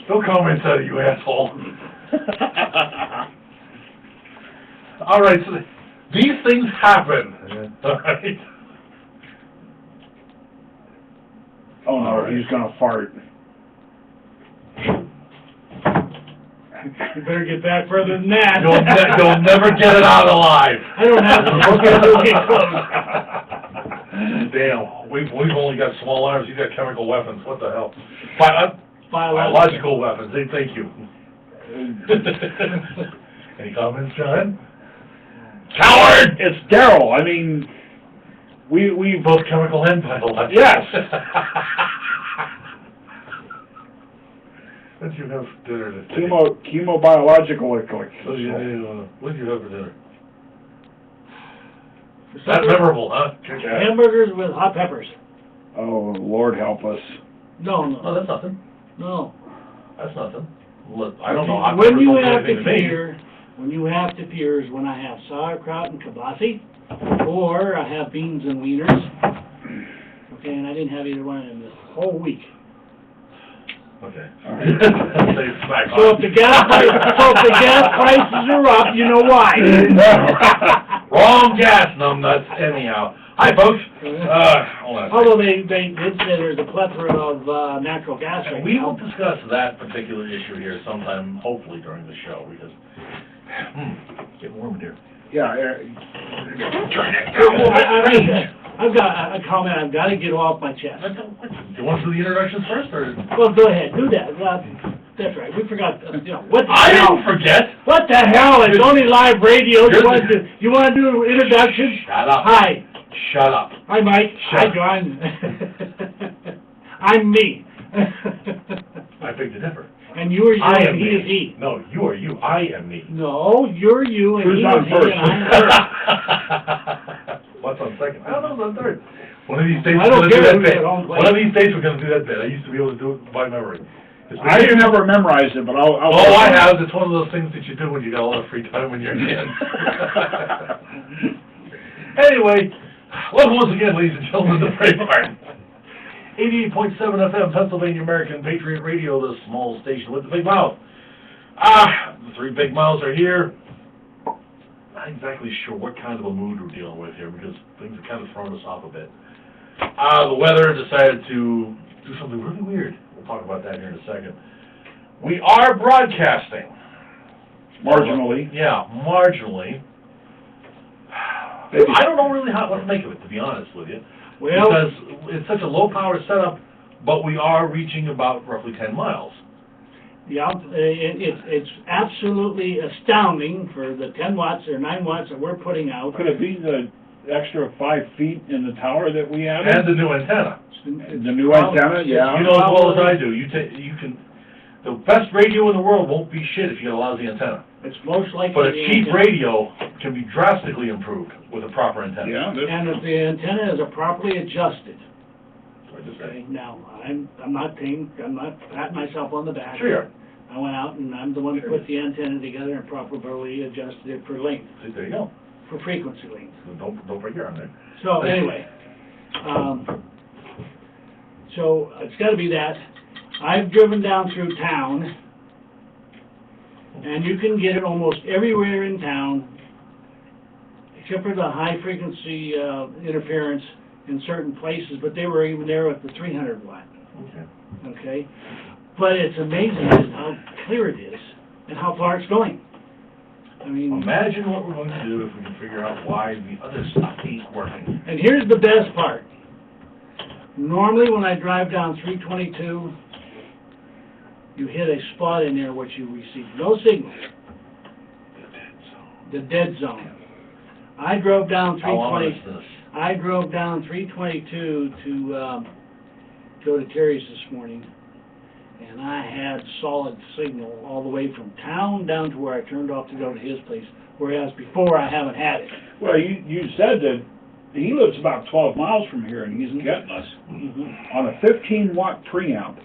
Don't call me inside, you asshole. All right, so these things happen. All right. Oh no, Alright. he's gonna fart. You better get back further than that. You'll never get it out alive. I don't have to look at it, get close. Damn, we've only got small arms, you got chemical weapons, what the hell? Biological weapons, thank you. Any comments, John? Coward! It's Daryl, I mean, we Both chemical and biological. Yes. What did you have for dinner today? chemobiological. What did you have for dinner? Not memorable, huh? Hamburgers with hot peppers. Oh, Lord help us. No, Oh, no, that's nothing. no. That's nothing. Look, I don't know. Hot When peppers you don't do have to anything to me. fear, when you have to fear is when I have sauerkraut and kielbasa, or I have beans and wieners. Okay, and I didn't have either one of them this whole week. Okay. So if the gas prices are up, you know why. Wrong gas numbnuts, anyhow. Hi, folks. Hold on a second. Although they did say there's a plethora of natural gas right We will now. discuss that particular issue here sometime, hopefully during the show, because, getting warm in here. Yeah, I've got a comment I've got to get off my chest. Do you want to do the introductions first, or? Well, go ahead, do that. That's right, we forgot, what the I hell? didn't forget. What the hell, it's only live radio, you want to do introductions? Shut up. Hi, Shut up. hi Mike, hi Shut up. John. I'm me. I beg to differ. And you are you, I am and he me. is he. No, you are you. I am me. No, you're you, and Who's he on is he, first? and I am third. What's on second? I don't know who's on third. One of these days I we're don't gonna do care that who's bit. at home plate. One of these days we're gonna do that bit. I used to be able to do it by memory. I never memorized it, but I'll Oh, I have. It's one of those things that you do when you got a lot of free time when you're in. Anyway, welcome once again, ladies and gentlemen, to Braveheart. 88.7 FM, Pennsylvania American Patriot Radio, the small station with the big mouth. The three big mouths are here. Not exactly sure what kind of a mood we're dealing with here because things have kind of thrown us off a bit. The weather decided to do something really weird. We'll talk about that here in a second. We are broadcasting. marginally. Yeah, marginally. I don't know really what to make of it, to be honest with you. Well, Because it's such a low-power setup, but we are reaching about roughly 10 miles. yeah, it's absolutely astounding for the 10 watts or 9 watts that we're putting out. Could it be the extra 5 feet in the tower that we added? And the new antenna. The new antenna, yeah. You know as well as I do. You can. The best radio in the world won't be shit if you get a lousy antenna. It's most likely. But a the cheap antenna. radio can be drastically improved with a proper antenna. Yeah, And if the antenna is properly adjusted. That's what I just said. Okay, now, I'm not patting myself on the back. Sure you are. I went out and I'm the one that put the antenna together and properly adjusted it for length, See, there you go. for frequency length. So don't break your arm there. So anyway, so it's gotta be that. I've driven down through town, and you can get it almost everywhere in town, except for the high frequency, interference in certain places, but they were even there with the 300 watt, Okay. okay? But it's amazing just how clear it is, and how far it's going. I mean, Imagine what we're going to do if we can figure out why the other stuff ain't working. and here's the best part. Normally, when I drive down 322, you hit a spot in there which you receive no signal, the dead zone. I drove down How long is 320. this? I drove down 322 to go to Terry's this morning, and I had solid signal all the way from town down to where I turned off to go to his place, whereas before I haven't had it. well, you said that he lives about 12 miles from here, and he's getting us on a 15-watt preamp.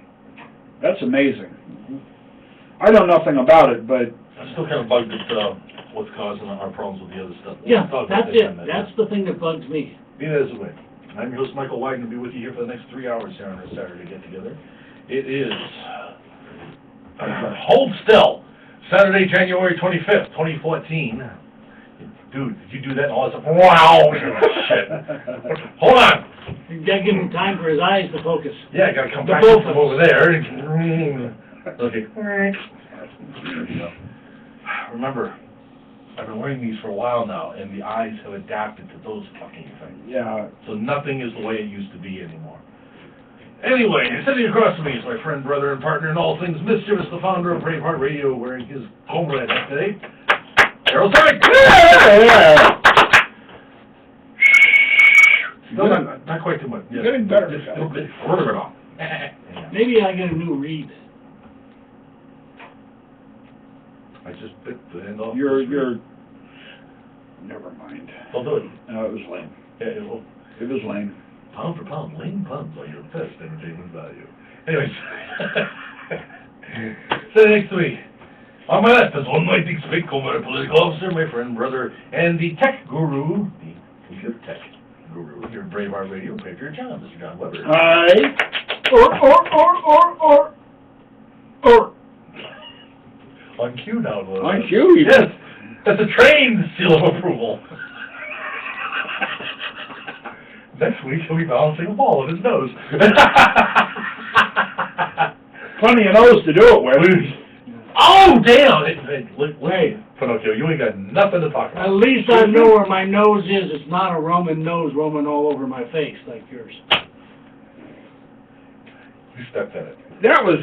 That's amazing. I know nothing about it, but I'm still kind of bugged at what's causing our problems with the other stuff. Yeah, We'll talk that's about that it. in a minute. That's the thing that bugs me. Be that as it may. I'm your host, Michael Wyden, to be with you here for the next 3 hours here on our Saturday get-together. It is hold still. Saturday, January 25th, 2014. Dude, did you do that? Oh, it's a wow. Shit. Hold on. You gotta give him time for his eyes to focus. Yeah, I gotta come The back both from of over there. Okay. Remember, I've been wearing these for a while now, and the eyes have adapted to those fucking things. Yeah. So nothing is the way it used to be anymore. Anyway, sitting across from me is my friend, brother, and partner in all things mischievous, the founder of Braveheart Radio, wearing his home red hat today, Harold Sarek. Still not quite too much. You're getting better. Just a little bit further on. Maybe I get a new reed. I just bit the end off. You're, never mind. I'll do it. No, it was lame. Yeah, it will. It was lame. Pound for pound, lean puns are your best entertainment value. Anyways, so next to me, on my left is one mighty speak over political officer, my friend, brother, and the tech guru, the computer tech guru here at Braveheart Radio, Patriot John, Mr. John Weber. Hi. Or. On cue now, Lou. On cue, you Yes, that's a trained seal of approval. Next week, he'll be balancing a ball in his nose. Plenty of nose to do it with. Oh, damn! Hey, Pinocchio, you ain't got nothing to talk about. At least I know where my nose is. It's not a Roman nose roaming all over my face like yours. You stepped in it. That was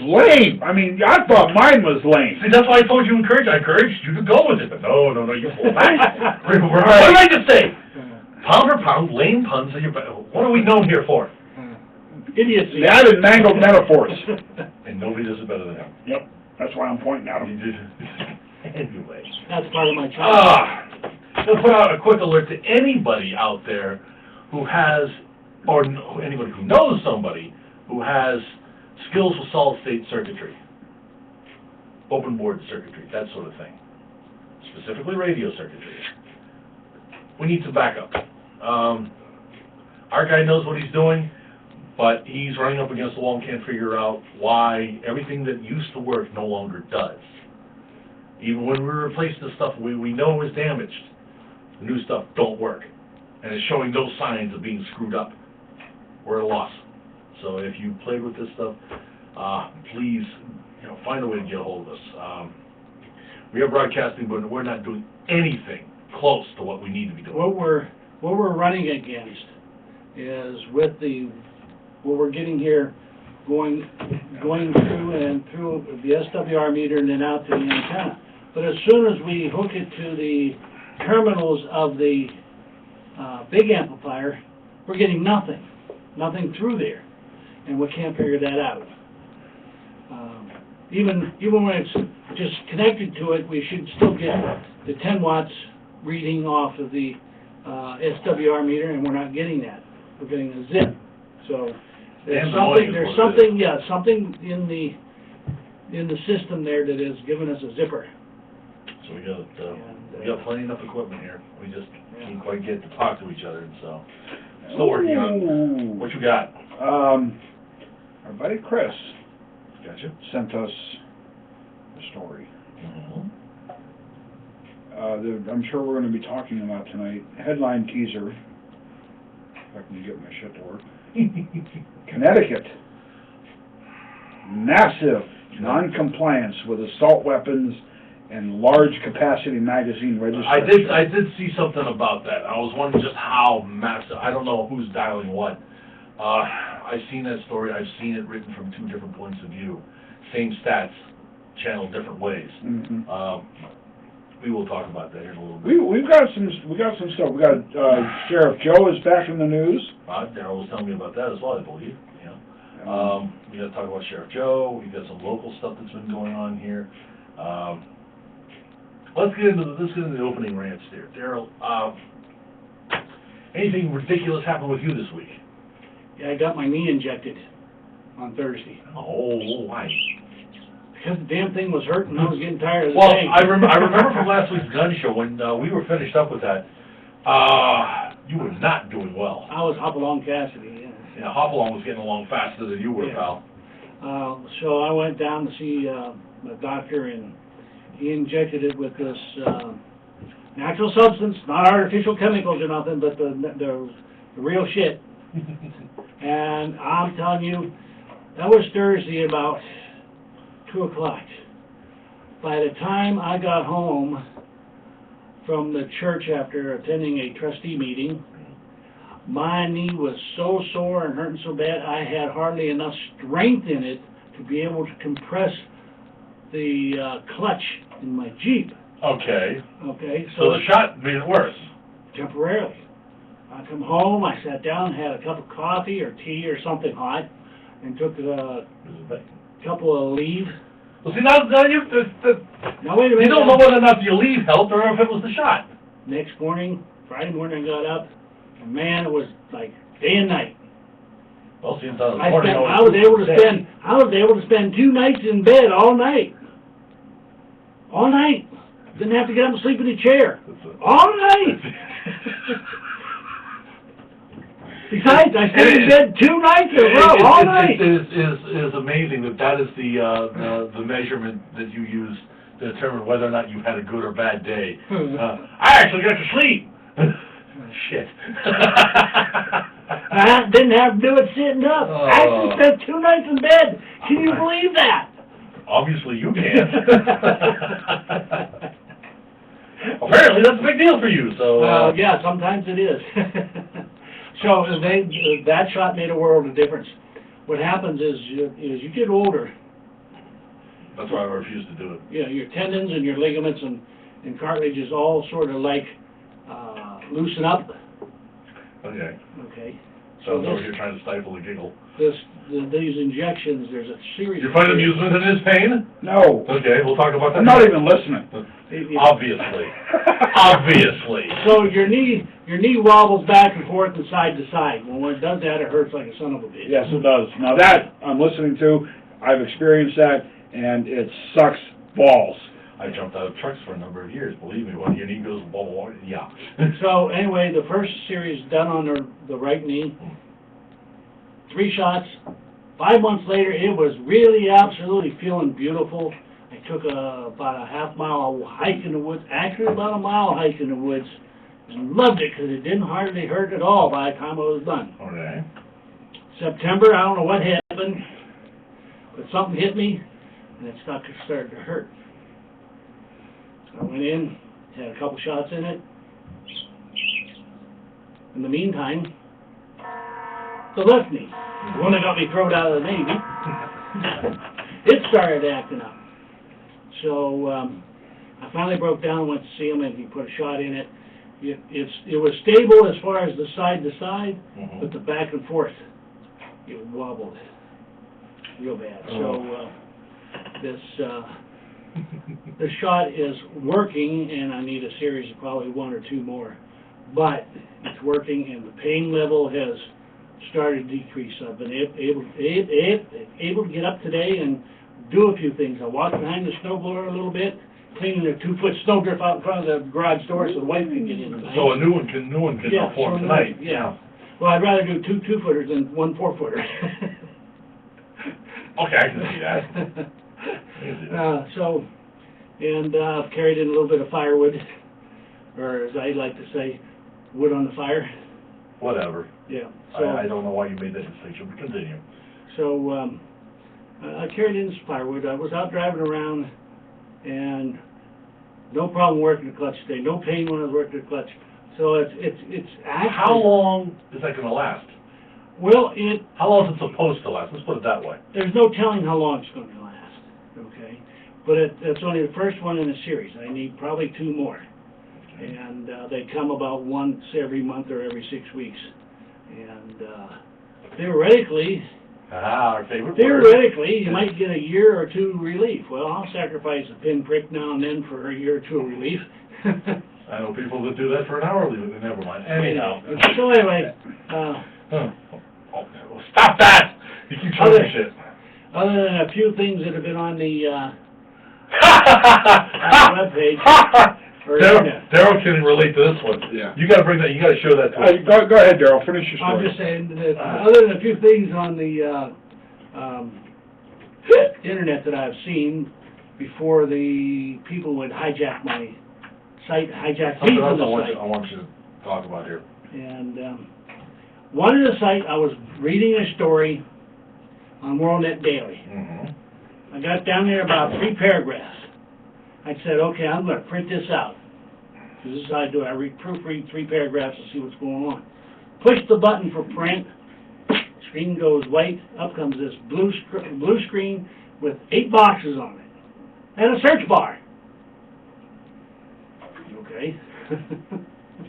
lame. I mean, I thought mine was lame. See, that's why I told you I encouraged you to go with it, but no, you pulled back. What did I just say? Pound for pound, lame puns are your what are we known here for? Idiocy. That and mangled metaphors. And nobody does it better than him. Yep, that's why I'm pointing at him. Anyway. That's part of my job. I'll put out a quick alert to anybody out there who has, or anybody who knows somebody who has skills with solid-state circuitry, open board circuitry, that sort of thing, specifically radio circuitry. We need some backup. Our guy knows what he's doing, but he's running up against the wall and can't figure out why everything that used to work no longer does. Even when we replace the stuff we know is damaged, the new stuff don't work, and it's showing no signs of being screwed up. We're at a loss. So if you played with this stuff, please, find a way to get a hold of us. We are broadcasting, but we're not doing anything close to what we need to be doing. What we're running against is with what we're getting here, going through the SWR meter and then out to the antenna. But as soon as we hook it to the terminals of the big amplifier, we're getting nothing through there, and we can't figure that out. Even when it's just connected to it, we should still get the 10 watts reading off of the SWR meter, and we're not getting that. We're getting a zip. So there's something in the system there that is giving us a zipper. So we got plenty enough equipment here. We just can't quite get to talk to each other, and so still working on it. What you got? Our buddy Chris Gotcha. sent us a story. Mm-hmm. That I'm sure we're going to be talking about tonight. Headline teaser. If I can get my shit to work. Connecticut. Massive non-compliance with assault weapons and large capacity magazine registration. I did see something about that. I was wondering just how massive. I don't know who's dialing what. I've seen that story. I've seen it written from two different points of view. Same stats, channeled different ways. Mm-hmm. We will talk about that here in a little bit. We got some stuff. We got Sheriff Joe is back in the news. Darryl was telling me about that as well, I believe. Yeah. We got to talk about Sheriff Joe. We got some local stuff that's been going on here. Let's get into the opening rants there, Darryl. Anything ridiculous happened with you this week? Yeah, I got my knee injected on Thursday. Oh, why? Because the damn thing was hurting, I was getting tired of the Well, thing. I remember from last week's gun show when we were finished up with that. You were not doing well. I was Hopalong Cassidy, yeah. Yeah, Hopalong was getting along faster than you were, Yeah. pal. So I went down to see the doctor, and he injected it with this natural substance, not artificial chemicals or nothing, but the real shit. And I'm telling you, that was Thursday about 2 o'clock. By the time I got home from the church after attending a trustee meeting, my knee was so sore and hurting so bad I had hardly enough strength in it to be able to compress the clutch in my Jeep. Okay. Okay, So the shot made it worse. temporarily. I come home, I sat down, had a cup of coffee or tea or something hot, and took a couple of leave. Well, see, now you, Now wait a you minute. don't know whether or not your leave helped or if it was the shot. Next morning, Friday morning, I got up, and man, it was like day and night. Well, since I was I born, was able to spend 2 nights in bed all night. All night. Didn't have to get up and sleep in a chair. All night. Besides, I stayed in bed 2 nights in a row, all night. It is amazing that is the measurement that you use to determine whether or not you had a good or bad day. I actually got to sleep. Shit. I didn't have to do it sitting up. I actually spent 2 nights in bed. Can you believe that? Obviously you can't. Apparently that's a big deal for you, so... Yeah, sometimes it is. So that shot made a world of difference. What happens is you get older. That's why I refuse to do it. You know, your tendons and your ligaments and cartilages all sort of like loosen up. Okay. Okay. So over here trying to stifle a giggle. These injections, there's a series. You find amusement in his pain? No. Okay, we'll talk about that. I'm not even listening. Obviously. Obviously. So your knee wobbles back and forth and side to side. Well, when it does that, it hurts like a son of a bitch. Yes, it does. Now that I'm listening to, I've experienced that, and it sucks balls. I jumped out of trucks for a number of years. Believe me, when your knee goes blah, blah, blah, yeah. So anyway, the first series done on the right knee, 3 shots. 5 months later, it was really absolutely feeling beautiful. I took about a half-mile hike in the woods, actually about a mile hike in the woods, and loved it because it didn't hardly hurt at all by the time I was done. Okay. September, I don't know what happened, but something hit me, and it started to hurt. I went in, had a couple shots in it. In the meantime, the left knee, the one that got me thrown out of the Navy, it started acting up. So I finally broke down, went to see him, and he put a shot in it. It was stable as far as the side to side, but the back and forth, it wobbled real bad. So this shot is working, and I need a series of probably 1 or 2 more. But it's working, and the pain level has started to decrease. I've been able to get up today and do a few things. I walked behind the snowblower a little bit, cleaning a 2-foot snowdrift out in front of the garage door so the wife can get in tonight. So a new one can form tonight. Yeah. Well, I'd rather do 2 2-footers than 1 4-footer. Okay, I can see that. I've carried in a little bit of firewood, or as I like to say, wood on the fire. Whatever. Yeah. So I don't know why you made that distinction, but continue. So I carried in some firewood. I was out driving around, and no problem working the clutch today. No pain when I was working the clutch. So it's actually. How long is that going to last? Well, How long is it supposed to last? Let's put it that way. there's no telling how long it's going to last. Okay, but it's only the first one in a series. I need probably 2 more, and they come about once every month or every 6 weeks. And theoretically, our favorite word. theoretically, you might get a year or 2 relief. Well, I'll sacrifice a pinprick now and then for a year or 2 of relief. I know people that do that for an hour leave. Never mind. Anyhow. So anyway, Stop that! You keep talking shit. other than a few things that have been on the webpage. Daryl can relate to this one. Yeah. You gotta bring that, you gotta show that to us. Go ahead, Darryl, finish your story. I'm just saying that other than a few things on the internet that I've seen before the people would hijack my site, hijack Something me else from the site. I want you to talk about here. And one of the site, I was reading a story on WorldNet Daily. Mm-hmm. I got down there about 3 paragraphs. I said, okay, I'm going to print this out. Because this is how I do it. I proofread 3 paragraphs to see what's going on. Push the button for print. Screen goes white. Up comes this blue screen with 8 boxes on it. And a search bar. Okay.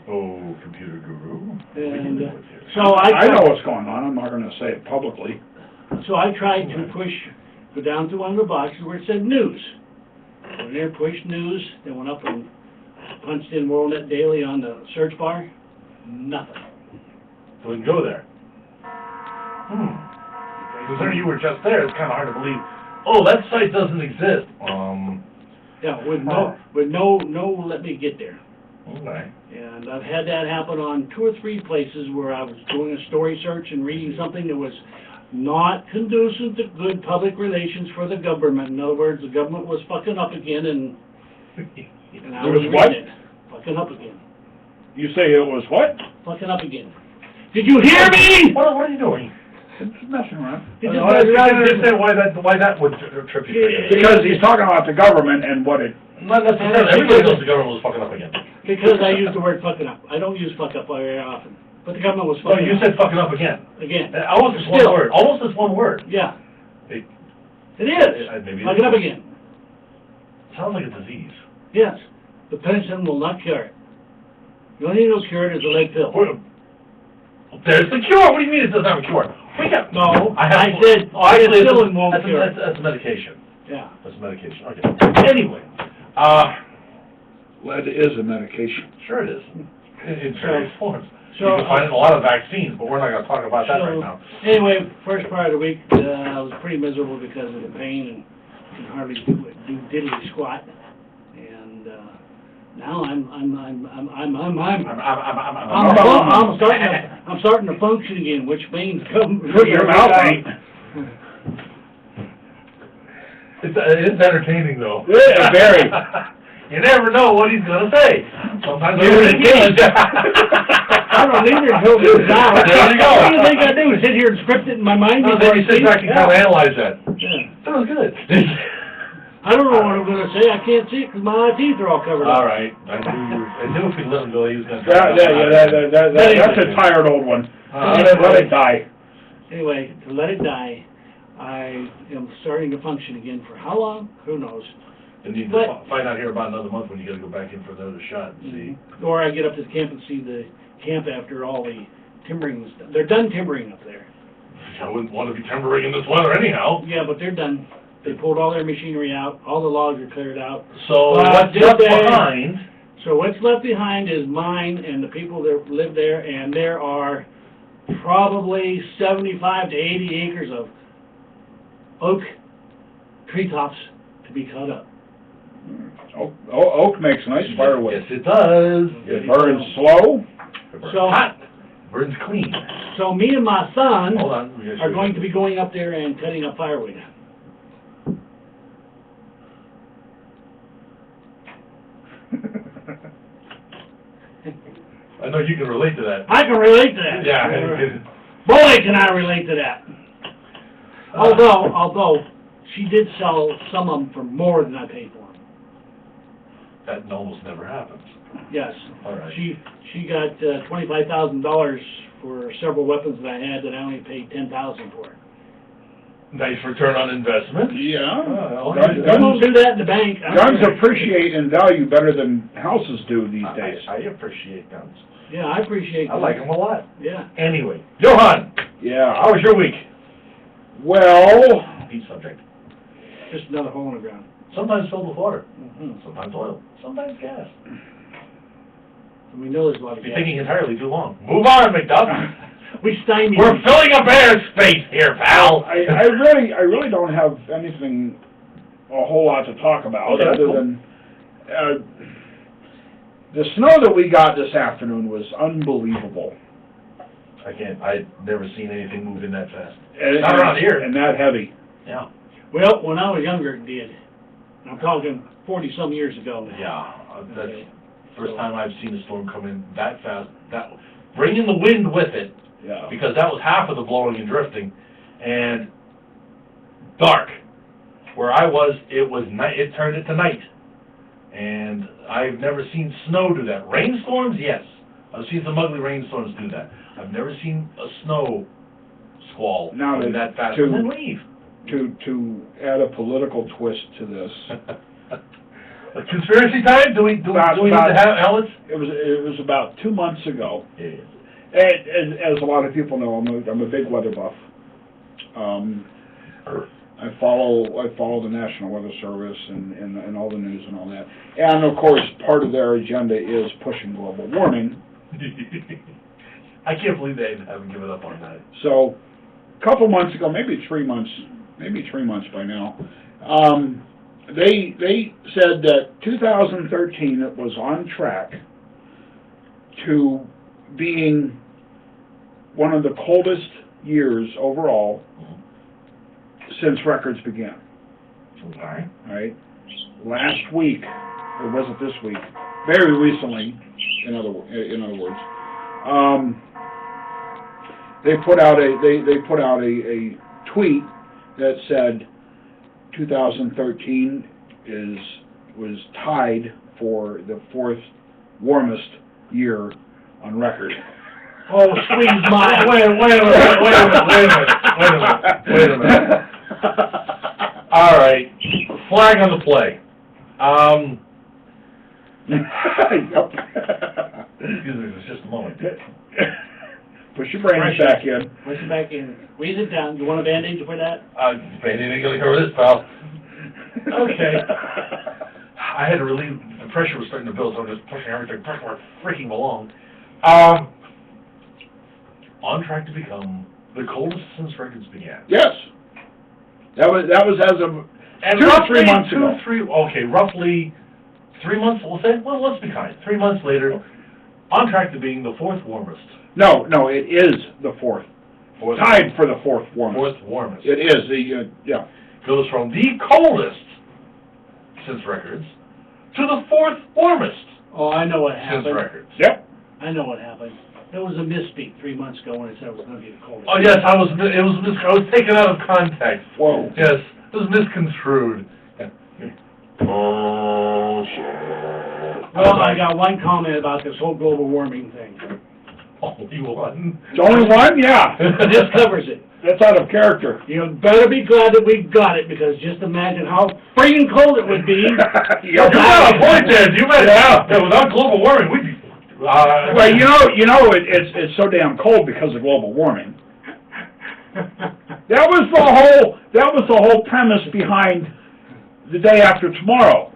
Oh, computer guru. And What are you doing with you? so I know what's going on, I'm not gonna say it publicly. So I tried to go down to one of the boxes where it said news. Went there, pushed news, then went up and punched in WorldNet Daily on the search bar. Nothing. So we can go there. Considering you were just there, it's kind of hard to believe, oh, that site doesn't exist. Yeah, with no let me get there. Okay. And I've had that happen on 2 or 3 places where I was doing a story search and reading something that was not conducive to good public relations for the government. In other words, the government was fucking up again, and I It was was what? reading it. Fucking up again. You say it was what? Fucking up again. Did you hear me? What are you doing? Just messing around. It just I was don't right- understand why that would trip you. Because he's talking about the government and what it, Not necessarily, everybody knows the government was fucking up again. Because I used the word fucking up. I don't use fuck up very often. But the government was No, fucking you up. said fucking up again. Again. Almost as one Still. word, almost as one word. Yeah. It It is. maybe it Fucking is. up again. Sounds like a disease. Yes. The penicillin will not cure it. The only thing that'll cure it is a lead pill. There's the cure, what do you mean it doesn't have a cure? We got, No, I I said actually, penicillin won't that's, cure it. that's medication. Yeah. That's medication, okay. Anyway, lead is a medication. sure it is, in various forms. You So, can find it in a lot of vaccines, but we're not gonna talk about that right so, now. anyway, first part of the week, I was pretty miserable because of the pain and can hardly do diddly squat. And, now I'm starting to function again, which means Your mouth ain't. It's entertaining though. Yeah, very. You never know what he's gonna say. Sometimes Neither it's did he. I don't either until it's out. There you go. What do you think I do? Sit here and script it in my mind? No, before then you I sit speak? back and kinda analyze that. Yeah. That was good. I don't know what I'm gonna say. I can't see it because my teeth are all covered up. All right, I knew if we let him go, he was gonna. That's a tired old one. Let it die. Anyway, to let it die, I am starting to function again. For how long? Who knows? And you But- can find out here about another month when you gotta go back in for another shot and see. Or I get up to the camp and see the camp after all the timbering is done. They're done timbering up there. I wouldn't wanna be timbering in this weather anyhow. Yeah, but they're done. They pulled all their machinery out. All the logs are cleared out. So But what's did left they- behind? So what's left behind is mine and the people that live there, and there are probably 75 to 80 acres of oak treetops to be cut up. Oak makes nice firewood. Yes, it does. It burns slow. It burns So- hot. Burns clean. So me and my son Hold on. we gotta show are you. going to be going up there and cutting up firewood. I know you can relate to that. I can relate to that. Yeah. Boy, can I relate to that. Although she did sell some of them for more than I paid for them. That almost never happens. Yes. All right. She got $25,000 for several weapons that I had that I only paid $10,000 for. Nice return on investment. Yeah. Guns- I won't do that in the bank. Guns appreciate in value better than houses do these days. I appreciate guns. Yeah, I appreciate I like them a lot. Yeah. Anyway, Johan, Yeah. how was your week? Well, Deep subject. Just another hole in the ground. Sometimes filled with water, Mm-hmm. sometimes oil, sometimes gas. We know there's a lot of You're gas. thinking entirely too long. Move on, McDuck. We stymied. We're filling a bear's space here, pal. I really don't have anything, a whole lot to talk about, Okay, other cool. than, the snow that we got this afternoon was unbelievable. I've never seen anything moving that fast. And- Not around here. And that heavy. Yeah. Well, when I was younger, it did. I'm talking 40-some years ago. Yeah, that's Okay. first time I've seen a storm come in that fast, that, bringing the wind with it, Yeah. because that was half of the blowing and drifting, and dark. Where I was, it was night, it turned it to night. And I've never seen snow do that. Rainstorms, yes. I've seen some ugly rainstorms do that. I've never seen a snow squall Now come that- that fast to- and then leave. To add a political twist to this, A conspiracy time? Do we need to About- have it? it was about 2 months ago. Yeah. And as a lot of people know, I'm a big weather buff. I follow the National Weather Service and all the news and all that. And of course, part of their agenda is pushing global warming. I can't believe they haven't given up on that. So, a couple months ago, maybe 3 months by now, they said that 2013 it was on track to being one of the coldest years overall since records began. Okay. All right. Last week, or was it this week? Very recently, in other words, they put out a tweet that said 2013 was tied for the fourth warmest year on record. Oh, squeeze my... Wait a minute. All right, flag on the play. Excuse me, it's just a moment. Push your brains back in. Push it back in. Squeeze it down. You want a Band-Aid for that? Band-Aid ain't gonna cover this, pal. Okay. I had to relieve, the pressure was starting to build, so I'm just pushing everything, pushing where it freaking belonged. On track to become the coldest since records began. Yes. That was as of And 2 to roughly 3 months ago. roughly 3 months, we'll say, well, let's be kind. 3 months later, on track to being the fourth warmest. No, it is the fourth. Tied for the fourth warmest. Fourth warmest. It is yeah. Goes from the coldest since records to the fourth warmest Oh, I know what since happened. records. Yep. I know what happened. There was a misspeak 3 months ago when it said it was going to be the coldest. Oh, yes, I was taken out of context. Whoa. Yes, it was misconstrued. Well, I got one comment about this whole global warming thing. Only one. It's only one? Yeah. This covers it. That's out of character. You better be glad that we got it, because just imagine how freaking cold it would be. You got a point there. You meant without global warming, we'd be. Well, you know, it's so damn cold because of global warming. That was the whole premise behind the day after tomorrow.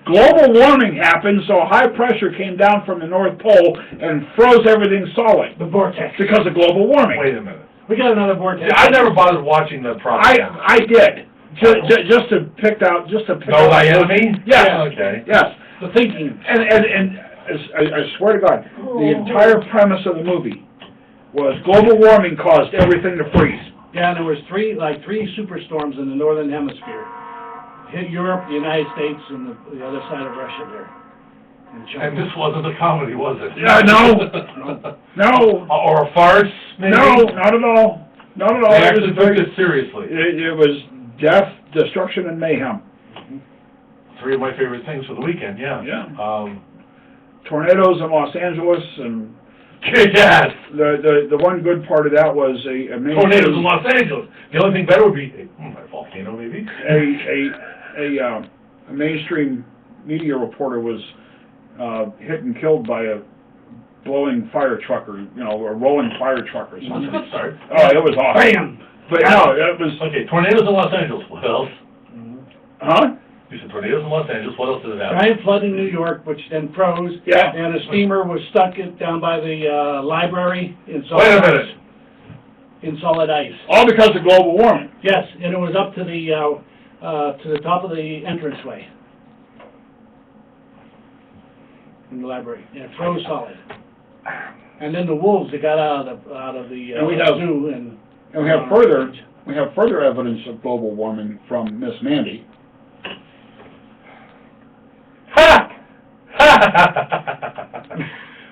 Global warming happened, so high pressure came down from the North Pole and froze everything solid The vortex. because of global warming. Wait a minute. We got another vortex. I never bothered watching the propaganda. I did. Just to pick out. Know thy enemy? Yes. Yeah, okay. Yes. The thinking. And I swear to God, the entire premise of the movie was global warming caused everything to freeze. Yeah, there was three superstorms in the northern hemisphere. Hit Europe, the United States, and the other side of Russia there. And China. And this wasn't a comedy, was it? No. No. Or a farce, maybe? No, not at all. Not at all. They It actually was took very, it seriously. it was death, destruction, and mayhem. 3 of my favorite things for the weekend, yeah. Yeah. Tornadoes in Los Angeles, and Yes. the one good part of that was a Tornadoes in Los Angeles. The only thing better would be a volcano, maybe. a mainstream media reporter was hit and killed by a blowing fire truck, or a rolling fire truck or That's a something. good start. Oh, it was awesome. Bam! But no, it was. Okay, tornadoes in Los Angeles. What else? Huh? You said tornadoes in Los Angeles. What else did it have? Giant flood in New York, which then froze. Yeah. And a steamer was stuck down by the library in solid Wait a ice. minute. In solid ice. All because of global warming. Yes, and it was up to the top of the entranceway in the library, and it froze solid. And then the wolves that got out of the And we have- zoo and And we have further we have further evidence of global warming from Miss Mandy. Ha!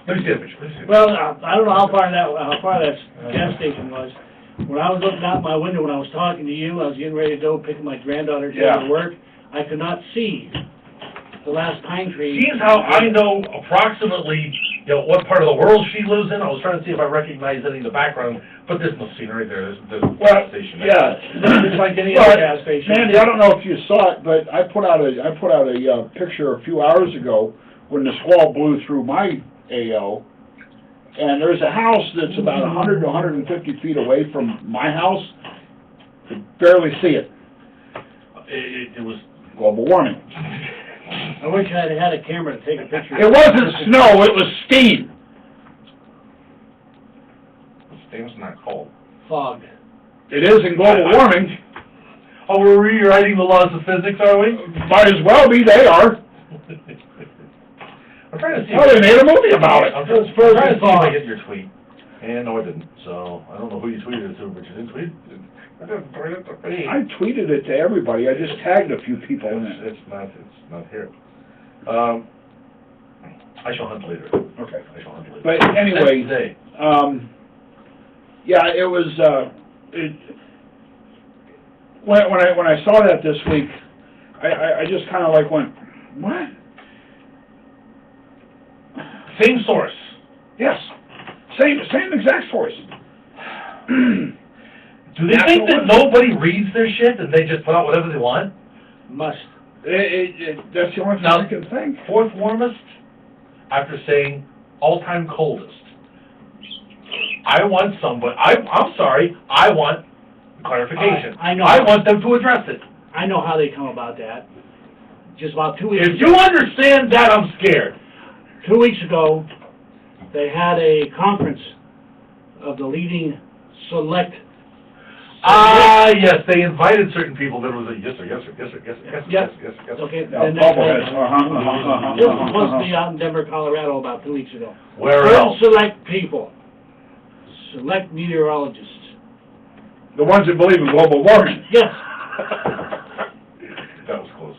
Let me see that picture, let me see that. Well, I don't know how far that gas station was. When I was looking out my window when I was talking to you, I was getting ready to go pick my granddaughter to go Yeah. to work. I could not see the last pine tree. Seeing how I know approximately, what part of the world she lives in, I was trying to see if I recognize any in the background, but there's no scenery there, there's a Well, gas station. yeah. Just like any Well, other gas station. Mandy, I don't know if you saw it, but I put out a picture a few hours ago when the squall blew through my AO, and there's a house that's about 100 to 150 feet away from my house. Could barely see it. It was, Global warming. I wish I had had a camera to take a picture. It wasn't snow, it was steam. it's not cold. Fog. It is in global warming. Oh, we're rewriting the laws of physics, are we? Might as well be, they are. I'm trying to see. Oh, they made a movie about it. I'm trying to see if I get your tweet. And no, I didn't. So, I don't know who you tweeted it to, but you didn't tweet it. I didn't tweet it to me. I tweeted it to everybody, I just tagged a few people in it. It's not here. I shall hunt later. Okay. I shall hunt later. But anyway, Today. yeah, it was, when I saw that this week, I just kind of like went, what? Same source. Yes, same exact source. Do they think that nobody reads their shit and they just put out whatever they want? Must. That's the only thing Now, I can think. Fourth warmest, after saying all-time coldest. I want somebody, I'm sorry, I want clarification. I know. I want them to address it. I know how they come about that. Just about 2 weeks If you understand that, I'm scared. 2 weeks ago, they had a conference of the leading select. Yes, they invited certain people, there was a yes, sir, yes, sir, yes, sir, yes, sir, yes, sir, yes, sir, yes, sir, yes, sir. Okay. Yeah, and bobbleheads. This was supposed to be out in Denver, Colorado about 2 weeks ago. Where Certain else? select people, select meteorologists. The ones that believe in global warming. Yes. That was close.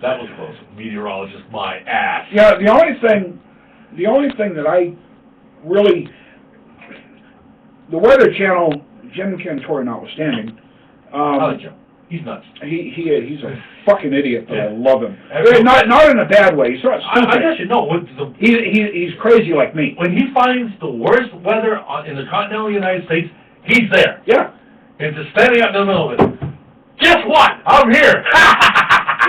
That was close. Meteorologist, my ass. Yeah, the only thing that I really, the Weather Channel, Jim Cantore notwithstanding, How's Jim? He's nuts. he's a fucking idiot, but I love him. Absolutely. Not in a bad way. He's not I stupid. guess you know, He's crazy like me. when he finds the worst weather in the continental United States, he's there. Yeah. And just standing out in the middle of it. Guess what? I'm here.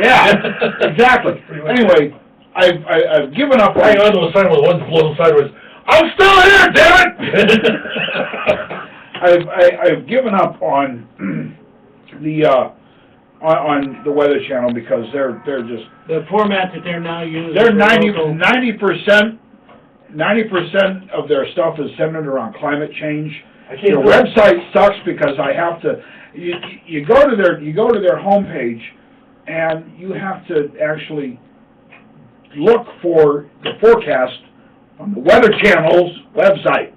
Yeah. Exactly. Anyway, I've given up. Hang on to a sign with one blown sideways. I'm still here, damn it! I've given up on on the Weather Channel because they're just The format that they're now using. they're for local- 90% of their stuff is centered around climate change. I can't Their do it. website sucks because I have to. You go to their homepage, and you have to actually look for the forecast on the Weather Channel's website.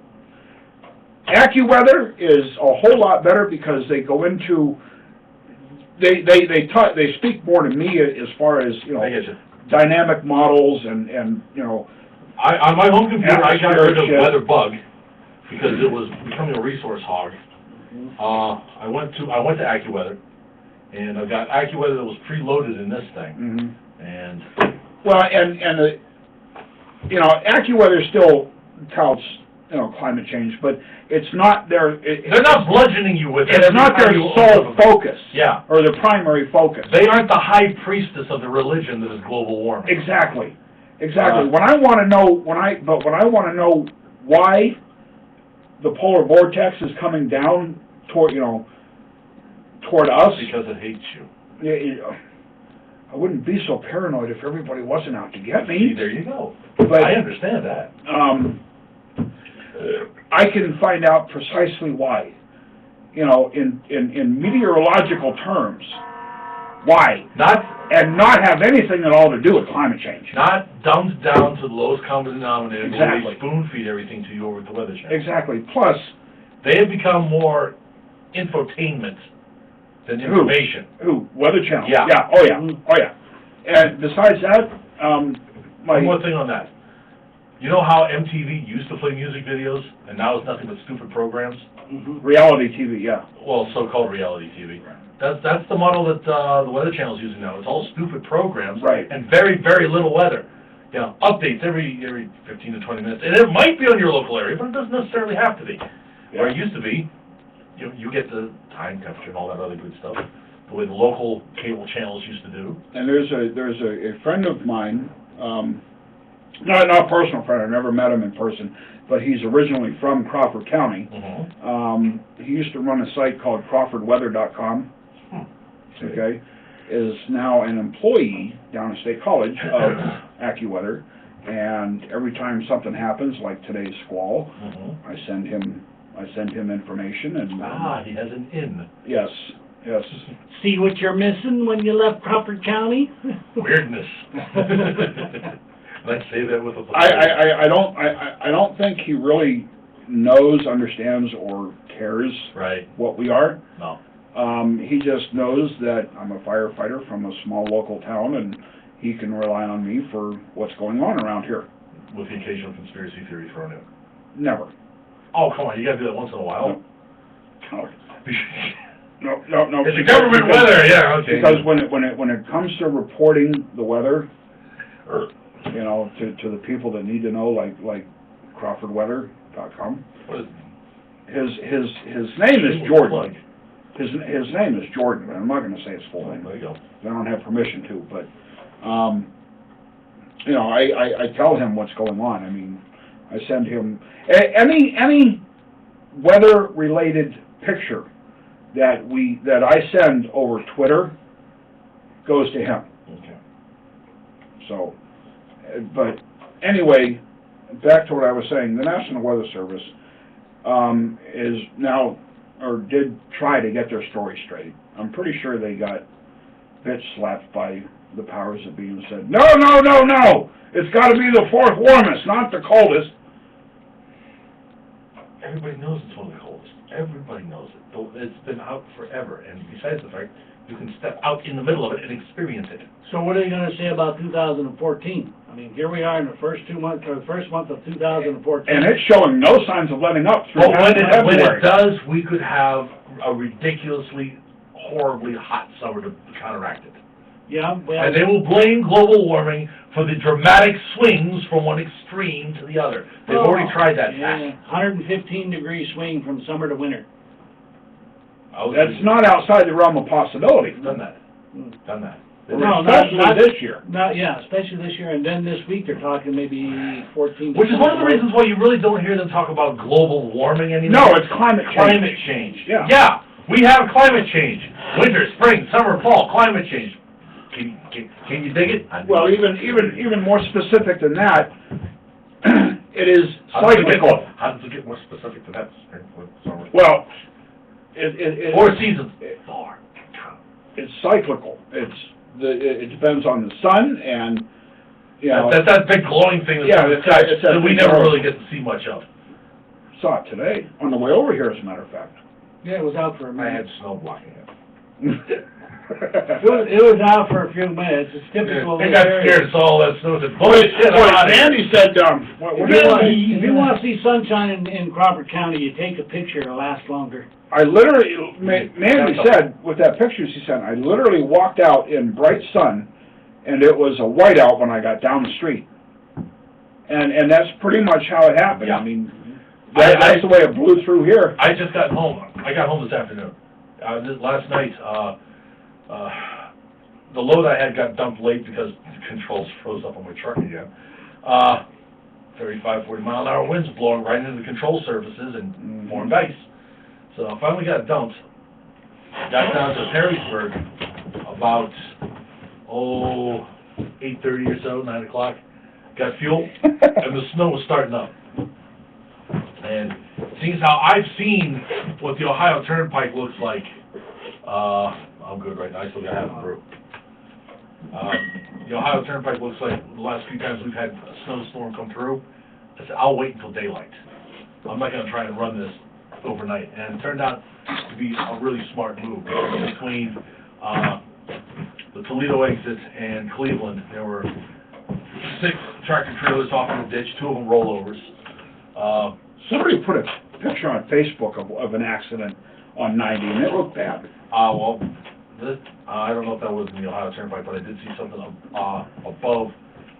AccuWeather is a whole lot better because they go into they speak more to me as far as I get you. dynamic models and On my home computer, I got rid of Atmospheric Weather Bug because it was becoming a resource hog. I went to AccuWeather, and I got AccuWeather that was preloaded in this thing. And well and AccuWeather still counts climate change, but it's not their they're not bludgeoning you with it. it's every not their time you sole open them. focus. Yeah. Or the primary focus. They aren't the high priestess of the religion that is global warming. Exactly. When I want to know why the polar vortex is coming down toward us, Because it hates you. I wouldn't be so paranoid if everybody wasn't out to get See, me. there you go. But I understand that. I can find out precisely why. In meteorological terms, why, and not have anything at all to do with climate change. Not dumbed down to the lowest common denominator. Exactly. They spoon feed everything to you over at the Weather Channel. Exactly. Plus, They have become more infotainment than Who? information. Ooh, Weather Channel. Yeah. Yeah, oh yeah, oh yeah. And besides that, One more thing on that. You know how MTV used to play music videos, and now it's nothing but stupid programs? reality TV, yeah. Well, so-called reality TV. That's the model that the Weather Channel's using now. It's all stupid programs. Right. And very, very little weather. You know, updates every 15 to 20 minutes. And it might be on your local area, but it doesn't necessarily have to be. Where it used to be, you get the time, temperature, and all that other good stuff, the way the local cable channels used to do. And there's a friend of mine, not a personal friend, I never met him in person, but he's originally from Crawford County. He used to run a site called CrawfordWeather.com. Okay, is now an employee down at State College of AccuWeather, and every time something happens, like today's squall, I send him information, and He has an in. yes. See what you're missing when you left Crawford County? Weirdness. Let's say that with a... I don't think he really knows, understands, or cares Right. what we are. No. He just knows that I'm a firefighter from a small local town, and he can rely on me for what's going on around here. With the occasional conspiracy theory thrown in. Never. Oh, come on, you gotta do that once in a while. No. It's the government weather, yeah, okay. Because when it comes to reporting the weather, you know, to the people that need to know, like CrawfordWeather.com, What is his name is Jordan. His name is Jordan, but I'm not going to say his full name. There you go. I don't have permission to, but you know, I tell him what's going on. I mean, I send him any weather-related picture that I send over Twitter goes to him. Okay. So, but anyway, back to what I was saying. The National Weather Service is now, or did try to get their story straight. I'm pretty sure they got bitch slapped by the powers that be and said, no, it's got to be the fourth warmest, not the coldest. Everybody knows it's one of the coldest. Everybody knows it. It's been out forever, and besides the fact, you can step out in the middle of it and experience it. So what are you gonna say about 2014? I mean, here we are in the first month of 2014. And it's showing no signs of letting up through But when February. it does, we could have a ridiculously, horribly hot summer to counteract it. Yeah, well, And they will blame global warming for the dramatic swings from one extreme to the other. They've already tried that yeah, tack. 115-degree swing from summer to winter. That's not outside the realm of possibility. Done that. Done that. No, Especially not this year. Especially this year, and then this week they're talking maybe 14. Which is one of the reasons why you really don't hear them talk about global warming anymore. No, it's climate change. Climate change. Yeah. Yeah, we have climate change. Winter, spring, summer, fall, climate change. Can you dig it? Well, even more specific than that, it is How does cyclical. it get more specific than that? Spring, winter, summer. Well, 4 seasons. 4. it's cyclical. It depends on the sun and, you know. That's that big glowing thing that's Yeah, in the it's sky that that we big never glowing. really get to see much of. Saw it today on the way over here, as a matter of fact. Yeah, it was out for a I minute. had snow blocking it. It was out for a few minutes. It's typical of They this got area. scared, saw all that snow, said, bullshit, I'm out of here." Andy said, If you want to see sunshine in Crawford County, you take a picture, it'll last longer. I literally, Mandy said, with that picture she sent, I literally walked out in bright sun, and it was a whiteout when I got down the street. And that's pretty much how it happened. Yeah. I mean, that's the way it blew through here. I just got home. I got home this afternoon. Last night, the load I had got dumped late because the controls froze up on my truck again. 35, 40 mile an hour winds blowing right into the control surfaces and formed ice. So I finally got it dumped. Got down to Perrysburg about, 8:30 or so, 9 o'clock. Got fuel, and the snow was starting up. And seeing as how I've seen what the Ohio Turnpike looks like, I'm good right now, I still got half a brew. The Ohio Turnpike looks like the last few times we've had a snowstorm come through. I said, I'll wait until daylight. I'm not gonna try and run this overnight, and it turned out to be a really smart move. Between the Toledo exit and Cleveland, there were 6 tractor trailers off in the ditch, 2 of them rollovers. Somebody put a picture on Facebook of an accident on 90, and it looked bad. Well, I don't know if that was in the Ohio Turnpike, but I did see something above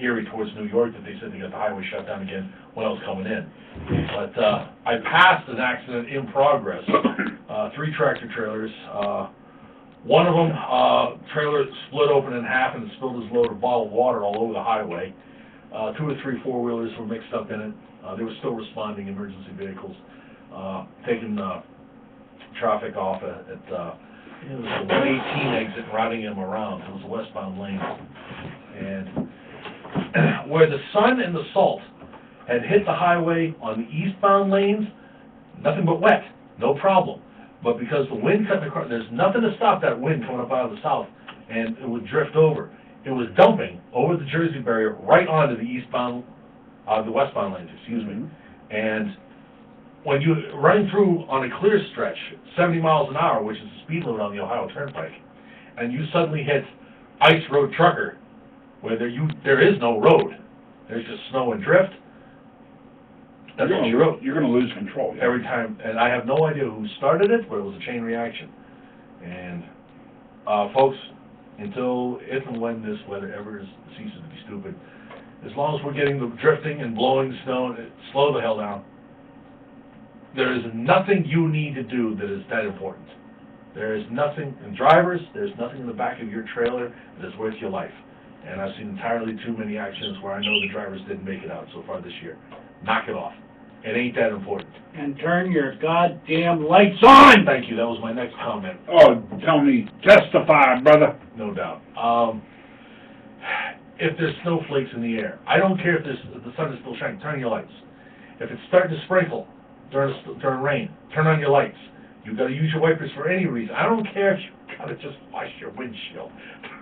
Erie towards New York that they said they got the highway shut down again when I was coming in. But I passed an accident in progress. 3 tractor trailers. One of them, trailer split open in half and spilled his load of bottled water all over the highway. 2 or 3 4-wheelers were mixed up in it. They were still responding, emergency vehicles, taking traffic off at it was the 118 exit, routing them around. It was a westbound lane. And where the sun and the salt had hit the highway on the eastbound lanes, nothing but wet, no problem. But because the wind cut across, there's nothing to stop that wind coming up out of the south, and it would drift over. It was dumping over the Jersey barrier right onto the eastbound, the westbound lanes, excuse me. And when you're running through on a clear stretch, 70 miles an hour, which is the speed limit on the Ohio Turnpike, and you suddenly hit ice road trucker, where there is no road, there's just snow and drift, that's all you wrote. You're going to lose control. Every time, and I have no idea who started it, but it was a chain reaction. And, folks, until if and when this weather ever ceases to be stupid, as long as we're getting the drifting and blowing snow, slow the hell down. There is nothing you need to do that is that important. There is nothing, and drivers, there's nothing in the back of your trailer that is worth your life. And I've seen entirely too many accidents where I know the drivers didn't make it out so far this year. Knock it off. It ain't that important. And turn your goddamn lights on! Thank you, that was my next comment. Oh, tell me, testify, brother. No doubt. If there's snowflakes in the air, I don't care if the sun is still shining, turn your lights. If it's starting to sprinkle during rain, turn on your lights. You've got to use your wipers for any reason. I don't care if you've got to just wash your windshield.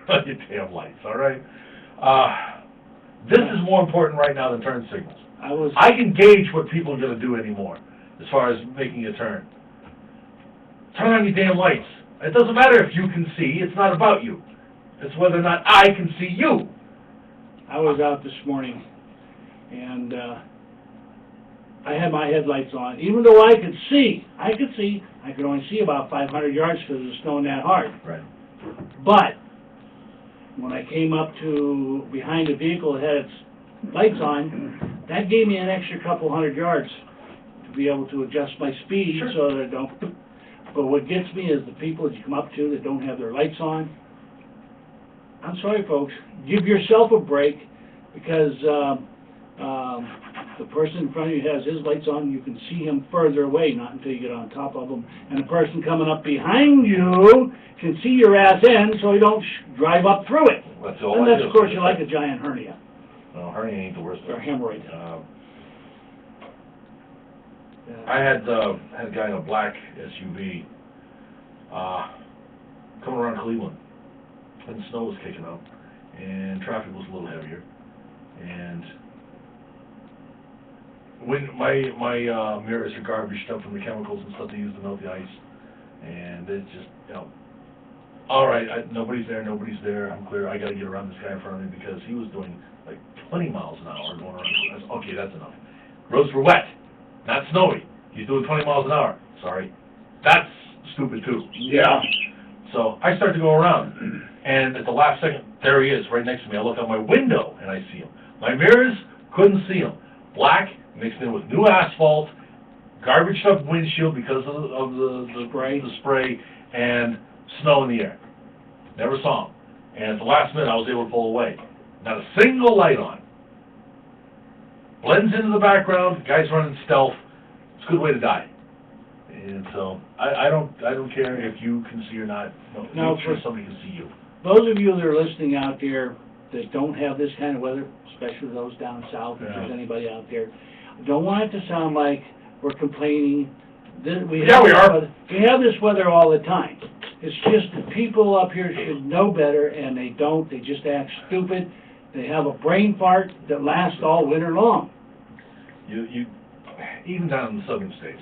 Turn on your damn lights, all right? This is more important right now than turn signals. I can gauge what people are going to do anymore as far as making a turn. Turn on your damn lights. It doesn't matter if you can see. It's not about you. It's whether or not I can see you. I was out this morning, and I had my headlights on. Even though I could see, I could only see about 500 yards because it was snowing that hard. Right. But when I came up to behind a vehicle that had its lights on, that gave me an extra couple hundred yards to be able to adjust my speed so that I don't. But what gets me is the people that you come up to that don't have their lights on. I'm sorry, folks. Give yourself a break, because the person in front of you has his lights on. You can see him further away, not until you get on top of him. And the person coming up behind you can see your ass end, so you don't drive up through it. That's all. Unless, of course, you like a giant hernia. No, hernia ain't the worst. Or hemorrhoid. I had a guy in a black SUV coming around Cleveland, and the snow was kicking up, and traffic was a little heavier, and when my mirrors are garbaged up from the chemicals and stuff they use to melt the ice, and it's just, all right, nobody's there, I'm clear, I gotta get around this guy in front of me because he was doing like 20 miles an hour going around. Okay, that's enough. Roads were wet, not snowy. He's doing 20 miles an hour. Sorry. That's stupid too. Yeah. So I start to go around, and at the last second, there he is, right next to me. I look out my window, and I see him. My mirrors couldn't see him. Black, mixed in with new asphalt, garbaged up windshield because of the spray, and snow in the air. Never saw him. And at the last minute, I was able to pull away. Not a single light on. Blends into the background. Guy's running stealth. It's a good way to die. And so I don't care if you can see or not. No, make sure somebody can see you. Those of you that are listening out there that don't have this kind of weather, especially those down south, if there's anybody out there, I don't want it to sound like we're complaining. We are. We have this weather all the time. It's just that people up here should know better, and they don't. They just act stupid. They have a brain fart that lasts all winter long. You even down in the southern states,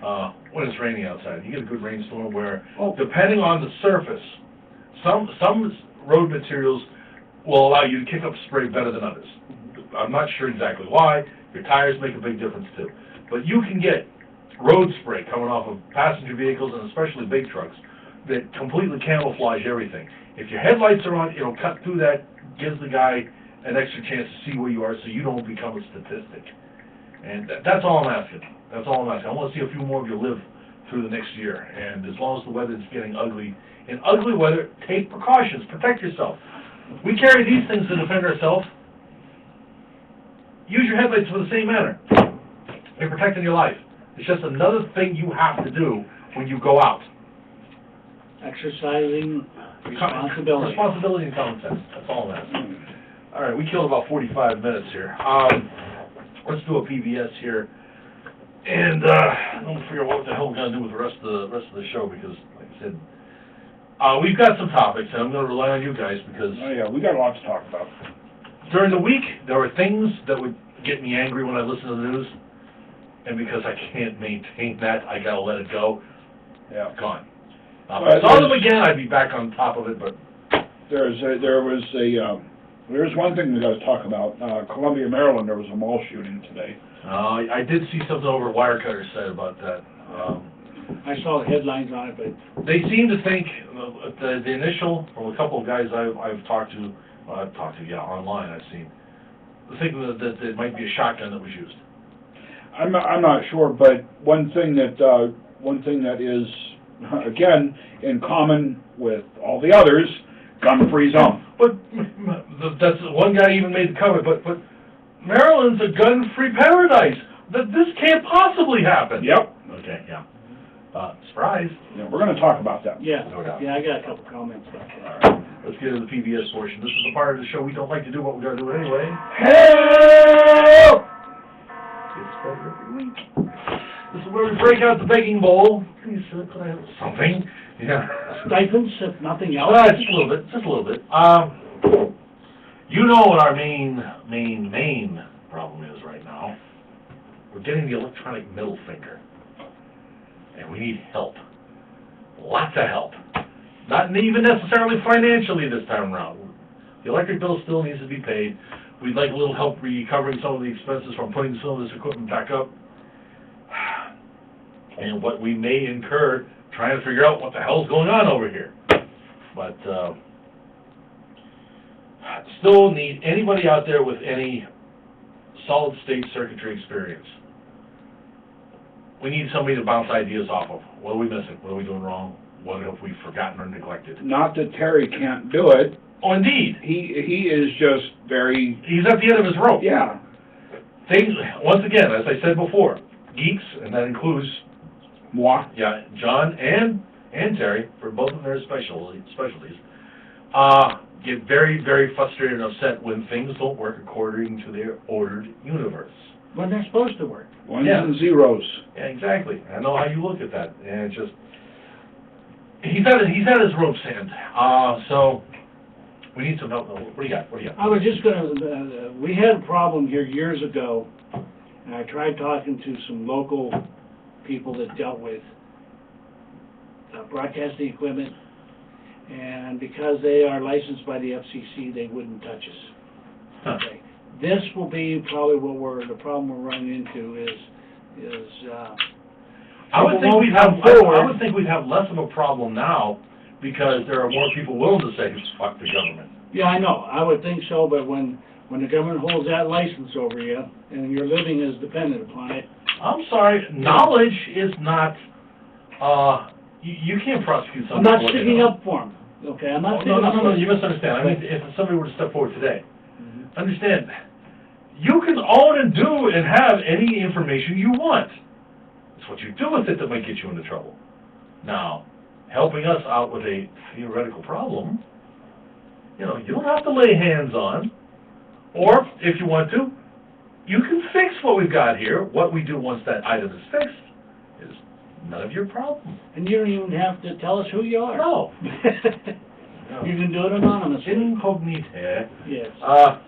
when it's raining outside. You get a good rainstorm where, Oh. depending on the surface, some road materials will allow you to kick up spray better than others. I'm not sure exactly why. Your tires make a big difference too. But you can get road spray coming off of passenger vehicles and especially big trucks that completely camouflage everything. If your headlights are on, it'll cut through that, gives the guy an extra chance to see where you are so you don't become a statistic. And that's all I'm asking. That's all I'm asking. I want to see a few more of you live through the next year. And as long as the weather's getting ugly, in ugly weather, take precautions. Protect yourself. We carry these things to defend ourselves. Use your headlights for the same manner. You're protecting your life. It's just another thing you have to do when you go out. Exercising responsibility. Responsibility and common sense. That's all I'm asking. All right, we killed about 45 minutes here. Let's do a PBS here. And I'm gonna figure out what the hell we're gonna do with the rest of the show because, like I said, we've got some topics, and I'm gonna rely on you guys because Oh, yeah, we got a lot to talk about. during the week there were things that would get me angry when I listen to the news, and because I can't maintain that, I gotta let it go. Yeah. Gone. If Well, I saw them there's- again, I'd be back on top of it, but There's one thing we gotta talk about. Columbia, Maryland, there was a mall shooting today. I did see something over at Wirecutter said about that. I saw the headlines on it, but They seem to think, the initial, from a couple of guys I've talked to, online I've seen, thinking that it might be a shotgun that was used. I'm not sure, but one thing that is, again, in common with all the others, gun-free zone. But, that's, one guy even made the comment, but Maryland's a gun-free paradise. This can't possibly happen. Yep. Okay, yeah. Surprise. Yeah, we're gonna talk about that. yeah, No doubt. yeah, I got a couple comments about All that. right, let's get into the PBS portion. This is the part of the show we don't like to do, but we gotta do it anyway. Help! It's better every week. This is where we break out the begging bowl. Please, sir, could I have something? Yeah. Stipends, if nothing else. Just a little bit, just a little bit. You know what our main problem is right now. We're getting the electronic middle finger. And we need help. Lots of help. Not even necessarily financially this time around. The electric bill still needs to be paid. We'd like a little help recovering some of the expenses from putting some of this equipment back up. And what we may incur trying to figure out what the hell's going on over here. But, still need anybody out there with any solid state circuitry experience. We need somebody to bounce ideas off of. What are we missing? What are we doing wrong? What have we forgotten or neglected? Not that Terry can't do it. Oh, indeed. He is just very, He's at the end of his rope. yeah. Things, once again, as I said before, geeks, and that includes, Moi. yeah, John and Terry, for both of their specialties, get very, very frustrated and upset when things don't work according to their ordered universe. When they're supposed to work. Ones Yeah. and zeros. Yeah, exactly. I know how you look at that, and it's just, he's at his rope's end. So, we need some help. What do you got? I was just gonna, we had a problem here years ago, and I tried talking to some local people that dealt with broadcasting equipment, and because they are licensed by the FCC, they wouldn't touch us. Huh. Okay. This will be probably the problem we're running into is, I would people think won't come forward. I would think we'd have less of a problem now because there are more people willing to say, fuck the government. Yeah, I know, I would think so, but when the government holds that license over you, and your living is dependent upon it, I'm sorry, knowledge is not, you can't prosecute I'm somebody. not for what they sticking know. up for them, okay? I'm Oh, not sticking up for no, them. you misunderstand. I mean, if somebody were to step forward today, Mhm. understand, you can own and do and have any information you want. It's what you do with it that might get you into trouble. Now, helping us out with a theoretical problem, you know, you don't have to lay hands on, or if you want to, you can fix what we've got here. What we do once that item is fixed is none of your problem. And you don't even have to tell us who you are. No. You can do it anonymously. Incognito. Yes. I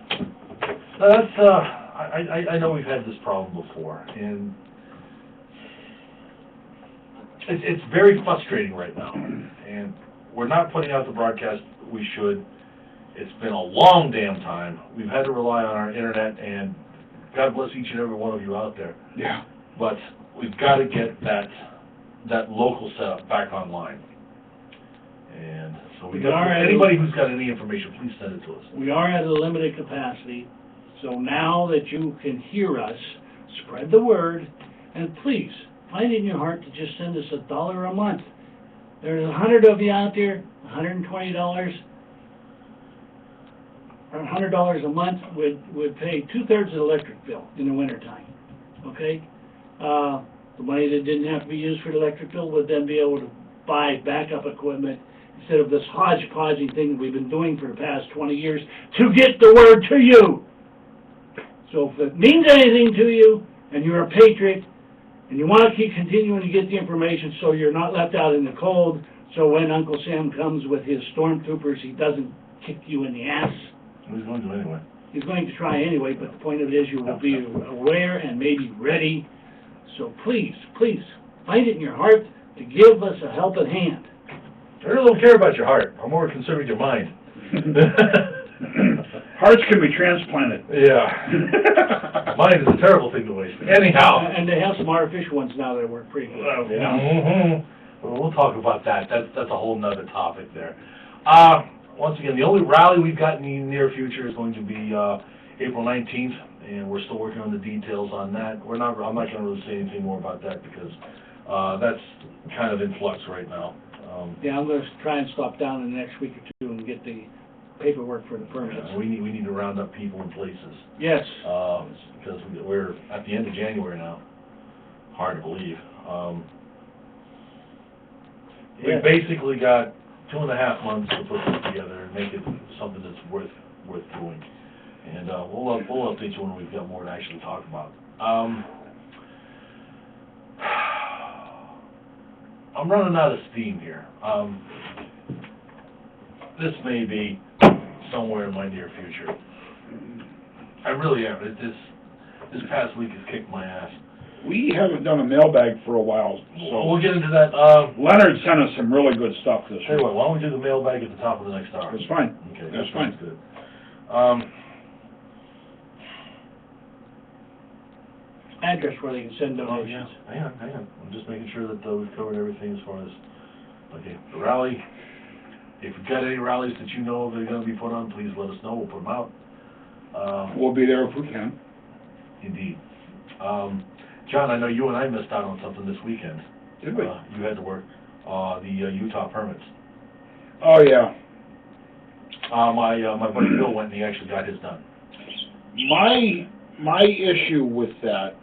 know we've had this problem before, and it's very frustrating right now, and we're not putting out the broadcast we should. It's been a long damn time. We've had to rely on our internet, and God bless each and every one of you out there. Yeah. But we've got to get that local setup back online. And so anybody who's got any information, please send it to us. We are at a limited capacity, so now that you can hear us, spread the word, and please, find in your heart to just send us $1 a month. There's 100 of you out there, $120, or $100 a month would pay 2/3 of the electric bill in the wintertime, okay? The money that didn't have to be used for the electric bill would then be able to buy backup equipment instead of this hodgepodgey thing we've been doing for the past 20 years to get the word to you. So if it means anything to you, and you're a patriot, and you want to keep continuing to get the information so you're not left out in the cold, so when Uncle Sam comes with his stormtroopers, he doesn't kick you in the ass. He's going to anyway. He's going to try anyway, but the point of it is you will be aware and maybe ready. So please, please, find it in your heart to give us a helping hand. I really don't care about your heart. I'm more concerned with your mind. Hearts can be transplanted. Yeah. Mind is a terrible thing to waste. Anyhow. And they have some artificial ones now that work pretty good. Yeah. Well, we'll talk about that. That's a whole nother topic there. Once again, the only rally we've got in the near future is going to be April 19th, and we're still working on the details on that. I'm not going to really say anything more about that because that's kind of in flux right now. Yeah, I'm going to try and stop down in the next week or two and get the paperwork for the permits. We need to round up people in places. Yes. Because we're at the end of January now. Hard to believe. We basically got 2.5 months to put this together and make it something that's worth doing. And we'll update you when we've got more to actually talk about. I'm running out of steam here. This may be somewhere in my near future. I really am. This past week has kicked my ass. We haven't done a mailbag for a while, so We'll get into that. Leonard sent us some really good stuff this Tell you week. what, why don't we do the mailbag at the top of the next hour? That's fine. Okay, That's that fine. sounds good. Address where they can send donations. Hang on. I'm just making sure that we've covered everything as far as, okay, the rally. If you've got any rallies that you know that are going to be put on, please let us know. We'll put them out. We'll be there if we can. Indeed. John, I know you and I missed out on something this weekend. Did we? You had to work. The Utah permits. Oh, yeah. My buddy Bill went and he actually got his done. My issue with that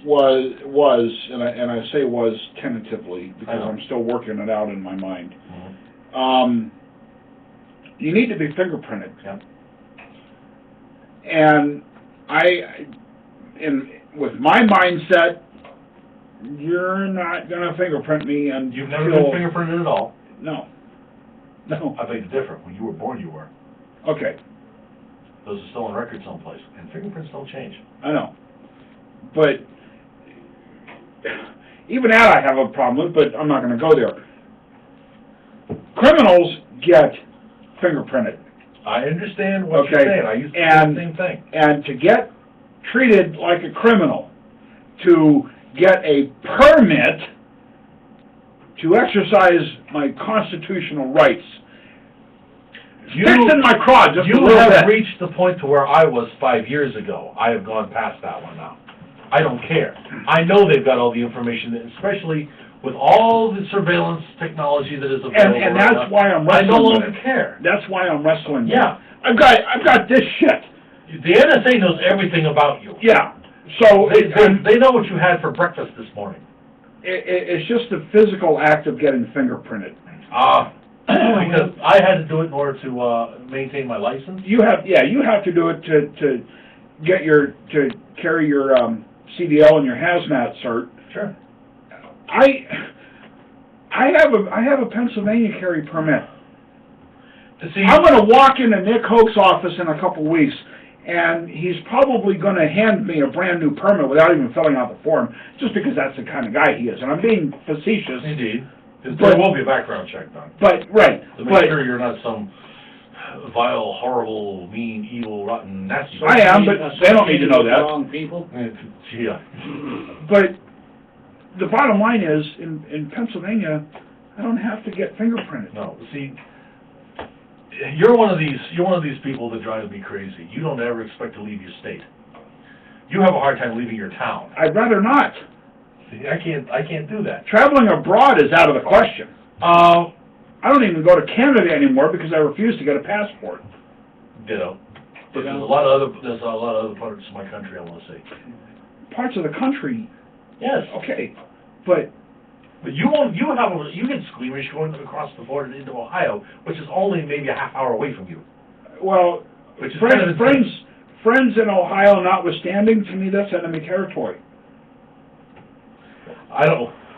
was and I say was tentatively because I'm still working it out in my mind. Mm-hmm. You need to be fingerprinted. Yeah. And with my mindset, you're not gonna fingerprint me until... You've never been fingerprinted at all? No. I beg to differ. When you were born, you were. Okay. Those are still on record someplace, and fingerprints don't change. I know. But even that I have a problem with, but I'm not going to go there. Criminals get fingerprinted. I understand what you're saying. I used to do the same thing. And to get treated like a criminal, to get a permit to exercise my constitutional rights, fixing my crotch just a little bit. You have reached the point to where I was 5 years ago. I have gone past that one now. I don't care. I know they've got all the information, especially with all the surveillance technology that is available. And that's why I'm wrestling. I no longer care. That's why I'm wrestling. Yeah. I've got this shit. The NSA knows everything about you. Yeah. So they know what you had for breakfast this morning. It's just a physical act of getting fingerprinted. Because I had to do it in order to maintain my license. You have to do it to carry your CDL and your hazmat cert. Sure. I have a Pennsylvania carry permit. See, I'm going to walk into Nick Hoke's office in a couple weeks, and he's probably gonna hand me a brand-new permit without even filling out the form, just because that's the kind of guy he is, and I'm being facetious, Indeed. There But- will be a background check done, but, right, to make but sure you're not some vile, horrible, mean, evil, rotten, nasty. I am, but they don't need to know Associated with that. Wrong people. Yeah. But the bottom line is, in Pennsylvania, I don't have to get fingerprinted. No, see, you're one of these people that drives me crazy. You don't ever expect to leave your state. You have a hard time leaving your town. I'd rather not. See, I can't do that. Traveling abroad is out of the question. I don't even go to Canada anymore because I refuse to get a passport. Ditto. But there's a lot of other parts of my country I want to see. Parts of the country, Yes. okay, but But you get squeamish going across the border into Ohio, which is only maybe a half hour away from you. well, Which is kind of friends in Ohio notwithstanding, to me that's enemy territory.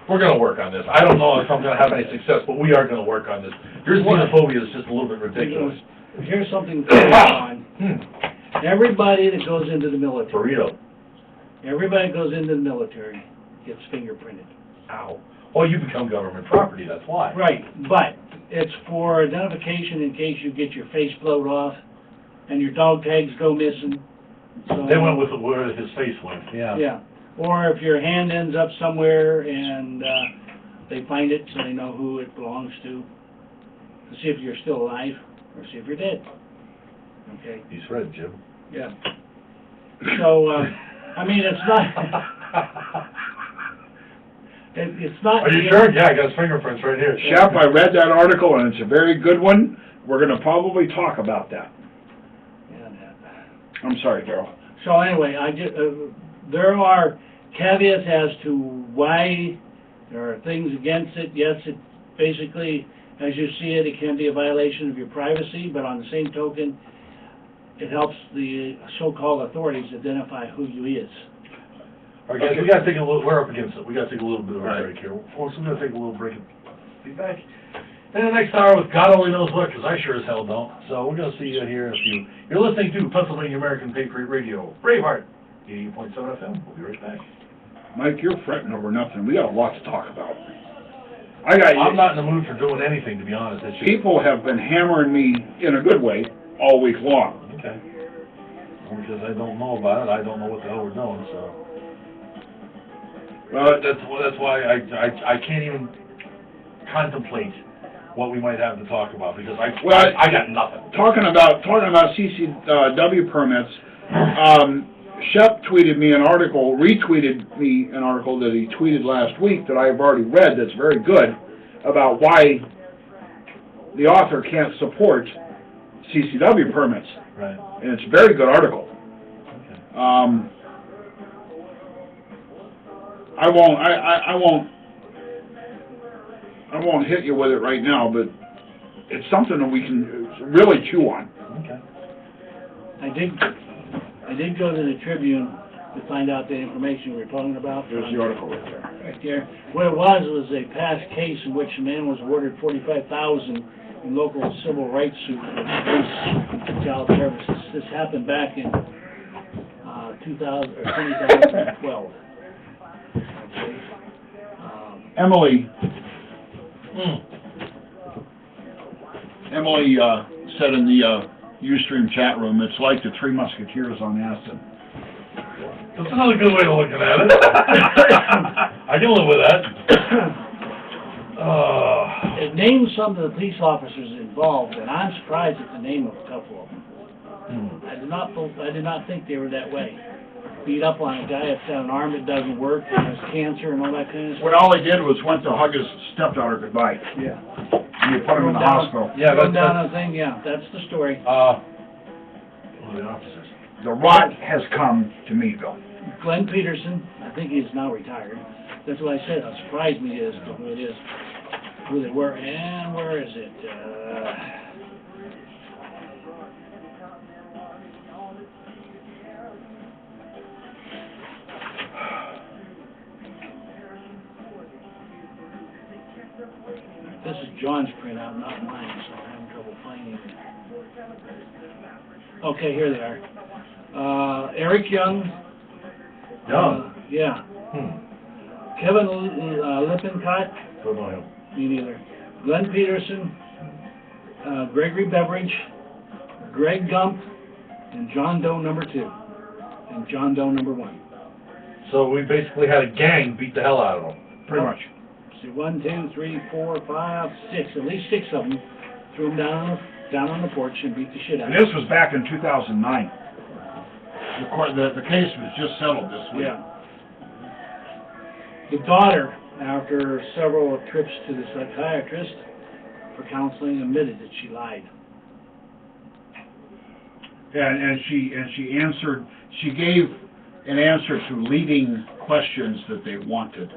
We're gonna work on this. I don't know if I'm gonna have any success, but we are gonna work on this. Your xenophobia is just a little bit ridiculous. Here's something going on. Hmm. Everybody that goes into the military, Burrito. everybody that goes into the military gets fingerprinted. Ow. Well, you become government property, that's why. Right, but it's for identification in case you get your face blowed off and your dog tags go missing. So, They went with where his face went, yeah. yeah, or if your hand ends up somewhere and they find it so they know who it belongs to see if you're still alive or see if you're dead. Okay, He's Fred, Jim. yeah. So, I mean, it's not... It's not... Are you sure? Yeah, I got his fingerprints right here. Shep, I read that article and it's a very good one. We're gonna probably talk about that. Yeah, I'm sorry, Darrell. so anyway, there are caveats as to why there are things against it. Yes, it basically, as you see it, it can be a violation of your privacy, but on the same token, it helps the so-called authorities identify who you is. All right, guys, we gotta take a little, we're up against it. We gotta take a little bit of a break here. Folks, we're gonna take a little break and be back in the next hour with God only knows what, because I sure as hell don't. So we're gonna see you here in a few. You're listening to Pennsylvania American Patriot Radio, Braveheart, 88.7 FM. We'll be right back. Mike, you're fretting over nothing. We got a lot to talk about. I'm not in the mood for doing anything, to be honest. It's just, People have been hammering me in a good way all week long. okay. Well, because I don't know about it, I don't know what the hell we're doing, so. Well, That's why I can't even contemplate what we might have to talk about, because I got nothing. talking about CCW permits, Shep tweeted me an article, retweeted me an article that he tweeted last week that I've already read that's very good about why the author can't support CCW permits. Right. And it's a very good article. Okay. I won't hit you with it right now, but it's something that we can really chew on. Okay. I did go to the Tribune to find out the information we were talking about. There's the article right there. Right there. What it was a past case in which a man was awarded $45,000 in local civil rights suit for police child services. This happened back in 2012. Okay. Emily said in the Ustream chat room, it's like the Three Musketeers on acid. That's another good way of looking at it. I can live with that. It names some of the police officers involved, and I'm surprised at the name of a couple of them. I did not think they were that way. Beat up on a guy that's got an arm that doesn't work and has cancer and all that kind of stuff. What all he did was went to hug his stepdaughter goodbye. Yeah. And you put him in the hospital. Yeah, Thrown down that's a thing, yeah, that's the story. one of the officers. The rot has come to Meadville. Glenn Peterson, I think he's now retired. That's what I said, it surprised me as to who it is, who they were, and where is it? This is John's printout, not mine, so I'm having trouble finding it. Okay, here they are. Eric Young. Young? Yeah. Hmm. Kevin Lippincott. Don't know him. Me neither. Glenn Peterson. Gregory Beveridge. Greg Gump. And John Doe number 2. And John Doe number 1. So we basically had a gang beat the hell out of them. Pretty much. See, 1, 2, 3, 4, 5, 6. At least 6 of them threw them down on the porch and beat the shit out And of this them. was back in 2009. The case was just settled this week. Yeah. The daughter, after several trips to the psychiatrist for counseling, admitted that she lied. And she gave an answer to leading questions that they wanted.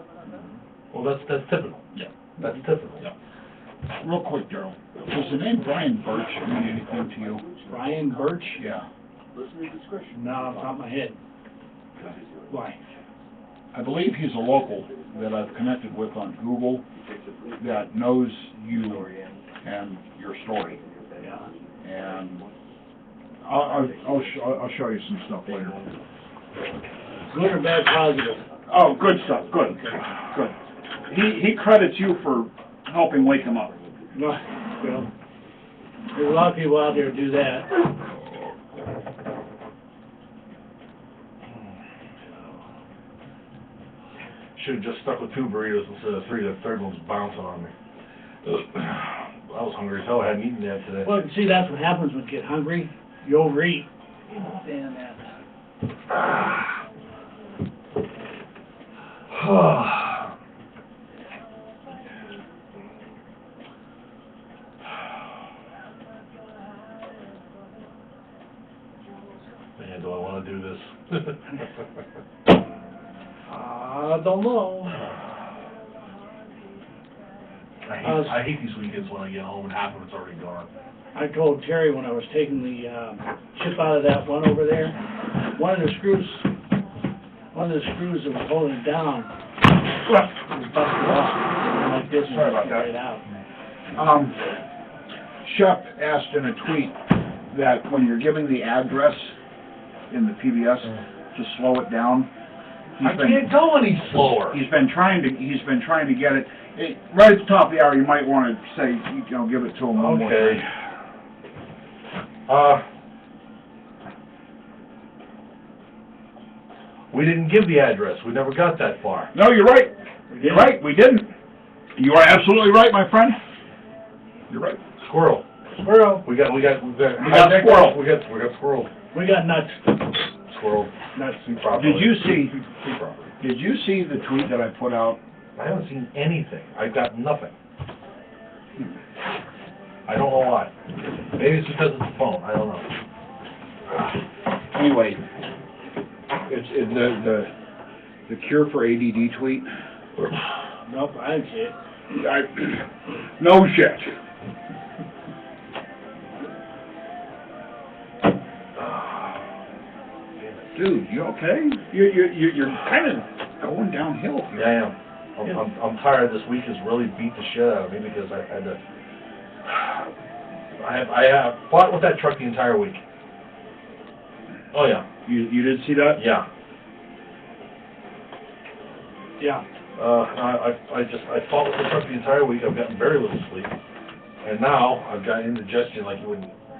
Well, that's typical. Yeah. That's typical. Yeah. Real quick, Darrell, does the name Brian Birch mean anything to you? Brian Birch? Yeah. Not off the top of my head. Why? I believe he's a local that I've connected with on Google that knows you and your story. Yeah. And I'll show you some stuff later. Good or bad positive? Oh, good stuff. Good. Good. He credits you for helping wake him up. No. Well, there's a lot of people out there who do that. Should have just stuck with 2 burritos instead of 3. The third one was bouncing on me. I was hungry as hell. I hadn't eaten that today. Well, see, that's what happens when you get hungry. You overeat. Damn that. Man, do I want to do this? I don't know. I hate these weekends when I get home and half of it's already gone. I told Terry when I was taking the chip out of that one over there, one of the screws that was holding it down was busted off. And like this, Sorry about that. Right out. Shep asked in a tweet that when you're giving the address in the PBS to slow it down. I can't go any slower. He's been trying to get it. Right at the top of the hour, you might want to say, give it to him one more Okay. time. We didn't give the address. We never got that far. No, you're right. You're right. We didn't. You are absolutely right, my friend. You're right. Squirrel. Squirrel. We got squirrel. We got squirrel. We got nuts. Squirrel. Nuts. Did you see? See property. Did you see the tweet that I put out? I haven't seen anything. I got nothing. I don't know why. Maybe it's because it's the phone. I don't know. Anyway, it's the cure for ADD tweet. Nope, I didn't see it. No shit. Dude, you okay? You're kind of going downhill here. Yeah, I am. I'm tired. This week has really beat the shit out of me because I had to. I have fought with that truck the entire week. Oh yeah. You did see that? Yeah. Yeah. I fought with the truck the entire week. I've gotten very little sleep, and now I've got indigestion like you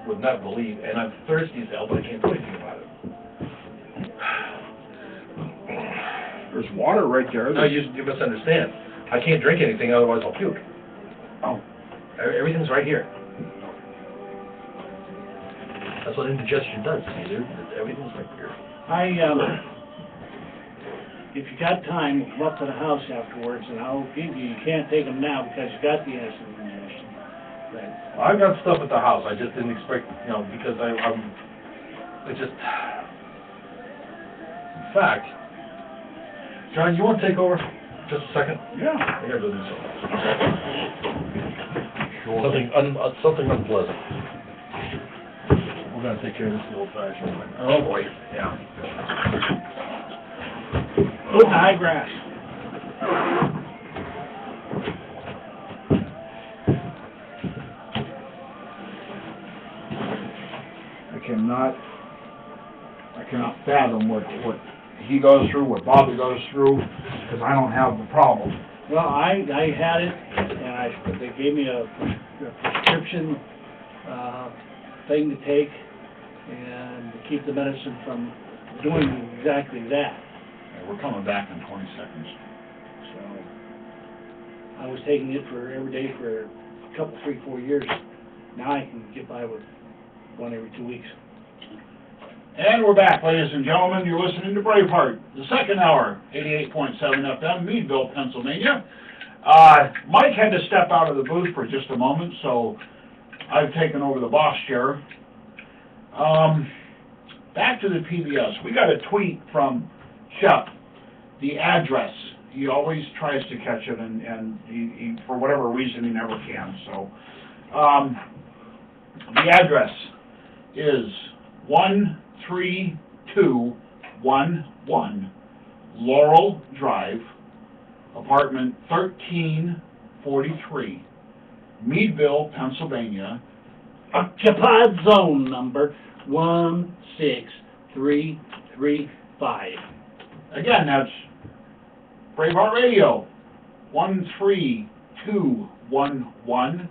would not believe, and I'm thirsty as hell, but I can't do anything about it. There's water right there. No, you misunderstand. I can't drink anything, otherwise I'll puke. Oh. Everything's right here. That's what indigestion does, see, dude. Everything's right here. If you got time, come up to the house afterwards, and I'll give you. You can't take them now because you got the acid ingestion. But I've got stuff at the house. I just didn't expect, because in fact, John, you want to take over just a second? Yeah. I gotta go do something. Something unpleasant. We're gonna take care of this the old-fashioned way. Oh boy. Yeah. good high grass. cannot fathom what he goes through, what Bobby goes through, because I don't have the problem. Well, I had it, and they gave me a prescription, thing to take, and to keep the medicine from doing exactly that. We're coming back in 20 seconds. So, I was taking it every day for a couple, 3, 4 years. Now I can get by with one every 2 weeks. And we're back, ladies and gentlemen. You're listening to Braveheart, the second hour, 88.7 FM, Meadville, Pennsylvania. Mike had to step out of the booth for just a moment, so I've taken over the boss chair. Back to the PBS. We got a tweet from Shep. The address. He always tries to catch it, and he for whatever reason, he never can. So, the address is 13211 Laurel Drive, apartment 1343, Meadville, Pennsylvania. Occupied zone number 16335. Again, that's Braveheart Radio, 13211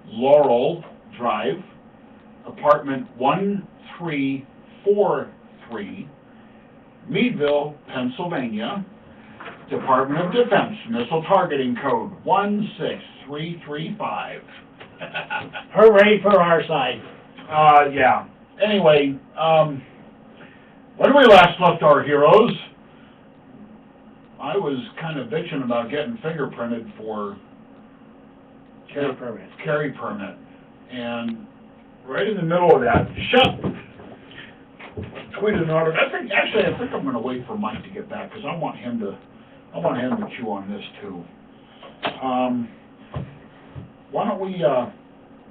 Laurel Drive, apartment 1343, Meadville, Pennsylvania, Department of Defense, Missile Targeting Code 16335. Hooray for our side. Yeah. Anyway, when we last left our heroes, I was kind of bitching about getting fingerprinted for Carry permit. carry permit. And right in the middle of that, Shep tweeted an article. I think I'm going to wait for Mike to get back because I want him to chew on this too. Why don't we,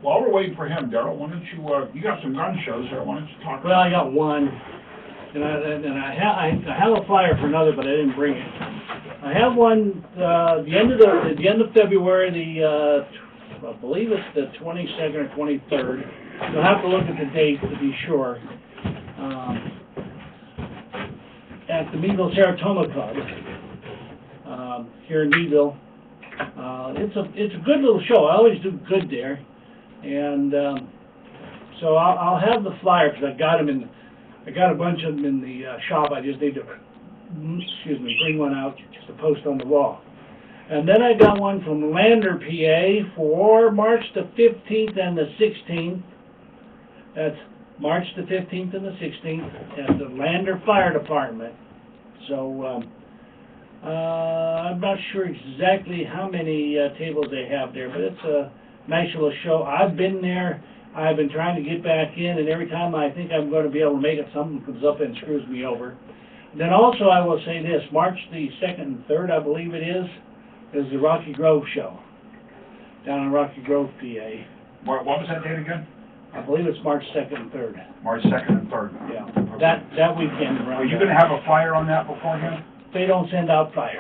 while we're waiting for him, Darrell, why don't you got some gun shows there, why don't you talk Well, I got one, and I have a flyer for another, but I didn't bring it. I have one, the end of February, I believe it's the 22nd or 23rd. You'll have to look at the date to be sure. At the Meadville Saratoga Club, here in Meadville. It's a good little show. I always do good there, and so I'll have the flyer because I got a bunch of them in the shop. I just need to, bring one out to post on the wall. And then I got one from Lander, PA for March the 15th and the 16th. That's March the 15th and the 16th at the Lander Fire Department. So I'm not sure exactly how many tables they have there, but it's a nice little show. I've been there. I've been trying to get back in, and every time I think I'm going to be able to make it, something comes up and screws me over. Then also I will say this, March the 2nd and 3rd, I believe it is the Rocky Grove show down in Rocky Grove, PA. What was that date again? I believe it's March 2nd and 3rd. March 2nd and 3rd. Yeah, Okay. that weekend around. Are you going to have a flyer on that beforehand? They don't send out flyers.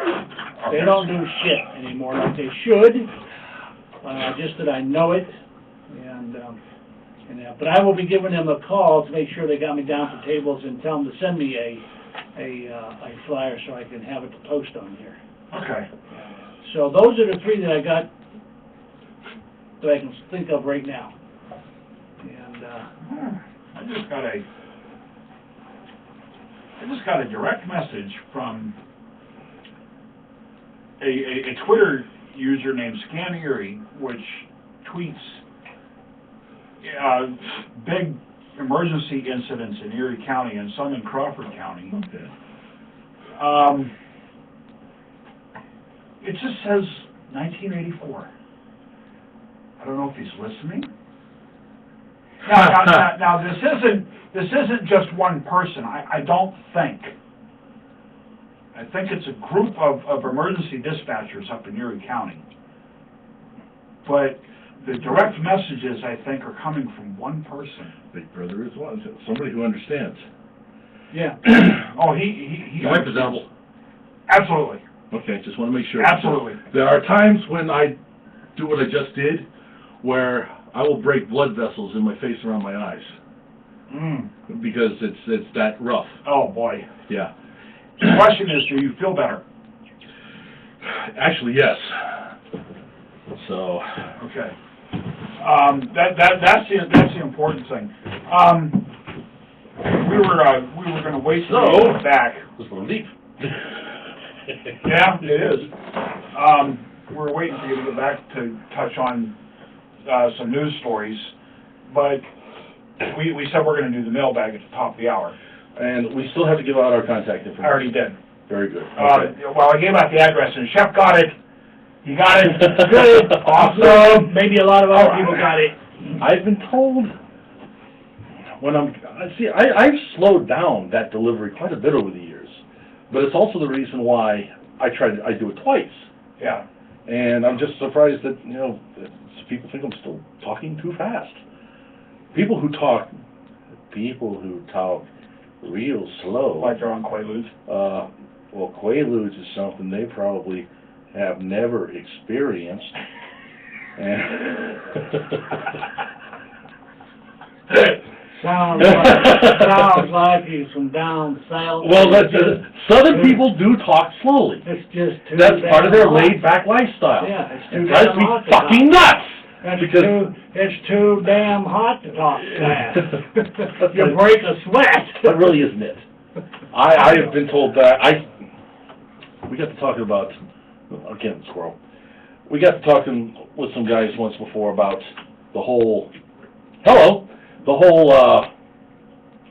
Okay. They don't do shit anymore like they should. Just that I know it, and but I will be giving them a call to make sure they got me down for tables and tell them to send me a flyer so I can have it to post on here. Okay. So those are the three that I got that I can think of right now. And I just got a direct message from a Twitter user named Scan Erie, which tweets big emergency incidents in Erie County and some in Crawford County. Okay. It just says 1984. I don't know if he's listening. Now this isn't just one person. I don't think. I think it's a group of emergency dispatchers up in Erie County. But the direct messages, I think, are coming from one person. Big Brother is one, somebody who understands. yeah, Oh, he Wipe the devil. Absolutely. Okay, just want to make sure. Absolutely. There are times when I do what I just did, where I will break blood vessels in my face around my eyes. because it's that rough. Oh, boy. Yeah. The question is, do you feel better? Actually, yes. So, Okay. That's the important thing. We were gonna wait till you get back. this one deep. Yeah, it is. We're waiting for you to get back to touch on, some news stories, but we said we're gonna do the mailbag at the top of the hour. And we still have to give out our contact information. I already did. Very good. Okay. Well, I gave out the address, and Shep got it. He got it. Good. Awesome. Maybe a lot of other people got it. I've been told I've slowed down that delivery quite a bit over the years, but it's also the reason why I do it twice. Yeah. And I'm just surprised that, people think I'm still talking too fast. People who talk real slow. Like they're on Quaaludes. Well, Quaaludes is something they probably have never experienced. And Sounds like he's from down south. well, Southern people do talk slowly. It's just too That's part of their damn hot. laid-back lifestyle. Yeah, it's too It drives damn me hot to fucking nuts. It's too damn hot to talk fast. That's You like- break a sweat. That really isn't it. I have been told that we got to talking about, again, squirrel. We got to talking with some guys once before about the whole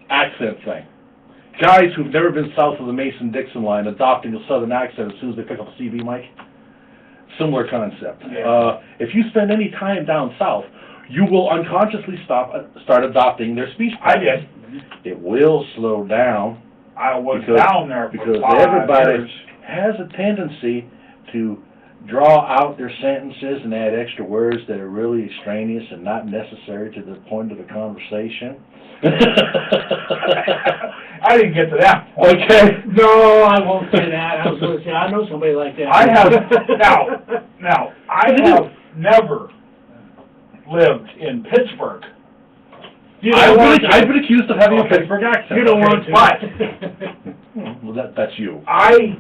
accent thing. Guys who've never been south of the Mason-Dixon line adopting a southern accent as soon as they pick up a CB mic. Similar concept. Yeah. If you spend any time down south, you will unconsciously start adopting their speech I patterns. did. It will slow down I was because- down there for because 5 everybody years. has a tendency to draw out their sentences and add extra words that are really extraneous and not necessary to the point of the conversation. I didn't get to that point. Okay. No, I won't say that. I was going to say, I know somebody like that. I have, now, I have never lived in Pittsburgh. You don't want to. I've been accused of having a Okay. Pittsburgh accent. You don't want to. Well, that's you. I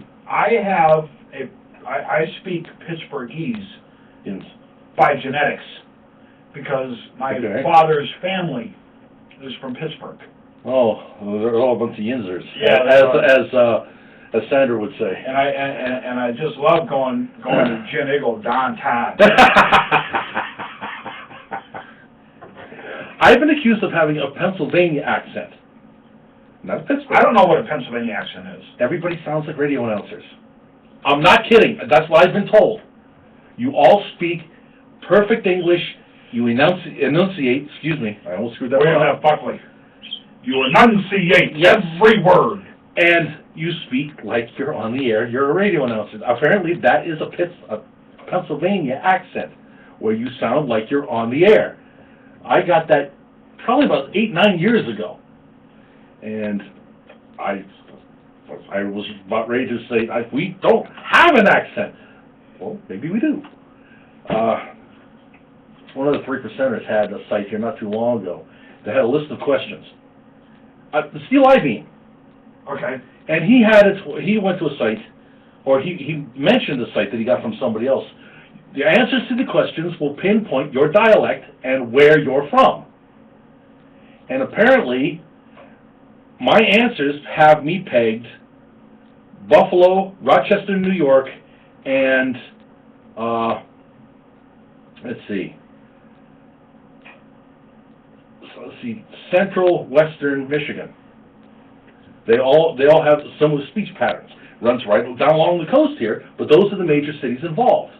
speak Pittsburghese by genetics because my Okay. father's family is from Pittsburgh. Oh, they're all a bunch of yinzers. Yeah, that's As Sandra would say. And I just love going to Gin Eagle downtown. I've been accused of having a Pennsylvania accent. Not a Pittsburgh. I don't know what a Pennsylvania accent is. Everybody sounds like radio announcers. I'm not kidding. That's what I've been told. You all speak perfect English. You enunciate. Excuse me. I almost screwed that We one don't up. have Buckley. You enunciate Yes. every word. And you speak like you're on the air. You're a radio announcer. Apparently, that is a Pennsylvania accent, where you sound like you're on the air. I got that probably about 8-9 years ago, and I was about ready to say, we don't have an accent. Well, maybe we do. One of the 3%ers had a site here not too long ago that had a list of questions. The Steel I-beam. Okay. And he went to a site, or he mentioned a site that he got from somebody else. The answers to the questions will pinpoint your dialect and where you're from. And apparently, my answers have me pegged Buffalo, Rochester, New York, and, central western Michigan. They all have similar speech patterns. Runs right down along the coast here, but those are the major cities involved.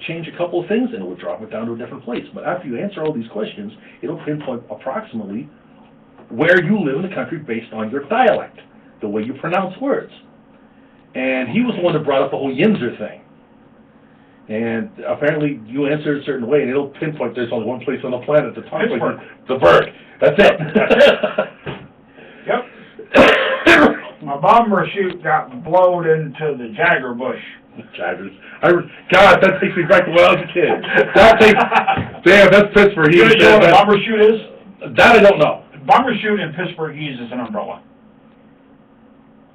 Change a couple of things and it would drop it down to a different place. But after you answer all these questions, it'll pinpoint approximately where you live in the country based on your dialect, the way you pronounce words. And he was the one that brought up the whole Yinzer thing. And apparently you answer a certain way and it'll pinpoint there's only one place on the planet to talk Pittsburgh. like the bird. That's it. That's it. Yep. My bomber chute got blowed into the Jagger bush Chargers. God, that takes me back to when I was a kid. That takes, damn, that's Pittsburgh. You know what a That bumper shoot is? I don't know. Bumper shoot in Pittsburgh uses an umbrella.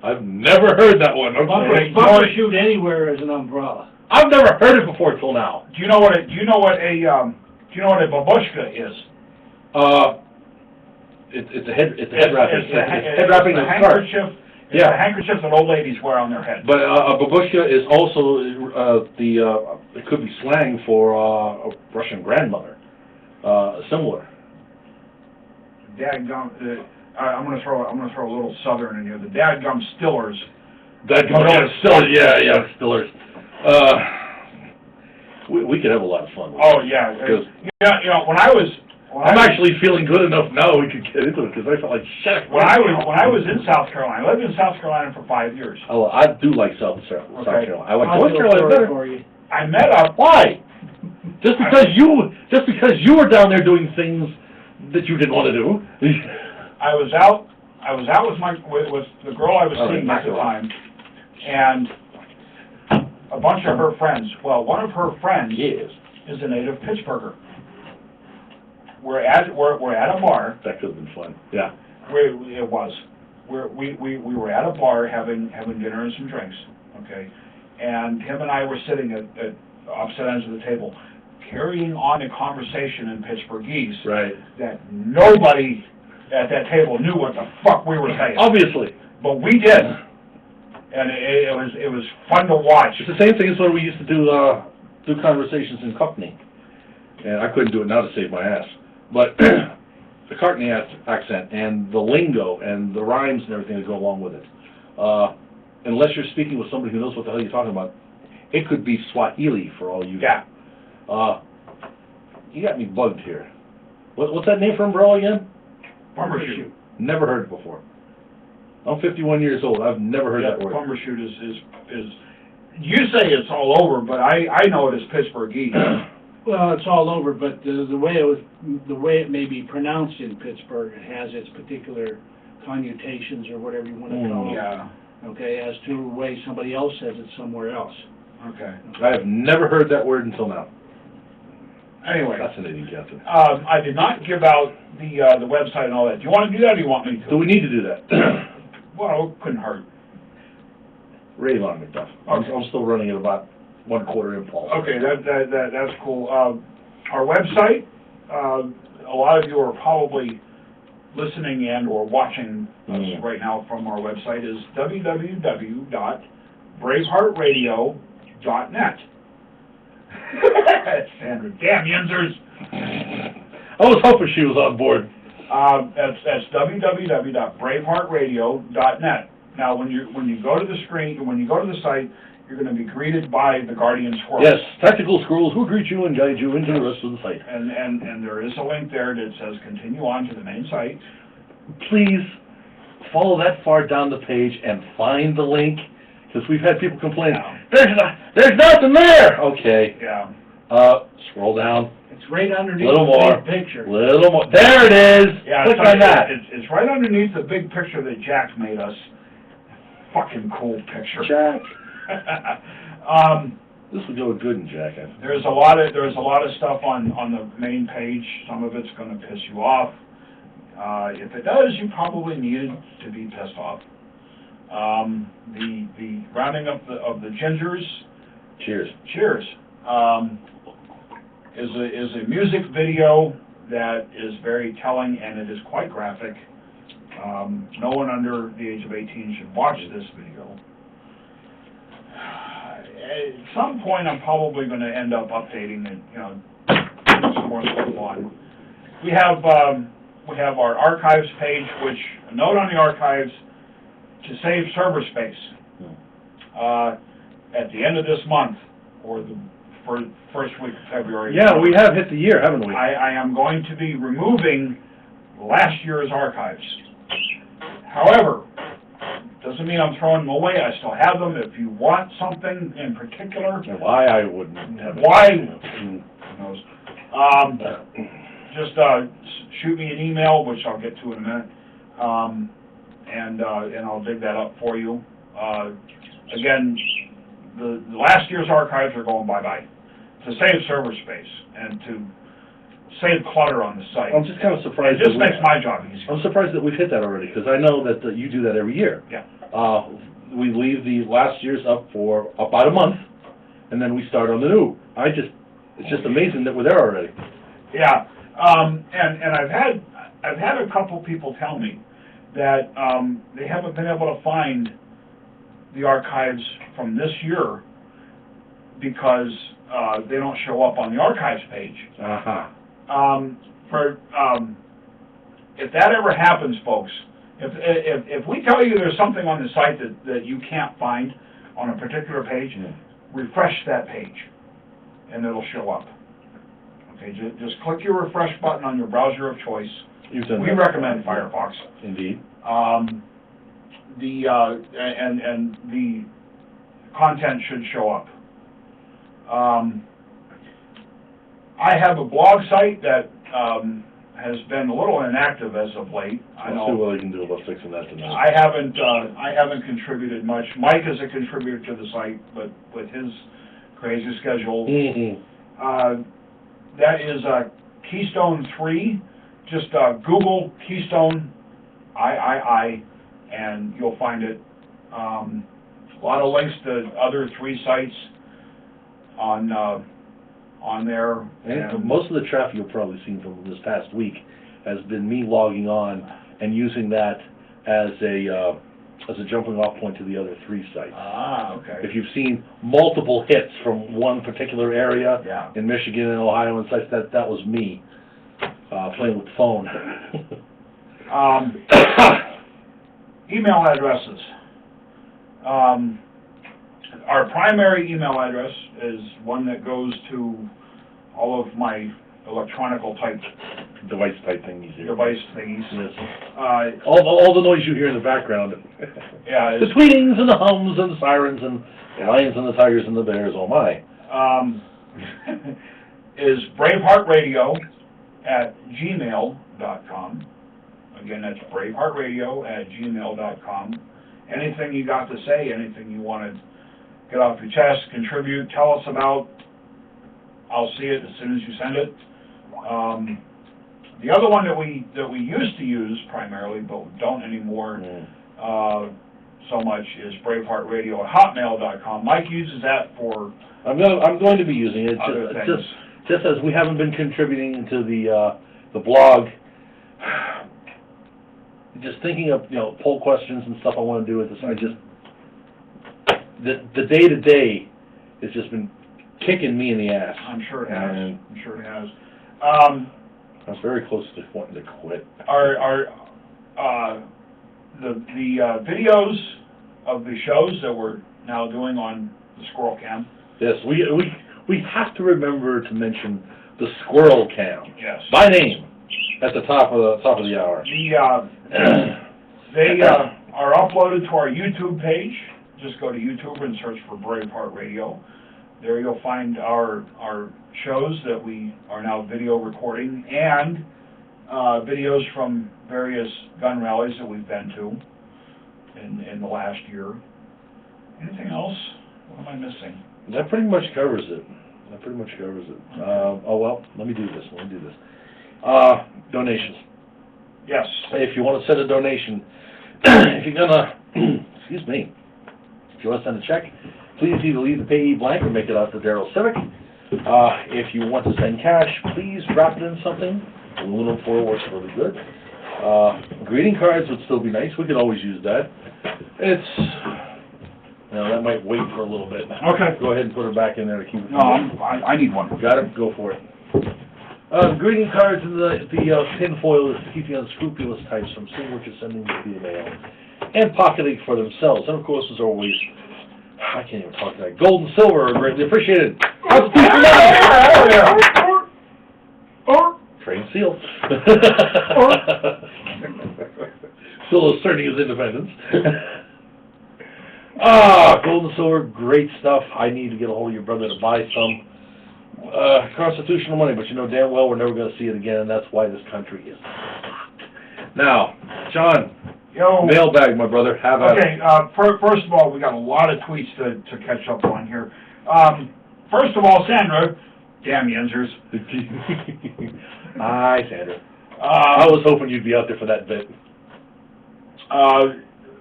I've never heard that one. I'm Bumper, sorry. bumper shoot anywhere is an umbrella. I've never heard it before till now. Do you know what a babushka is? It's a head wrapping. It's a Head wrapping it's of a a scarf. handkerchief. It's Yeah. a handkerchief that old ladies wear on their head. But a babushka is also it could be slang for a Russian grandmother, similar. Dadgum, I'm gonna throw a little southern in here. The dadgum stillers. Stillers. We could have a lot of fun with Oh this. yeah. Because You know when I was I'm actually feeling good enough now we could get into it because I felt like shit. when I was in South Carolina, I lived in South Carolina for 5 years. Oh, I do like South Carolina. I like I'll North feel Carolina sorry better. for you. I met up. Why? Just because you were down there doing things that you didn't want to do. I was out with the girl I was All right, seeing at the back time, and a bunch of her friends. Well, one of her friends Yes. is a native Pittsburgher. We're at a bar. That could have been fun. Yeah. It was. We were at a bar having dinner and some drinks. Okay, and him and I were sitting at opposite ends of the table, carrying on a conversation in Pittsburghese Right. that nobody at that table knew what the fuck we were saying. Obviously. But we did, and it was fun to watch. It's the same thing as when we used to do conversations in Cockney. And I couldn't do it now to save my ass. But the Cockney accent and the lingo and the rhymes and everything that go along with it. Unless you're speaking with somebody who knows what the hell you're talking about, it could be Swahili for all you Yeah. You got me bugged here. What's that name for umbrella again? Bumper shoot. Never heard it before. I'm 51 years old. I've never heard that word. Bumper shoot is. You say it's all over, but I know it as Pittsburghese. Well, it's all over, but the way it may be pronounced in Pittsburgh, it has its particular connotations or whatever you want to call it. Yeah. Okay, as to the way somebody else says it somewhere else. Okay. I have never heard that word until now. Anyway, Fascinating, Captain. I did not give out the website and all that. Do you want to do that, or do you want me to? Do we need to do that? Well, it couldn't hurt. Rave on McDuff. I'm still running at about 1/4 impulse. Okay, that's cool. Our website, a lot of you are probably listening and or watching us right now from our website, is www.braveheartradio.net. Sandra, damn yinzers! I was hoping she was on board. That's www.braveheartradio.net. Now, when you go to the screen, when you go to the site, you're going to be greeted by the Guardian Squirrels. Yes, tactical squirrels who greet you and guide you into the rest of the site. And there is a link there that says continue on to the main site. Please follow that far down the page and find the link, because we've had people complain, there's nothing there! Okay, Yeah. scroll down, It's right underneath Little the more. big picture. little more, there it is! Yeah, Click it's on that. It's right underneath the big picture that Jack made us. Fucking cool picture. Jack. This will go good in Jack. There's a lot of stuff on the main page. Some of it's going to piss you off. If it does, you probably needed to be pissed off. The rounding up of the gingers. Cheers. Cheers. Is a music video that is very telling, and it is quite graphic. No one under the age of 18 should watch this video. At some point, I'm probably going to end up updating it, some more stuff on. We have our archives page, which, a note on the archives, to save server space. At the end of this month, or the first week of February. Yeah, we have hit the year, haven't we? I am going to be removing last year's archives. However, doesn't mean I'm throwing them away. I still have them. If you want something in particular, And why I wouldn't have it. why, who knows? Just shoot me an email, which I'll get to in a minute, and I'll dig that up for you. Again, the last year's archives are going bye-bye, to save server space and to save clutter on the site. I'm just kind of It surprised. just that we- makes my job easier. I'm surprised that we've hit that already, because I know that you do that every year. Yeah. We leave the last year's up for about a month, and then we start on the new. It's just amazing that we're there already. Yeah, and I've had a couple people tell me that, they haven't been able to find the archives from this year because, they don't show up on the archives page. Uh-huh. If that ever happens, folks, if we tell you there's something on the site that you can't find on a particular page, refresh that page, and it'll show up. Okay, just click your refresh button on your browser of choice. You've done We that. recommend Firefox. Indeed. And the content should show up. I have a blog site that, has been a little inactive as of late. I Let's see know, what I can do about fixing that tonight. I haven't contributed much. Mike is a contributor to the site, but with his crazy schedule, Mhm. that is, Keystone 3. Just, Google Keystone III, and you'll find it. A lot of links to other 3 sites on there. And most of the traffic you've probably seen from this past week has been me logging on and using that as a jumping off point to the other 3 sites. Okay. If you've seen multiple hits from one particular area Yeah. in Michigan and Ohio and such, that was me playing with the phone. Email addresses. Our primary email address is one that goes to all of my electronical type Device type thingies here. device thingies. Yes. All the noise you hear in the background. Yeah, The is, tweetings and the hums and the sirens and the lions and the tigers and the bears, oh my. is braveheartradio@gmail.com. Again, that's braveheartradio@gmail.com. Anything you got to say, anything you want to get off your chest, contribute, tell us about, I'll see it as soon as you send it. The other one that we used to use primarily, but don't anymore so much, is braveheartradio@hotmail.com. Mike uses that for I'm going to be using it, other things. just as we haven't been contributing to the blog. Just thinking of, poll questions and stuff I want to do with this, the day-to-day has just been kicking me in the ass. I'm sure it has. And I'm sure it has. I was very close to wanting to quit. The videos of the shows that we're now doing on the Squirrel Cam. Yes, we have to remember to mention the Squirrel Cam Yes. by name at the top of the hour. They are uploaded to our YouTube page. Just go to YouTube and search for Braveheart Radio. There you'll find our shows that we are now video recording, and videos from various gun rallies that we've been to in the last year. Anything else? What am I missing? That pretty much covers it. Oh well, let me do this. Donations. Yes. If you want to send a donation, if you're gonna, excuse me, if you want to send a check, please either leave the payee blank or make it out to Darrell Civic. If you want to send cash, please wrap it in something. Aluminum foil works really good. Greeting cards would still be nice. We could always use that. That might wait for a little bit. Okay. Go ahead and put it back in there to keep it. No, I need one. Got it? Go for it. Greeting cards and the tin foil is to keep the unscrupulous types from seeing what you're sending via mail, and pocketing for themselves. And of course, as always, I can't even talk tonight. Gold and silver are greatly appreciated. Train seal. Still asserting his independence. Gold and silver, great stuff. I need to get a hold of your brother to buy some. Constitutional money, but you know damn well we're never going to see it again, and that's why this country is. Now, John, Yo. Mailbag, my brother, have at it. Okay, first of all, we got a lot of tweets to catch up on here. First of all, Sandra, damn Yinzers. Hi, Sandra. I was hoping you'd be out there for that bit.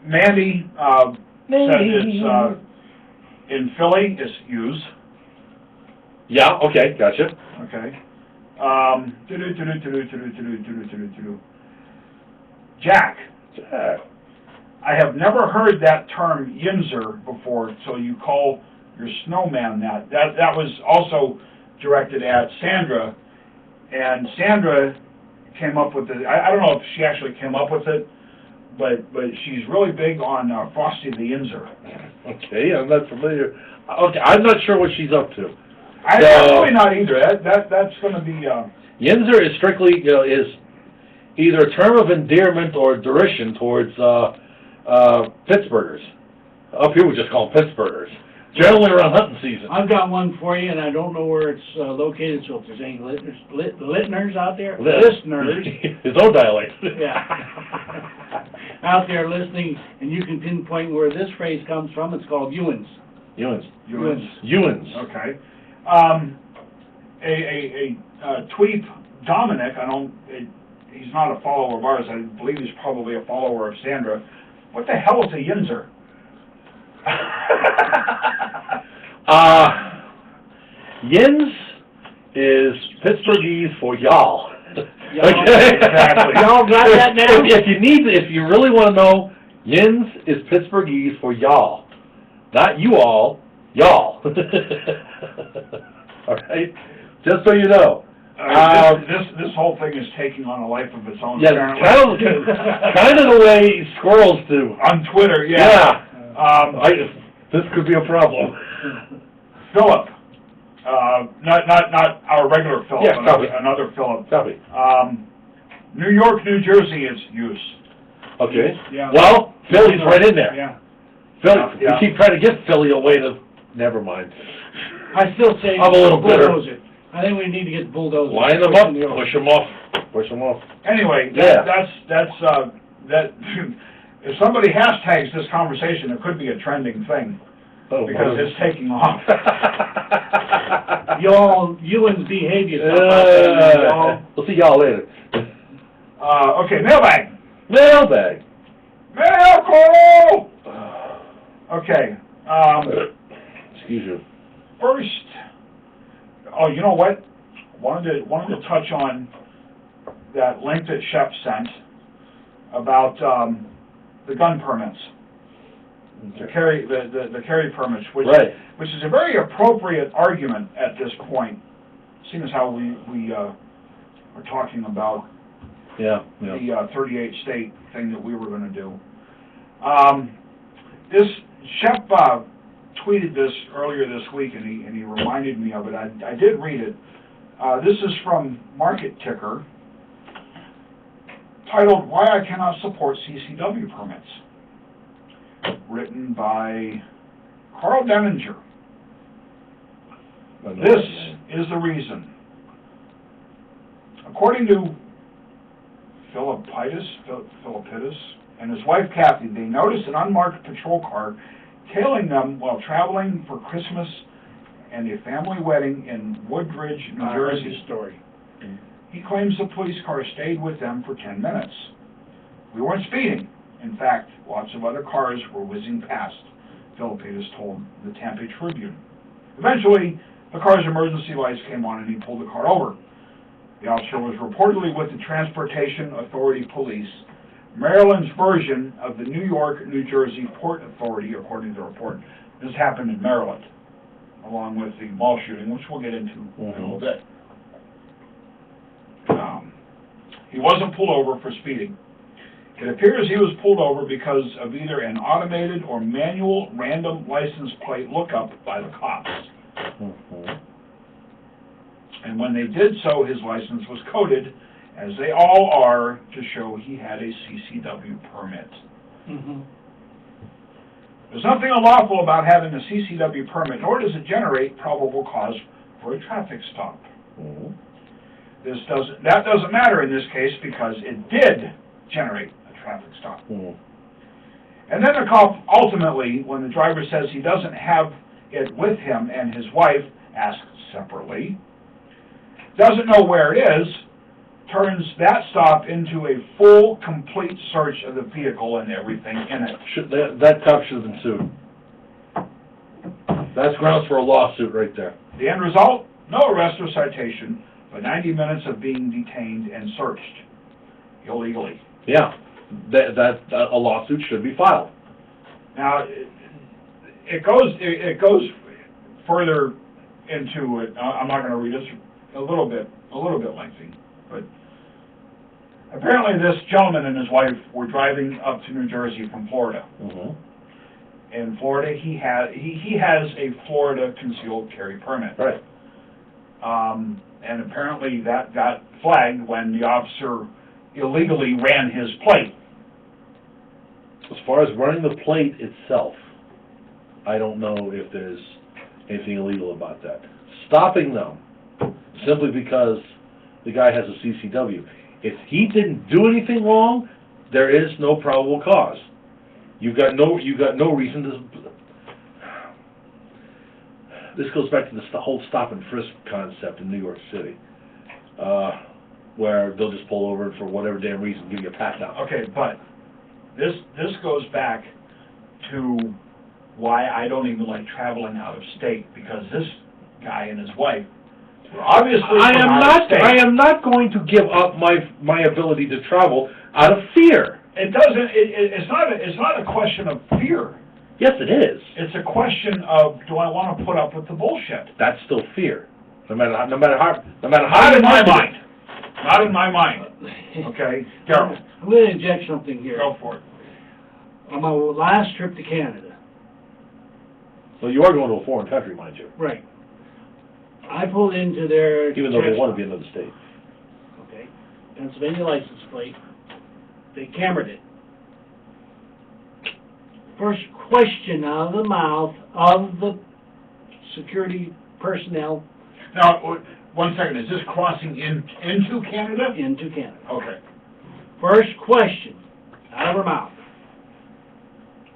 Mandy, said it's, in Philly, it's use. Yeah, okay, gotcha. Okay. Jack, I have never heard that term Yinzer before, so you call your snowman that. That was also directed at Sandra, and Sandra came up with it. I don't know if she actually came up with it, but she's really big on Frosty the Yinzer. Okay, I'm not familiar. Okay, I'm not sure what she's up to. I'm really not either. That's going to be. Yinzer is strictly, is either a term of endearment or derision towards Pittsburghers. Up here we just call them Pittsburghers. Generally around hunting season. I've got one for you, and I don't know where it's located, so if there's any listeners out there, listeners, His own dialect. yeah, out there listening, and you can pinpoint where this phrase comes from, it's called Ewins. Ewins. Ewins. Okay. A Tweep Dominic, he's not a follower of ours, I believe he's probably a follower of Sandra. What the hell is a Yinzer? Yins is Pittsburghese for y'all. Y'all. Okay? Exactly. Y'all got that now? If you really want to know, Yins is Pittsburghese for y'all. Not you all, y'all. All right? Just so you know. This whole thing is taking on a life of its own. Yeah, apparently. kind of the way squirrels do. On Twitter, yeah. This could be a problem. Philip, not our regular Philip, Yeah, copy. another Philip. Copy. New York, New Jersey is use. Okay. Yeah. Well, Philly's right in there. Yeah. Philly, Yeah. we keep trying to get Philly away to, never mind. I still say I'm a little bitter. bulldozer. I think we need to get the bulldozer. Line them up, push them off, push them off. Anyway, Yeah. that. If somebody hashtags this conversation, it could be a trending thing Oh, because it's taking off. Y'all, Ewins, behave yourself out there, y'all. We'll see y'all later. Okay, mailbag. Mailbag. Mail call. Okay. Excuse you. First, you know what? Wanted to touch on that link that Shep sent about the gun permits, the carry permits, which is a very appropriate argument at this point, seeing as how we are talking about the 38 state thing that we were going to do. This Shep tweeted this earlier this week, and he reminded me of it. I did read it. This is from Market Ticker, titled "Why I Cannot Support CCW Permits," written by Carl Denninger. This is the reason. According to Philippitis and his wife Kathy, they noticed an unmarked patrol car tailing them while traveling for Christmas and a family wedding in Woodridge, New Jersey. Story. He claims the police car stayed with them for 10 minutes. We weren't speeding. In fact, lots of other cars were whizzing past, Philippitis told the Tampa Tribune. Eventually, the car's emergency lights came on and he pulled the car over. The officer was reportedly with the Transportation Authority Police, Maryland's version of the New York, New Jersey Port Authority, according to the report. This happened in Maryland, along with the mall shooting, which we'll get into in a little bit. He wasn't pulled over for speeding. It appears he was pulled over because of either an automated or manual random license plate lookup by the cops. And when they did so, his license was coded, as they all are, to show he had a CCW permit. There's nothing unlawful about having a CCW permit, nor does it generate probable cause for a traffic stop. That doesn't matter in this case because it did generate a traffic stop. Mhm. And then the cop, ultimately, when the driver says he doesn't have it with him and his wife, asked separately, doesn't know where it is, turns that stop into a full, complete search of the vehicle and everything in it. That cop should have been sued. That's grounds for a lawsuit right there. The end result? No arrest or citation, but 90 minutes of being detained and searched illegally. Yeah, a lawsuit should be filed. Now, it goes further into it. I'm not going to read this, a little bit lengthy, but apparently this gentleman and his wife were driving up to New Jersey from Florida. Mhm. In Florida, he has a Florida concealed carry permit. Right. And apparently that got flagged when the officer illegally ran his plate. As far as running the plate itself, I don't know if there's anything illegal about that. Stopping them simply because the guy has a CCW. If he didn't do anything wrong, there is no probable cause. You've got no reason to. This goes back to the whole stop and frisk concept in New York City, where they'll just pull over and for whatever damn reason give you a pat down. Okay, but this goes back to why I don't even like traveling out of state, because this guy and his wife were obviously I from am out not. of state. I am not going to give up my ability to travel out of fear. It doesn't. It's not a question of fear. Yes, it is. It's a question of, do I want to put up with the bullshit? That's still fear. No matter how. Not in my mind. Not in my mind. Okay, Darrell, I'm going to inject something here. go for it. On my last trip to Canada, Well, you are going to a foreign country, mind you, right, I pulled into their... even though they check want to stop. be another state. Okay, Pennsylvania license plate, they cambered it. First question out of the mouth of the security personnel Now, one second, is this crossing into Canada? into Canada. Okay. First question out of her mouth,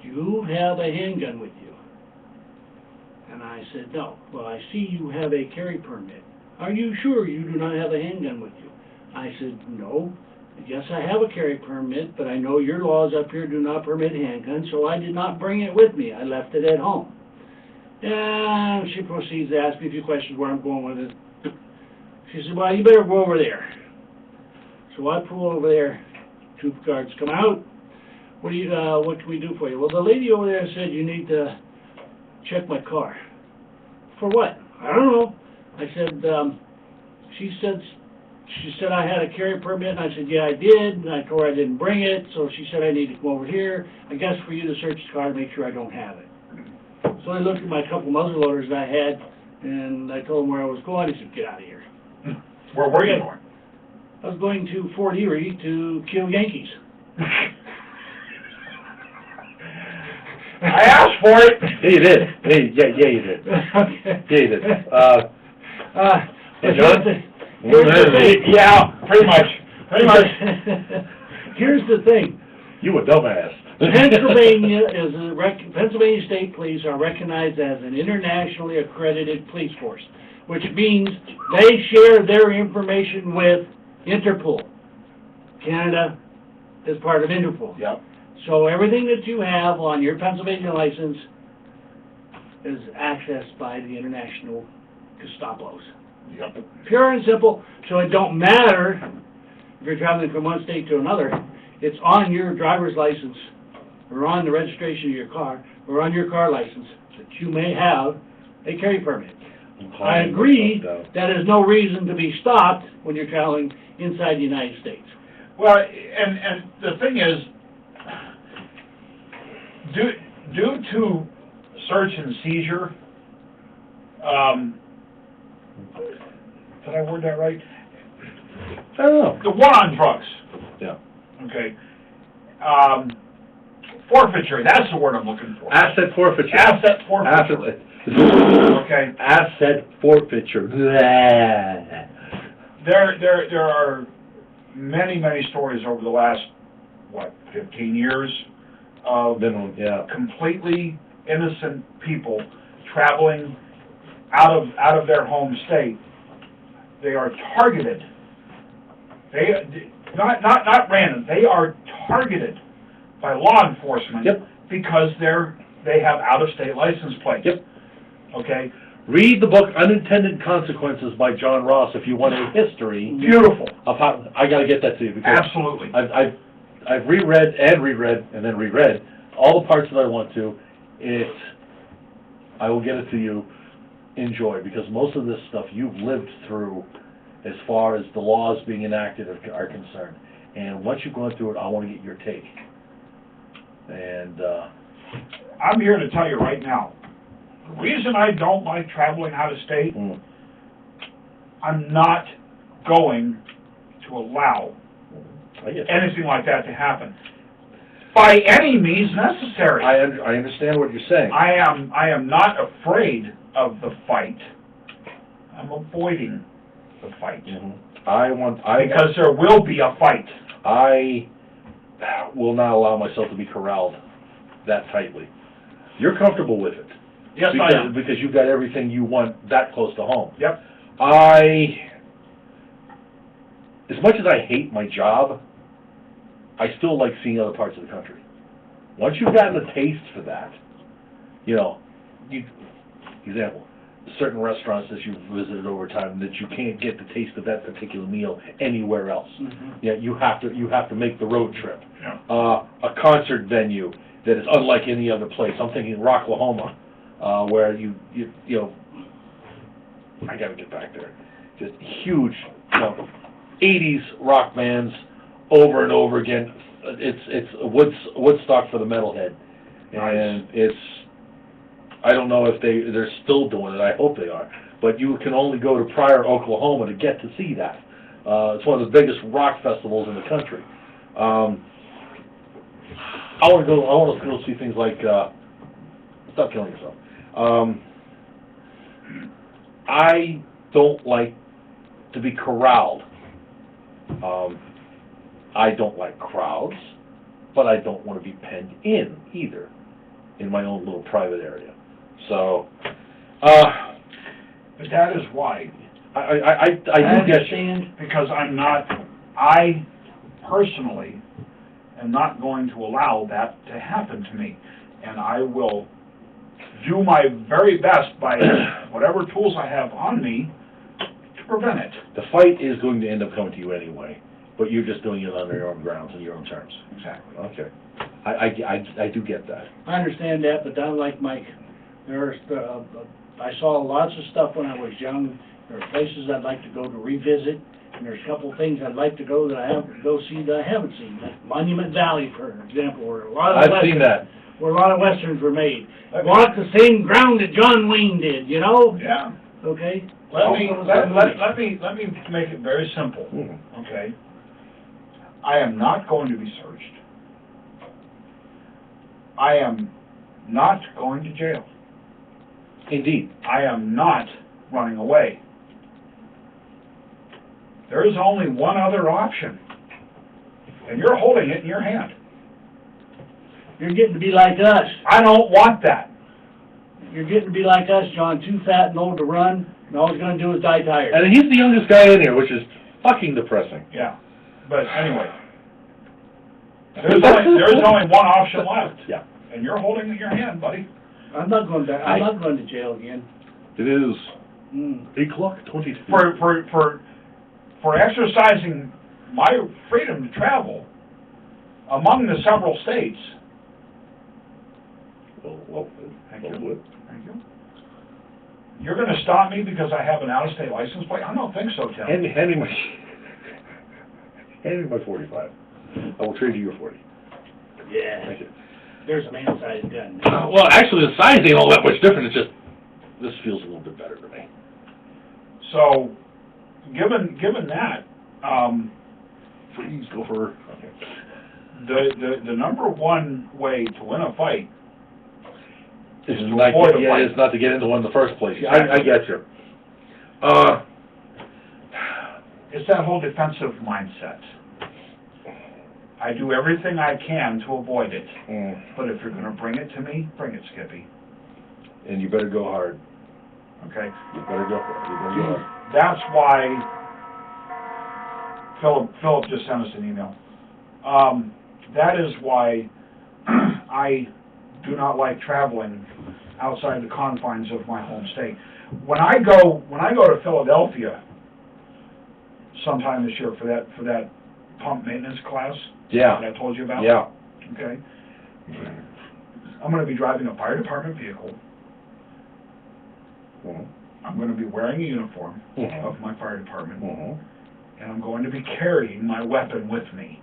do you have a handgun with you? And I said, no. Well, I see you have a carry permit. Are you sure you do not have a handgun with you? I said, no. Yes, I have a carry permit, but I know your laws up here do not permit handguns, so I did not bring it with me. I left it at home. And she proceeds to ask me a few questions where I'm going with it. She said, well, you better go over there. So I pull over there. Two guards come out. What can we do for you? Well, the lady over there said you need to check my car. For what? I don't know. I said, she said I had a carry permit, and I said, yeah, I did, and I told her I didn't bring it, so she said I need to come over here, I guess for you to search the car to make sure I don't have it. So I looked at my couple muzzle loaders that I had, and I told him where I was going. He said, get out of here. Where were you going? I was going to Fort Erie to kill Yankees. I asked for it. Yeah, you did. Yeah, you did. Okay. Yeah, you did. But John? here's the thing. Yeah, pretty much. Pretty much. Here's the thing. You a dumbass. Pennsylvania State Police are recognized as an internationally accredited police force, which means they share their information with Interpol. Canada is part of Interpol. Yep. So everything that you have on your Pennsylvania license is accessed by the international Gestapos. Yep. Pure and simple, so it don't matter if you're traveling from one state to another. It's on your driver's license, or on the registration of your car, or on your car license, that you may have a carry permit. I agree that is no reason to be stopped when you're traveling inside the United States. Well, and the thing is, due to search and seizure, did I word that right? I don't know. The war on drugs. Yeah. Okay. Forfeiture, that's the word I'm looking for. Asset forfeiture. Asset forfeiture. Okay. Asset forfeiture. There are many stories over the last what, 15 years of Minimum, yeah. completely innocent people traveling out of their home state. They are targeted. They, not random, they are targeted by law enforcement. Yep. Because they have out-of-state license plates. Yep. Okay? Read the book Unintended Consequences by John Ross if you want a history Beautiful. of how, I gotta get that to you, because Absolutely. I've reread and reread and then reread all the parts that I want to. I will get it to you. Enjoy, because most of this stuff you've lived through as far as the laws being enacted are concerned. And once you've gone through it, I want to get your take. And, I'm here to tell you right now, the reason I don't like traveling out of state, I'm not going to allow I get anything like that to happen. By any means necessary. I understand what you're saying. I am not afraid of the fight. I'm avoiding the fight. Because there will be a fight. I will not allow myself to be corralled that tightly. You're comfortable with it. Yes, because, I am. Because you've got everything you want that close to home. Yep. As much as I hate my job, I still like seeing other parts of the country. Once you've gotten a taste for that, example, certain restaurants that you've visited over time that you can't get the taste of that particular meal anywhere else. Mm-hmm. Yeah, you have to make the road trip. Yeah. A concert venue that is unlike any other place. I'm thinking Rocklahoma, where you I gotta get back there. Just huge, 80s rock bands over and over again. It's Woodstock for the metalhead, and I don't know if they're still doing it. I hope they are, but you can only go to Pryor, Oklahoma to get to see that. It's one of the biggest rock festivals in the country. I want to go see things like Stop Killing Yourself. I don't like to be corralled. I don't like crowds, but I don't want to be penned in either, in my own little private area. So, But that is why. I do get you. understand. Because I personally am not going to allow that to happen to me. And I will do my very best by whatever tools I have on me to prevent it. The fight is going to end up coming to you anyway, but you're just doing it on your own grounds and your own terms. Exactly. Okay. I do get that. I understand that, but I'm like Mike. I saw lots of stuff when I was young. There are places I'd like to go to revisit, and there's a couple of things I'd like to go that I haven't seen. Like Monument Valley, for example, where a lot of I've seen that. where a lot of westerns were made. Walk the same ground that John Wayne did, Yeah. Okay? Let me make it very simple. Okay? I am not going to be searched. I am not going to jail. Indeed. I am not running away. There is only one other option, and you're holding it in your hand. You're getting to be like us. I don't want that. You're getting to be like us, John, too fat and old to run, and all he's gonna do is die tired. And he's the youngest guy in here, which is fucking depressing. Yeah, but anyway, there's only one option left. Yeah. And you're holding it in your hand, buddy. I'm not going to jail again. It is Mm. 8:22. For exercising my freedom to travel among the several states. Well, Thank you. Thank you. You're going to stop me because I have an out-of-state license plate? I don't think so, Tim. hand me my 45. I will trade you your 40. Yeah. Thank you. There's a man-sized gun. Well, actually, the size ain't all that much different. It's just this feels a little bit better to me. So, given that, Please go for. Okay. the number one way to win a fight It's to not, avoid a fight. it's not to get into one in the first place. I get you. It's that whole defensive mindset. I do everything I can to avoid it, Mm. but if you're gonna bring it to me, bring it, Skippy, And you better go hard. okay? You better go hard. That's why Philip just sent us an email. That is why I do not like traveling outside the confines of my home state. When I go to Philadelphia sometime this year for that pump maintenance class Yeah, that I told you about. yeah. Okay. I'm gonna be driving a fire department vehicle. Mhm. I'm gonna be wearing a uniform Mhm. of my fire department. Mhm. And I'm going to be carrying my weapon with me.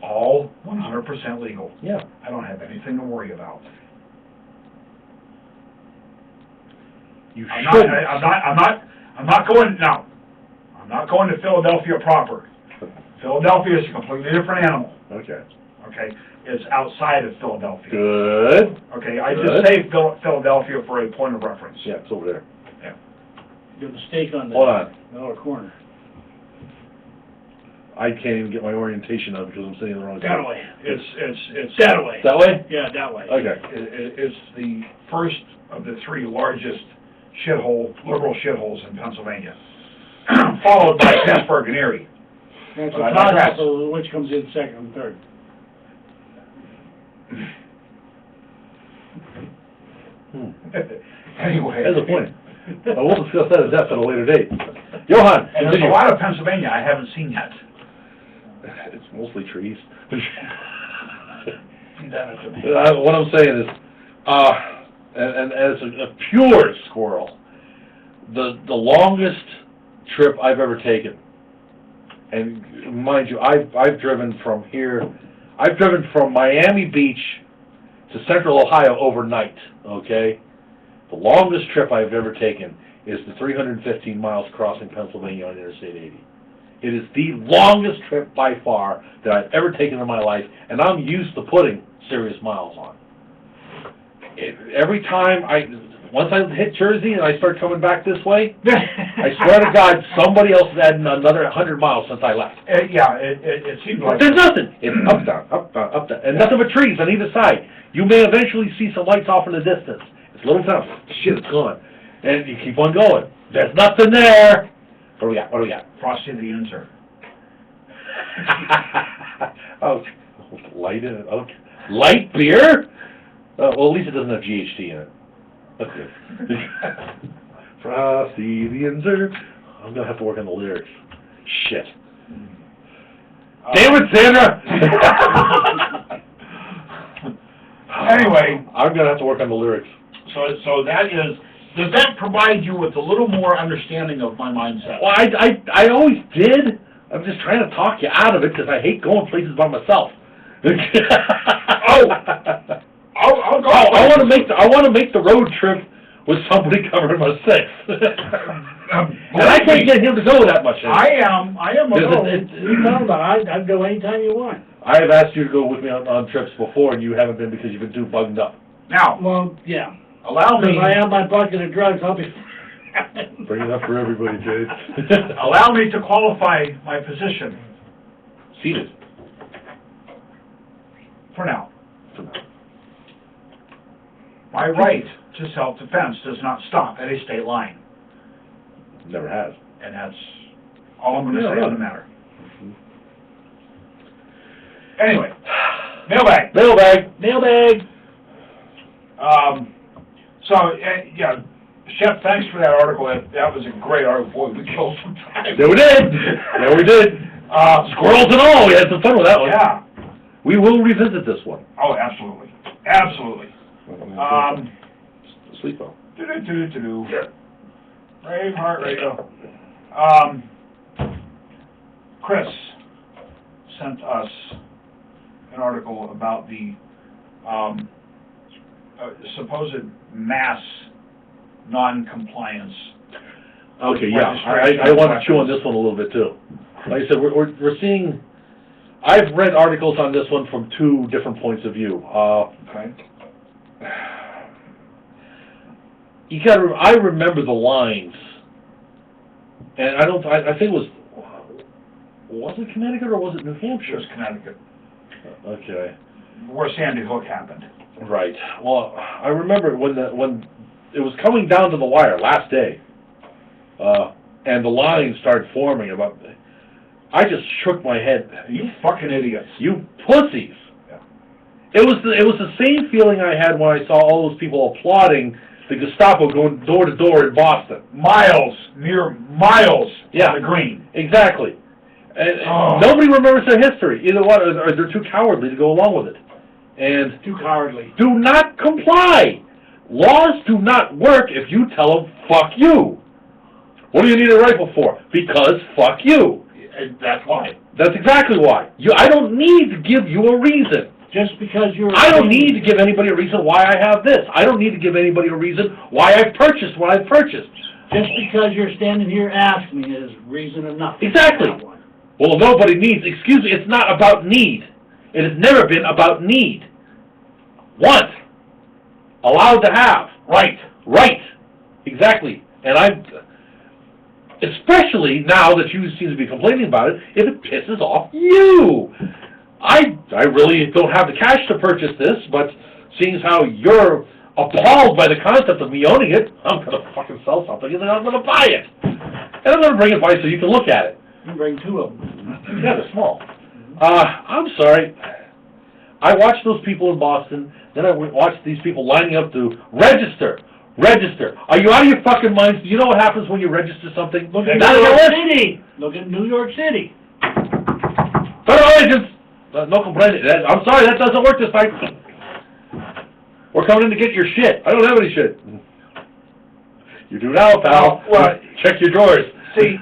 All 100% legal. Yeah. I don't have anything to worry about. You I'm should. not going, no. I'm not going to Philadelphia proper. Philadelphia is a completely different animal, Okay. okay? It's outside of Philadelphia. Good. Okay, I Good. just say Philadelphia for a point of reference. Yeah, it's over there. Your mistake on the Hold on. lower corner. I can't even get my orientation up because I'm sitting in the wrong That spot. way. It's That way. That way? Yeah, that way. Okay. It's the first of the three largest liberal shitholes in Pennsylvania, followed by Pittsburgh and Erie. That's But I a toss digress. so which comes in second and third. Anyway. That's the point. We'll discuss that in depth at a later date. Johan, And there's a continue. lot of Pennsylvania I haven't seen yet. It's mostly trees. That is What I'm saying is, and as a pure squirrel, the longest trip I've ever taken, and mind you, I've driven from here, I've driven from Miami Beach to Central Ohio overnight, okay? The longest trip I've ever taken is the 315 miles crossing Pennsylvania on Interstate 80. It is the longest trip by far that I've ever taken in my life, and I'm used to putting serious miles on. Every time once I hit Jersey and I start coming back this way, I swear to God, somebody else has added another 100 miles since I left. It seems But like. there's nothing. It's up, down, up, down, up, down, and nothing but trees on either side. You may eventually see some lights off in the distance. It's a little town. Shit, it's gone. And you keep on going. There's nothing there. What do we got? What do we got? Frosty the Yinzer. Oh, light in it. Okay. Light beer? Well, at least it doesn't have GHT in it. That's good. Frosty the Yinzer. I'm gonna have to work on the lyrics. Shit. Damn it, Sandra! Anyway, I'm gonna have to work on the lyrics. so that is, does that provide you with a little more understanding of my mindset? Well, I always did. I'm just trying to talk you out of it because I hate going places by myself. I'll go. I want to make the road trip with somebody covering my six. And I can't get him to go that much. I am a little. You tell about I'd go anytime you want. I have asked you to go with me on trips before, and you haven't been because you've been too bugged up. Now, Well, yeah. allow me, If I have my bucket of drugs, I'll be. Bring it up for everybody, Jade. allow me to qualify my position Seated. for now. For now. My right to self-defense does not stop at a state line, Never has. and that's all I'm gonna say on the matter. Anyway, mailbag. Mailbag. Mailbag. Yeah, Shep, thanks for that article. That was a great article. Boy, we killed some time. There we did. There we did. Squirrels and all. We had some fun with that one. Yeah. We will revisit this one. Oh, absolutely. Absolutely. Sleep on. Do-do-do-do-do. Braveheart Radio. Chris sent us an article about the supposed mass non-compliance. Okay, yeah, I want to chew on this one a little bit too. Like I said, we're seeing, I've read articles on this one from two different points of view. Okay. I remember the lines, and I think it Was it Connecticut or was it New It Hampshire? was Connecticut, Okay. where Sandy Hook happened. Right. Well, I remember when it was coming down to the wire last day, and the lines started forming about. I just shook my head. You fucking idiots. You pussies! Yeah. It was the same feeling I had when I saw all those people applauding the Gestapo going door to door in Boston. Mere miles Yeah. from the green. Exactly. And Oh. nobody remembers their history. Either one, or they're too cowardly to go along with it. And Too cowardly. do not comply. Laws do not work if you tell them, fuck you. What do you need a rifle for? Because fuck you. And that's why. That's exactly why. I don't need to give you a reason. Just because you're... I don't need to give anybody a reason why I have this. I don't need to give anybody a reason why I've purchased what I've purchased. Just because you're standing here asking me is reason enough. Exactly. Well, nobody needs, excuse me, it's not about need. It has never been about need. Want. Allowed to have. Right. Right. Exactly. And especially now that you seem to be complaining about it, if it pisses off you. I really don't have the cash to purchase this, but seeing as how you're appalled by the concept of me owning it, I'm going to fucking sell something and then I'm going to buy it. And I'm going to bring it by so you can look at it. You bring two of them. Yeah, they're small. I'm sorry. I watched those people in Boston, then I watched these people lining up to register. Register. Are you out of your fucking minds? Do you know what happens when you register something? Look at Not New on your York list. City. Look at New York City. Federal agents! No complaining. I'm sorry, that doesn't work this time. We're coming in to get your shit. I don't have any shit. You do now, pal. Well, check your drawers. See,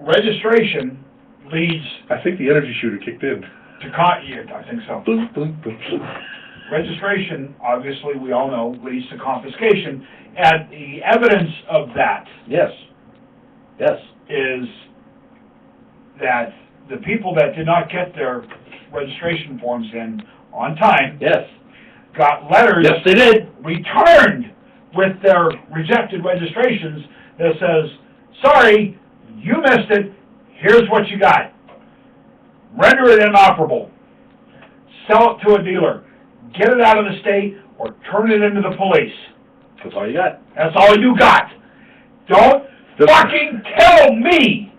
registration leads I think the energy shooter kicked in. to yeah, I think so. Boom, boom, boom. Registration, obviously, we all know, leads to confiscation, and the evidence of that Yes. Yes. is that the people that did not get their registration forms in on time Yes. got letters Yes, they did. returned with their rejected registrations that says, sorry, you missed it, here's what you got. Render it inoperable. Sell it to a dealer. Get it out of the state or turn it into the police. That's all you got. That's all you got. Don't fucking tell me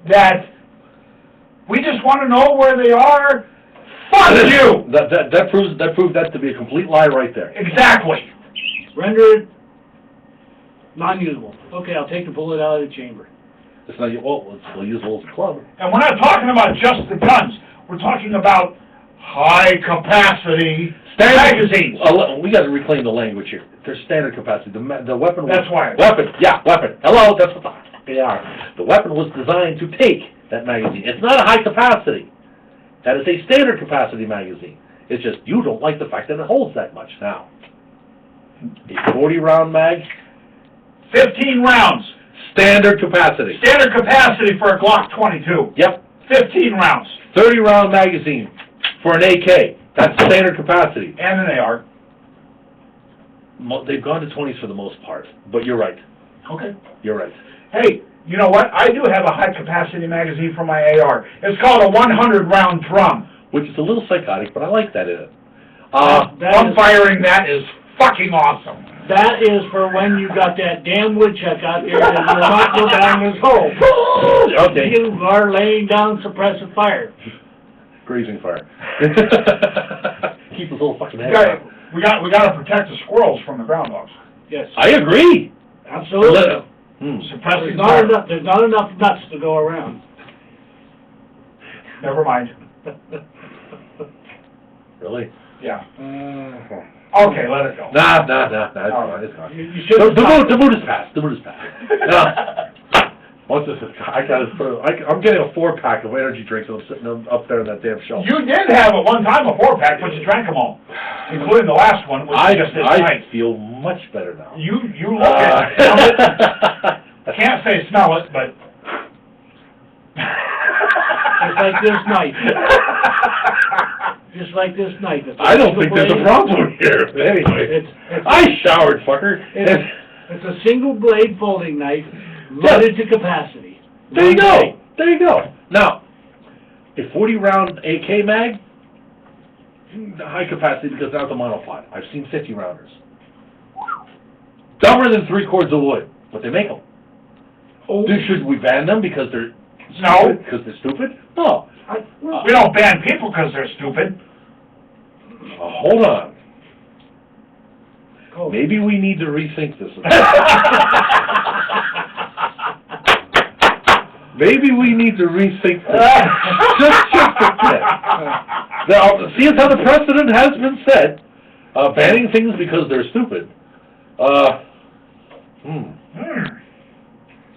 that we just want to know where they are. Fuck you! That proved that to be a complete lie right there. Exactly. Render it non-usable. Okay, I'll take the bullet out of the chamber. It's not it's still usable as a club. And we're not talking about just the guns. We're talking about high-capacity magazines. We got to reclaim the language here. They're standard capacity. The weapon. That's why. Weapon. Yeah, weapon. Hello, that's what the fuck they are. The weapon was designed to take that magazine. It's not a high capacity. That is a standard capacity magazine. It's just you don't like the fact that it holds that much now. A 40-round mag, 15 rounds. standard capacity. Standard capacity for a Glock 22. Yep. 15 rounds. 30-round magazine for an AK. That's standard capacity. And an AR. They've gone to 20s for the most part, but you're right. Okay. You're right. Hey, you know what? I do have a high-capacity magazine for my AR. It's called a 100-round drum. Which is a little psychotic, but I like that in it. Drum firing, that is fucking awesome. That is for when you got that damn woodchuck out there that will not go down his hole. Okay. You are laying down suppressive fire. Grazing fire. Keep his little fucking head We got to protect the squirrels from the groundhogs. Yes, I agree. absolutely. Suppressing There's fire. not enough nuts to go around. Never mind. Really? Yeah. Okay, let it go. Nah, it's fine, it's fine. You should The mood is past, the mood is past. Once this is, I'm getting a 4-pack of energy drinks and I'm sitting up there on that damn shelf. You did have at one time a 4-pack, but you drank them all, including the last one, which I you just did tonight. feel much better now. You look at it, smell it. Can't say smell it, but Just like this night. Just like this night. I don't think there's a problem here, but anyway. I showered, fucker. It's a single blade folding knife loaded to capacity. There you One go, day. there you go. Now, a 40-round AK mag, high capacity because that's a monopod. I've seen 50-rounders. Dumber than 3 cords of wood, but they make them. Oh, Should we ban them because they're No. stupid? Because they're stupid? No. We don't ban people because they're stupid. Hold on. oh. Maybe we need to rethink this. Maybe we need to rethink this. just a bit. Now, seeing how the precedent has been set, banning things because they're stupid, How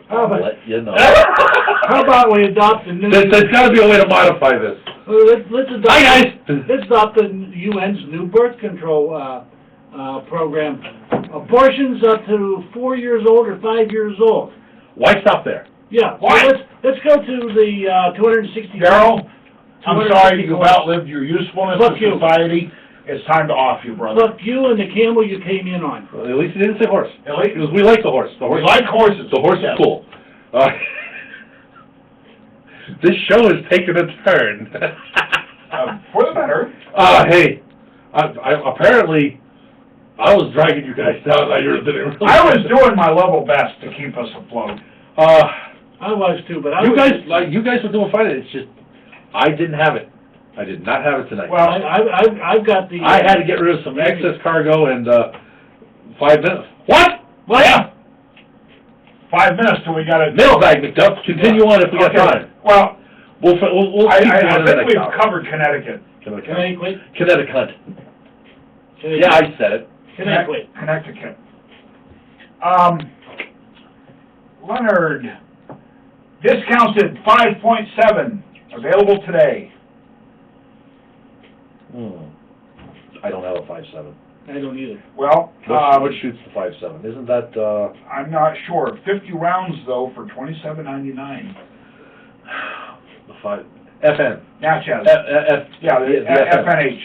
I'll about, let you know. how about we adopt the new? There's gotta be a way to modify this. Let's adopt. Hi, guys. Let's adopt the UN's new birth control, program. Abortions up to 4 years old or 5 years old. Why stop there? Yeah, so Why? let's go to the, 260. Daryl, I'm sorry, 260 you've cords. outlived your usefulness Fuck to you. society. It's time to off you, brother. Fuck you and the camel you came in on. Well, at least you didn't say horse. At least- Because we like the horse. The horse We like horses. The horse Yes. is cool. This show is taking a turn. For the better. Hey, apparently, I was dragging you guys down. I didn't really. I was doing my level best to keep us afloat. I was too, but I You was. guys, you guys were doing fine. It's just, I didn't have it. I did not have it tonight. Well, I've got the. I had to get rid of some excess cargo and 5 minutes. What? What? Yeah. 5 minutes till we gotta... Mailbag, McDuff. Continue on if we got Okay. time. Well, We'll I keep going in the think next we've hour. covered Connecticut. Can I quit? Connecticut. Can I Yeah, quit? I said it. Can I quit? Connecticut. Leonard, discounted 5.7, available today. I don't have a 5.7. I don't either. Well, What shoots the 5.7? Isn't that, I'm not sure. 50 rounds though for $27.99. the 5, FN? Natchez. Yeah, the FN. FNH.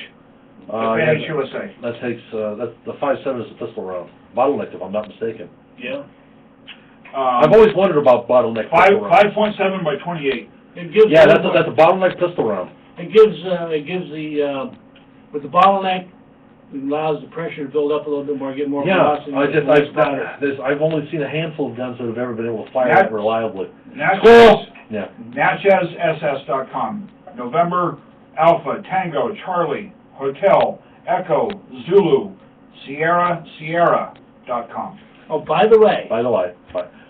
FNH Yeah, USA. that takes, that's, the 5.7 is a pistol round. Bottleneck, if I'm not mistaken. Yeah. I've always wondered about bottleneck pistol rounds. 5.7 by 28. It gives. Yeah, that's a bottleneck pistol round. It gives the, with the bottleneck, it allows the pressure to build up a little bit more, get more Yeah, velocity. more powder. I've only seen a handful of guns that have ever been able to fire That- it reliably. Natchez, Yeah. NatchezSS.com. November, Alpha, Tango, Charlie, Hotel, Echo, Zulu, Sierra.com. Oh, by the way, By the way,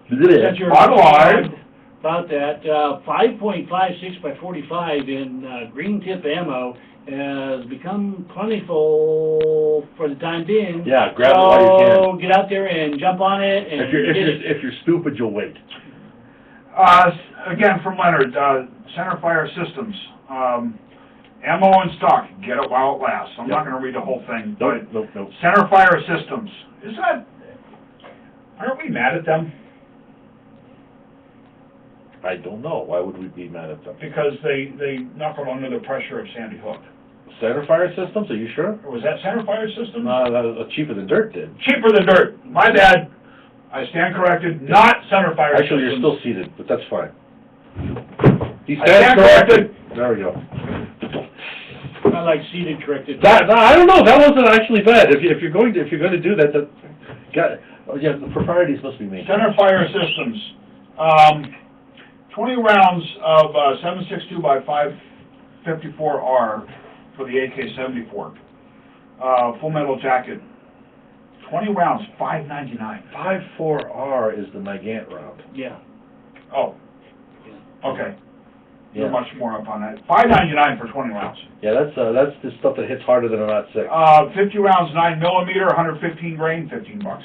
since you're Bottle line. about that, 5.56 by 45 in green tip ammo has become plentiful for the time being. Yeah, grab it while you can. So get out there and jump on it and If you're, get it. if you're stupid, you'll wait. Again, from Leonard, Centerfire Systems. Ammo in stock, get it while it lasts. I'm not Yep. gonna read the whole thing, Nope, but nope, nope. Centerfire Systems, aren't we mad at them? I don't know. Why would we be mad at them? Because they knuckled under the pressure of Sandy Hook. Center fire systems, are you sure? Or was that Centerfire Systems? Cheaper than dirt did. Cheaper than dirt. My bad. I stand corrected, not Centerfire Systems. Actually, you're still seated, but that's fine. He I stands stand corrected. There we go. I like seated corrected. I don't know, that wasn't actually bad. If you're going to do that, the proprieties must be made. Centerfire Systems. 20 rounds of 7.62 by 5.54R for the AK-74. Full metal jacket. 20 rounds, $5.99. 5.4R is the Nagant round. Yeah. Oh, okay. You're Yeah. much more up on that. $5.99 for 20 rounds. Yeah, that's the stuff that hits harder than a .6. 50 rounds, 9mm, 115 grain, $15.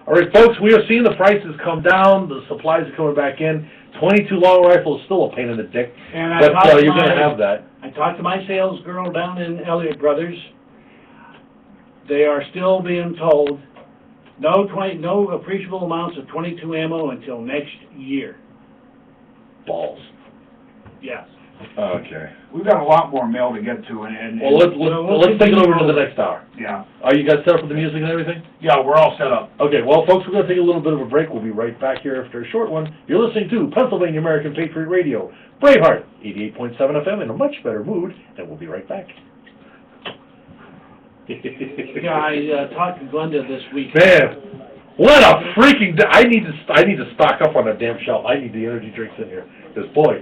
All right, folks, we are seeing the prices come down. The supplies are coming back in. 22 long rifle is still a pain in the dick, And but talked to you're going to my- have that. I talked to my sales girl down in Elliott Brothers. They are still being told no appreciable amounts of 22 ammo until next year. Balls. Yes. Okay. We've got a lot more mail to get to, and Well, let's take it over to the next hour. yeah, Are you guys set up with the music and everything? yeah, we're all set up. Okay, well, folks, we're gonna take a little bit of a break. We'll be right back here after a short one. You're listening to Pennsylvania American Patriot Radio, Braveheart, 88.7 FM, in a much better mood, and we'll be right back. Yeah, I talked to Glenda this week. Man, what a freaking! I need to stock up on that damn shelf. I need the energy drinks in here. Because boy,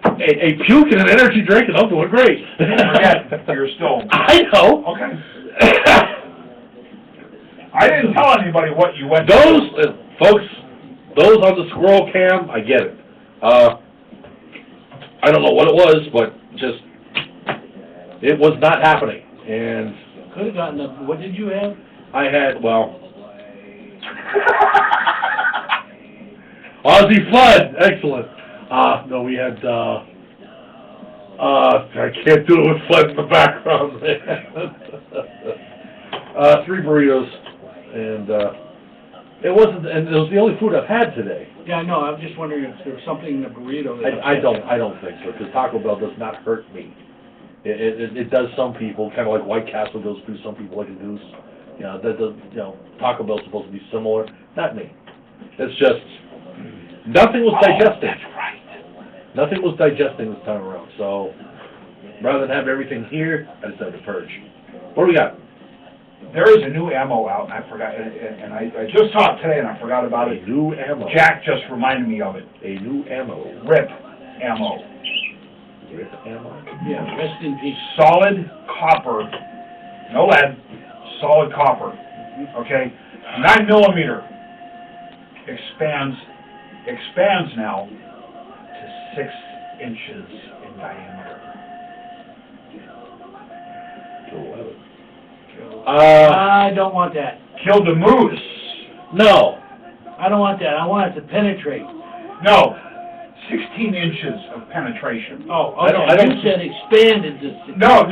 a puke and an energy drink, and I'm doing great. Forget, you're still, I know. okay. I didn't tell anybody what you went Those through. folks, those on the squirrel cam, I get it. I don't know what it was, but just it was not happening. And Could have gotten what did you have? I had, well, Aussie Flood, excellent. No, we had, I can't do it with Flood in the background, man. 3 burritos, and, it wasn't, and it was the only food I've had today. Yeah, I know, I'm just wondering if there was something in the burrito. that- I don't think so, because Taco Bell does not hurt me. It does some people, kind of like White Castle goes through some people like a goose. You know, that does, you know, Taco Bell's supposed to be similar, not me. It's just, nothing was digesting. That's right. Nothing was digesting this time around, so rather than have everything here, I decided to purge. What do we got? There is a new ammo out, and I forgot, and I just saw it today, and I forgot about A it. new ammo. Jack just reminded me of it. A new ammo. RIP ammo. RIP ammo. Yeah, rest in peace. Solid copper, no lead, solid copper, okay? 9mm expands now to 6 inches in diameter. I don't want that. Killed the moose. No. I don't want that. I want it to penetrate. No, 16 inches of penetration. Oh, I don't- okay. You said expanded to. No.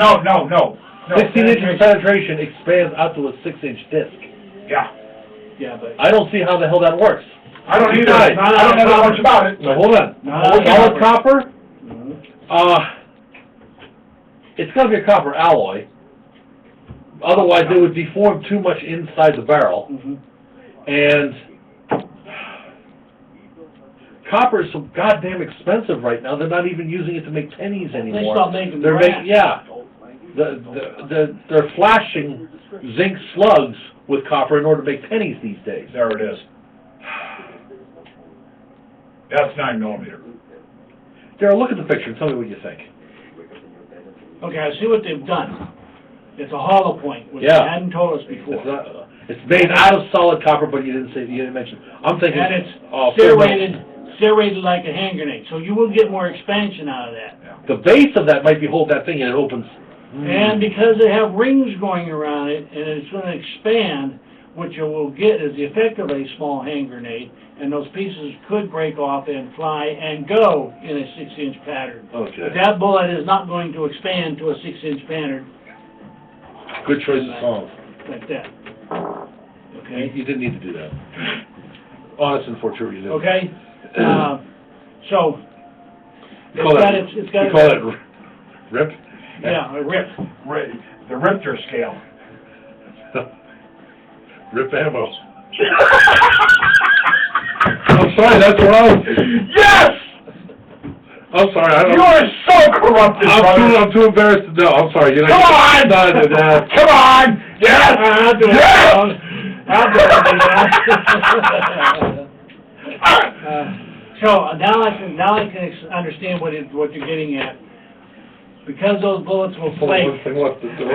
16 inches of penetration expands out to a 6-inch disc. Yeah, Yeah, but. I don't see how the hell that works. I don't either. Besides, I don't know that much about it. No, hold on. No, Solid copper? Mhm. It's gotta be a copper alloy. Otherwise, it would deform too much inside the barrel. Mhm. And copper is so goddamn expensive right now, they're not even using it to make pennies anymore. They stopped making They're brass. making, yeah. They're flashing zinc slugs with copper in order to make pennies these days. There it is. That's 9mm. Darryl, look at the picture and tell me what you think. Okay, I see what they've done. It's a hollow point, which Yeah. you hadn't told us It's before. not, it's made out of solid copper, but you didn't mention. I'm thinking. And it's full serrated like a hand grenade, so you will get more expansion out of that. The base of that might be hold that thing and it opens. And because they have rings going around it, and it's gonna expand, what you will get is the effect of a small hand grenade, and those pieces could break off and fly and go in a 6-inch pattern. But Okay. that bullet is not going to expand to a 6-inch pattern Good choice of song. like that. You, Okay? you didn't need to do that. Honest and for true, you didn't. Okay? So, You call that, it's you got, call that rip? yeah, a rip. The Richter scale. Rip ammo. I'm sorry, that's what I was. Yes! I'm sorry, I don't. You are so corrupted, brother. I'm too embarrassed to know. I'm sorry. Come on! No, no, no. Come on! Yes! I'll do it. Yes! I'll do it. So now I can understand what you're getting at. Because those bullets will flake. One thing left to do.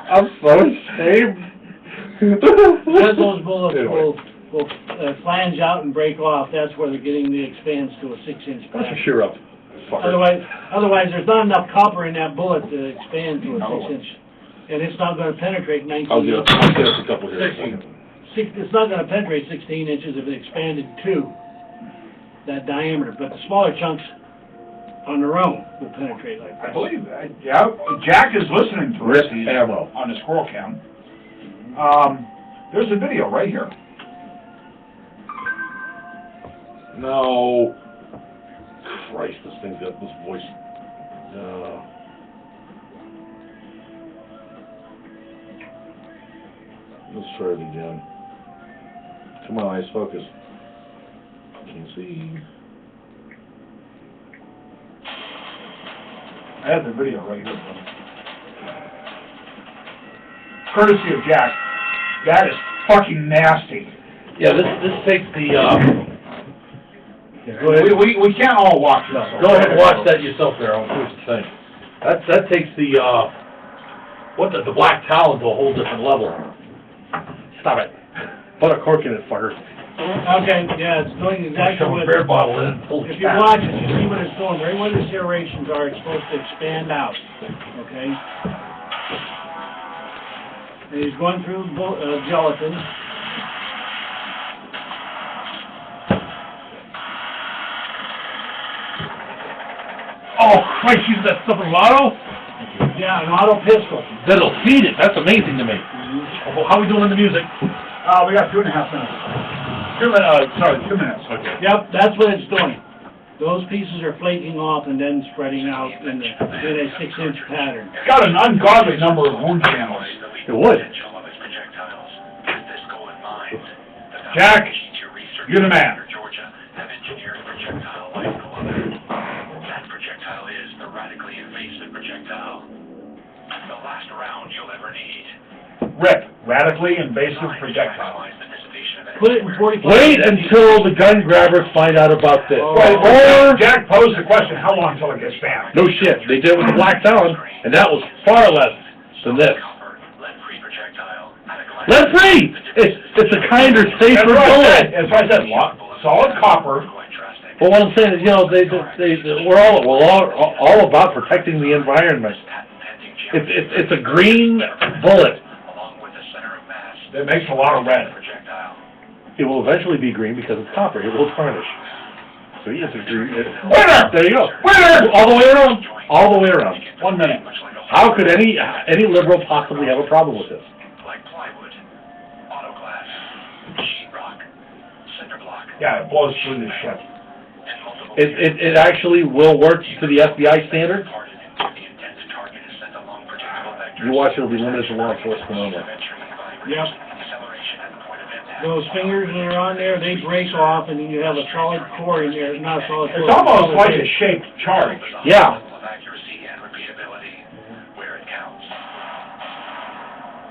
I'm so ashamed. Because those bullets Anyway. will flange out and break off, that's where they're getting the expands to a 6-inch That's pattern. for sure up. Fucker. Otherwise, there's not enough copper in that bullet to expand to a 6-inch, and it's not gonna penetrate 19 I'll get inches. us a couple here. It's not gonna penetrate 16 inches if it expanded to that diameter, but the smaller chunks on their own will penetrate like I that. believe, yeah, Jack is listening to us. Rip He's ammo. on the squirrel cam. There's a video right here. No. Christ, this thing's got this voice. Let's try it again. Come on, eyes, focus. Can you see? I have the video right here. Courtesy of Jack. That is fucking nasty. Yeah, this takes the, yeah, go ahead. We can't all watch this. Go ahead and watch that yourself there, I'll here's the thing. That takes the, the black towel to a whole different level. Stop it. Put a cork in it, fucker. Okay, yeah, it's doing exactly Shove a what, beer bottle in, pull if you watch it, you see what it's doing, right where the serrations are, it's supposed to expand out, okay? And he's going through gelatin. Oh, Christ, use that stuff in lotto? Yeah, an auto pistol. That'll feed it, that's amazing to me. Oh, how are we doing on the music? We got 2.5 minutes. 2 minutes. Okay. Yep, that's what it's doing. Those pieces are flaking off and then spreading out in a 6-inch pattern. It's got an ungodly number of wound channels. It would. Jack, you're the man. Georgia have engineered a projectile like no other. That projectile is the radically invasive projectile. The last round you'll ever need. RIP, radically invasive projectile. Maximize the dissipation of Put it in 45. Wait until the gun grabbers find out about this. Well, Jack posed the question, how long until it gets banned? No shit, they did it with the Black Talon, and that was far less than this. copper, lead-free projectile at a glance. Let's see! It's a kinder, safer That's what I said, bullet. that's what I said, solid copper. Quite drastic. But what I'm saying is, you know, we're all about protecting the environment. Patent-pending It's a green bullet. along with the center of mass It makes a lot of red. projectile. It will eventually be green because it's copper. It will tarnish. So yes, it's green. Winner! There you go. Winner! All the way around. All the way around. 1 minute. Much like a How could any liberal possibly have a problem with this? like plywood, auto glass, sheetrock, cinder block, Yeah, it blows through this shit. and multiple It actually will work to the FBI standard. hardened into the intended target is sent along projectile vectors. You watch, it'll be limited to law enforcement only. Eventually vibrates Yep. acceleration at the point of impact. Those fingers that are on there, they break off, and then you have a solid core in there, not a solid core. It's almost like a shaped charge. Yeah. Of accuracy and repeatability, where it counts.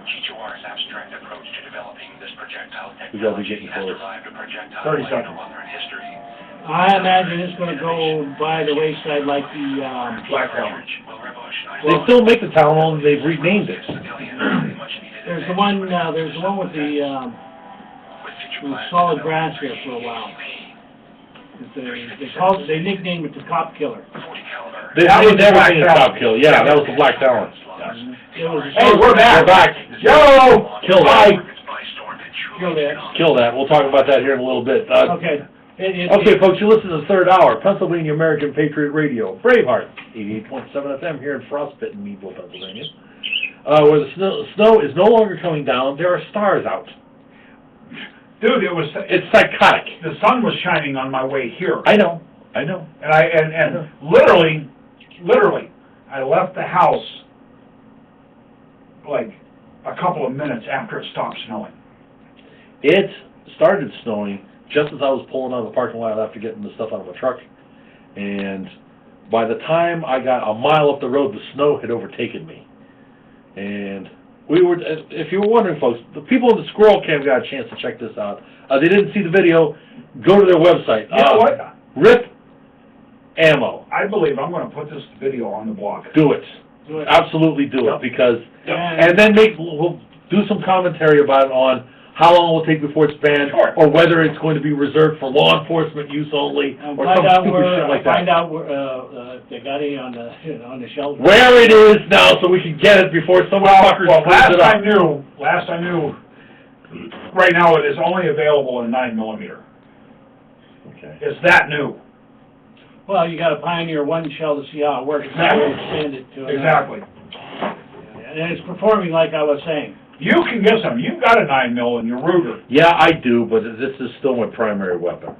G2R's abstract approach to developing this projectile We gotta be technology getting has close. derived a projectile 30 like seconds. no other in history. I imagine it's gonna go by the wayside like the, Black Talon. Will revolutionize They still make the Talon, they've renamed it. civilian, much needed there's the one with the, with future with plans solid to brass develop here for a while. CCP, They nicknamed it the cop killer. 40 caliber. They That was named the Black everything a Talon. top kill. Yeah, that was the Black Talon. It was. Hey, we're back. We're back. Yo! Kill that. By storm and Kill that. Kill that. We'll talk about that here in a little bit. Okay. Okay, folks, you listen to the third hour, Pennsylvania American Patriot Radio, Braveheart, 88.7 FM here in Frostbitten, Meadville, Pennsylvania, where the snow is no longer coming down. There are stars out. Dude, It's psychotic. the sun was shining on my way here. I know. And literally, I left the house like a couple of minutes after it stopped snowing. It started snowing just as I was pulling out of the parking lot after getting the stuff out of my truck. And by the time I got a mile up the road, the snow had overtaken me. And we were, if you were wondering, folks, the people in the Squirrel Camp got a chance to check this out. They didn't see the video. Go to their website. You know what? RIP Ammo. I believe I'm gonna put this video on the blog. Do it. Do it. Absolutely do Yep. it, because, Yeah. and then we'll do some commentary about it on how long it will take before it's banned, Sure. or whether it's going to be reserved for law enforcement use only, And or find some out stupid where, shit like find that. out where, if they got any on the shelf. Where it is now, so we can get it before some fuckers Well, screws it up. last I knew, right now it is only available in 9mm. Okay. It's that new. Well, you gotta pioneer one shell to see how it works, and then Exactly. expand it to another. Exactly. And it's performing like I was saying. You can get some. You've got a 9mm in your Ruger. Yeah, I do, but this is still my primary weapon.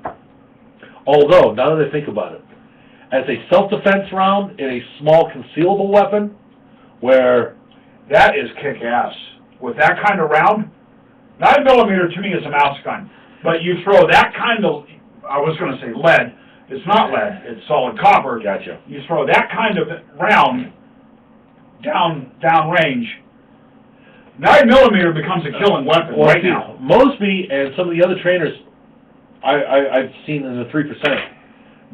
Although, now that I think about it, as a self-defense round in a small concealable weapon, where, That is kick-ass. With that kind of round, 9mm to me is a mouse gun, but you throw that kind of, I was gonna say lead, it's not lead, it's solid copper. gotcha. You throw that kind of round down range, 9mm becomes a killing weapon Well, right see, now. Mosby and some of the other trainers I've seen in the 3%,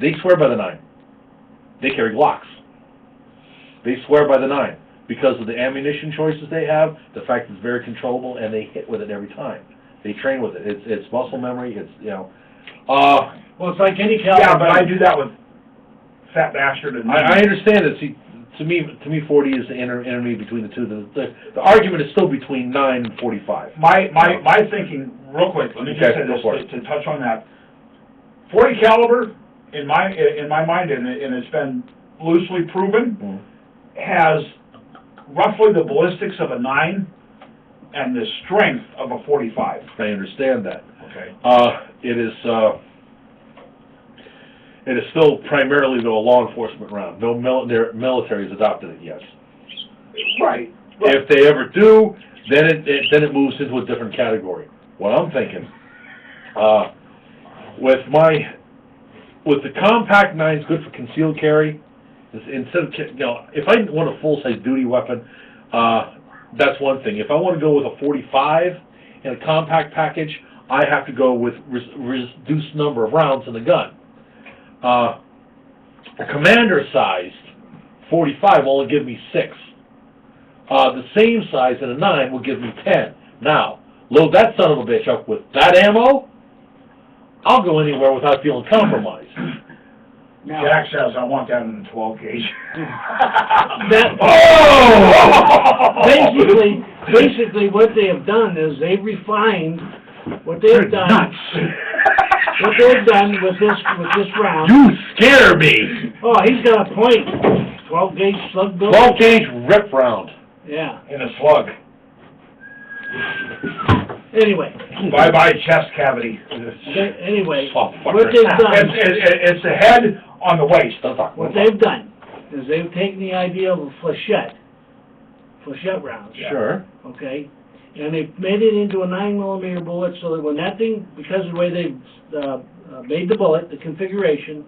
they swear by the 9. They carry Glocks. They swear by the 9 because of the ammunition choices they have, the fact it's very controllable, and they hit with it every time. They train with it. It's muscle memory. It's, you know. Well, it's like any caliber. Yeah, but I do that with Fat Bastard and... I understand it. See, to me, 40 is the enemy between the two. The argument is still between 9 and 45. My thinking, real quick, let me just Okay, say go this, for it. to touch on that. 40 caliber, in my mind, and it's been loosely proven, has roughly the ballistics of a 9 and the strength of a 45. I understand that. Okay. It is still primarily, though, a law enforcement round. No military has adopted it yet. Right. If they ever do, then it moves into a different category. What I'm thinking, with the compact 9's good for concealed carry. Instead of, if I want a full-size duty weapon, that's one thing. If I want to go with a 45 in a compact package, I have to go with reduced number of rounds in the gun. A commander-sized 45 will only give me 6. The same size in a 9 will give me 10. Now, load that son of a bitch up with that ammo, I'll go anywhere without feeling compromised. Now, Jack says, I want that in the 12 gauge. Basically, what they have done is they've refined what they've done. What they've done with this round. You scare me! Oh, he's got a point. 12 gauge slug bullet. 12 gauge rip round. Yeah. In a slug. Anyway. Bye-bye chest cavity. Anyway, Oh, fuck what that. they've done. It's the head on the waist. Don't talk. What they've done is they've taken the idea of a flechette round, Sure. okay, and they've made it into a 9mm bullet so that when that thing, because of the way they've made the bullet, the configuration,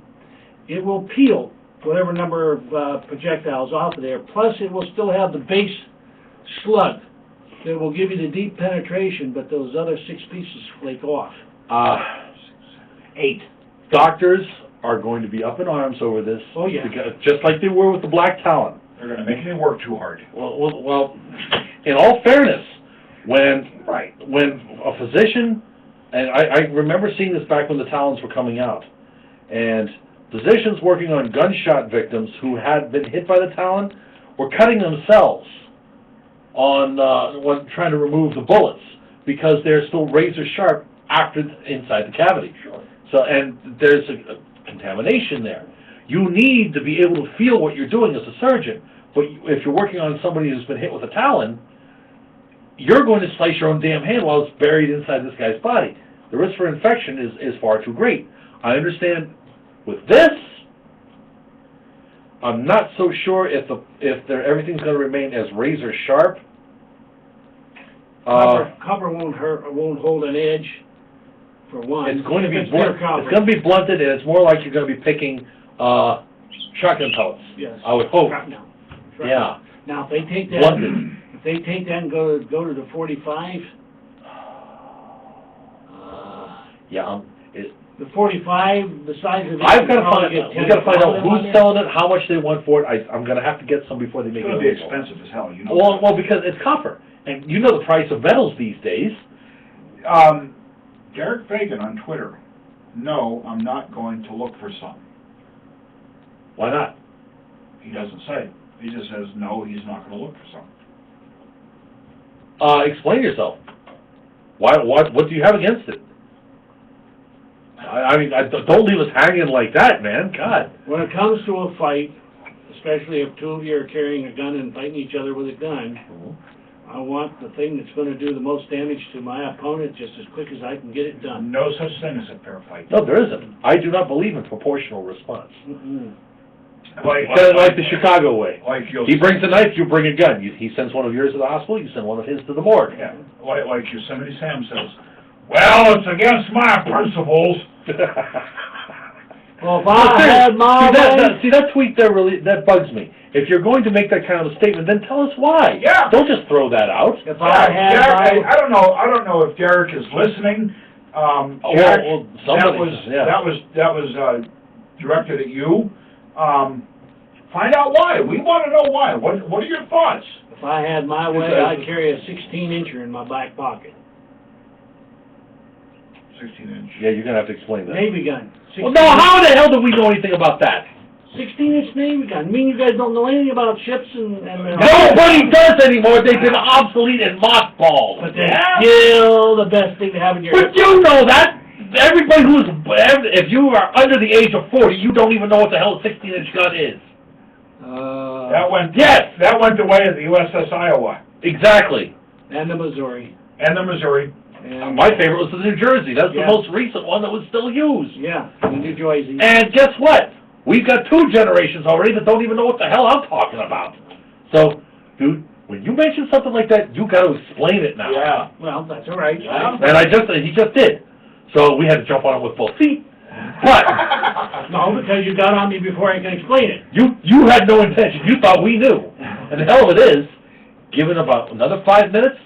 it will peel whatever number of projectiles off of there, plus it will still have the base slug that will give you the deep penetration, but those other 6 pieces flake off. 8. Doctors are going to be up in arms over this. Oh, yeah. Because, just like they were with the Black Talon. They're going to make me work too hard. Well, in all fairness, when a physician, and I remember seeing this back when the Talons were coming out, and physicians working on gunshot victims who had been hit by the Talon were cutting themselves on when trying to remove the bullets because they're still razor sharp after inside the cavity. Sure. So, and there's a contamination there. You need to be able to feel what you're doing as a surgeon. But if you're working on somebody who's been hit with a Talon, you're going to slice your own damn hand while it's buried inside this guy's body. The risk for infection is far too great. I understand with this, I'm not so sure if everything's going to remain as razor sharp. Copper won't hold an edge, for one. It's going to be If it's pure blunt. copper. It's going to be blunted, and it's more like you're going to be picking shotgun pellets. Yes. I would hope. Shrapnel. Yeah. Now, if they take that, Blunted. if they take that and go to the 45, Yeah. the 45, the size of it. I've got to probably find get out. 10 We got to find out on who's there. selling it, how much they want for it. I'm going to have to get some before they It's make it going to be available. expensive as hell, you know. Well, because it's copper, and you know the price of metals these days. Derek Fagan on Twitter, no, I'm not going to look for some. Why not? He doesn't say. He just says, no, he's not going to look for some. Explain yourself. Why? What do you have against it? I mean, don't leave us hanging like that, man. God. When it comes to a fight, especially if two of you are carrying a gun and fighting each other with a gun, I want the thing that's going to do the most damage to my opponent just as quick as I can get it done. No such thing as a fair fight. No, there isn't. I do not believe in proportional response. Mm-mm. Kind of like the Chicago way. Like you'll. He brings a knife, you bring a gun. He sends one of yours to the hospital, you send one of his to the morgue. Yeah, like Yosemite Sam says, well, it's against my principles. Well, if I had my way, See, that tweet there really, that bugs me. If you're going to make that kind of a statement, then tell us why. Yeah. Don't just throw that out. if I had Derek, my, I don't know if Derek is listening. Oh, Derek, well, somebody, yeah. that was directed at you. Find out why. We want to know why. What are your thoughts? if I had my way, I'd carry a 16-incher in my back pocket. 16-inch. Yeah, you're gonna have to explain that. Navy gun. Well, no, how the hell do we know anything about that? 16-inch Navy gun. I mean, you guys don't know anything about ships and Nobody does anymore. They've been obsolete and mothballed. But they're still the best thing to have in your But you know that. Everybody if you are under the age of 40, you don't even know what the hell a 16-inch gun is. That went. Yes. That went the way of the USS Iowa Exactly. and the Missouri. and the Missouri. And, My favorite was the New Jersey. That's Yeah. the most recent one that was still used. yeah, the New Jersey. And guess what? We've got 2 generations already that don't even know what the hell I'm talking about. So, dude, when you mention something like that, you got to explain it now. Yeah. Well, that's all right. Yeah. And he just did. So we had to jump on it with both feet. But No, because you got on me before I can explain it. you had no intention. You thought we knew. And the hell of it is, given about another 5 minutes,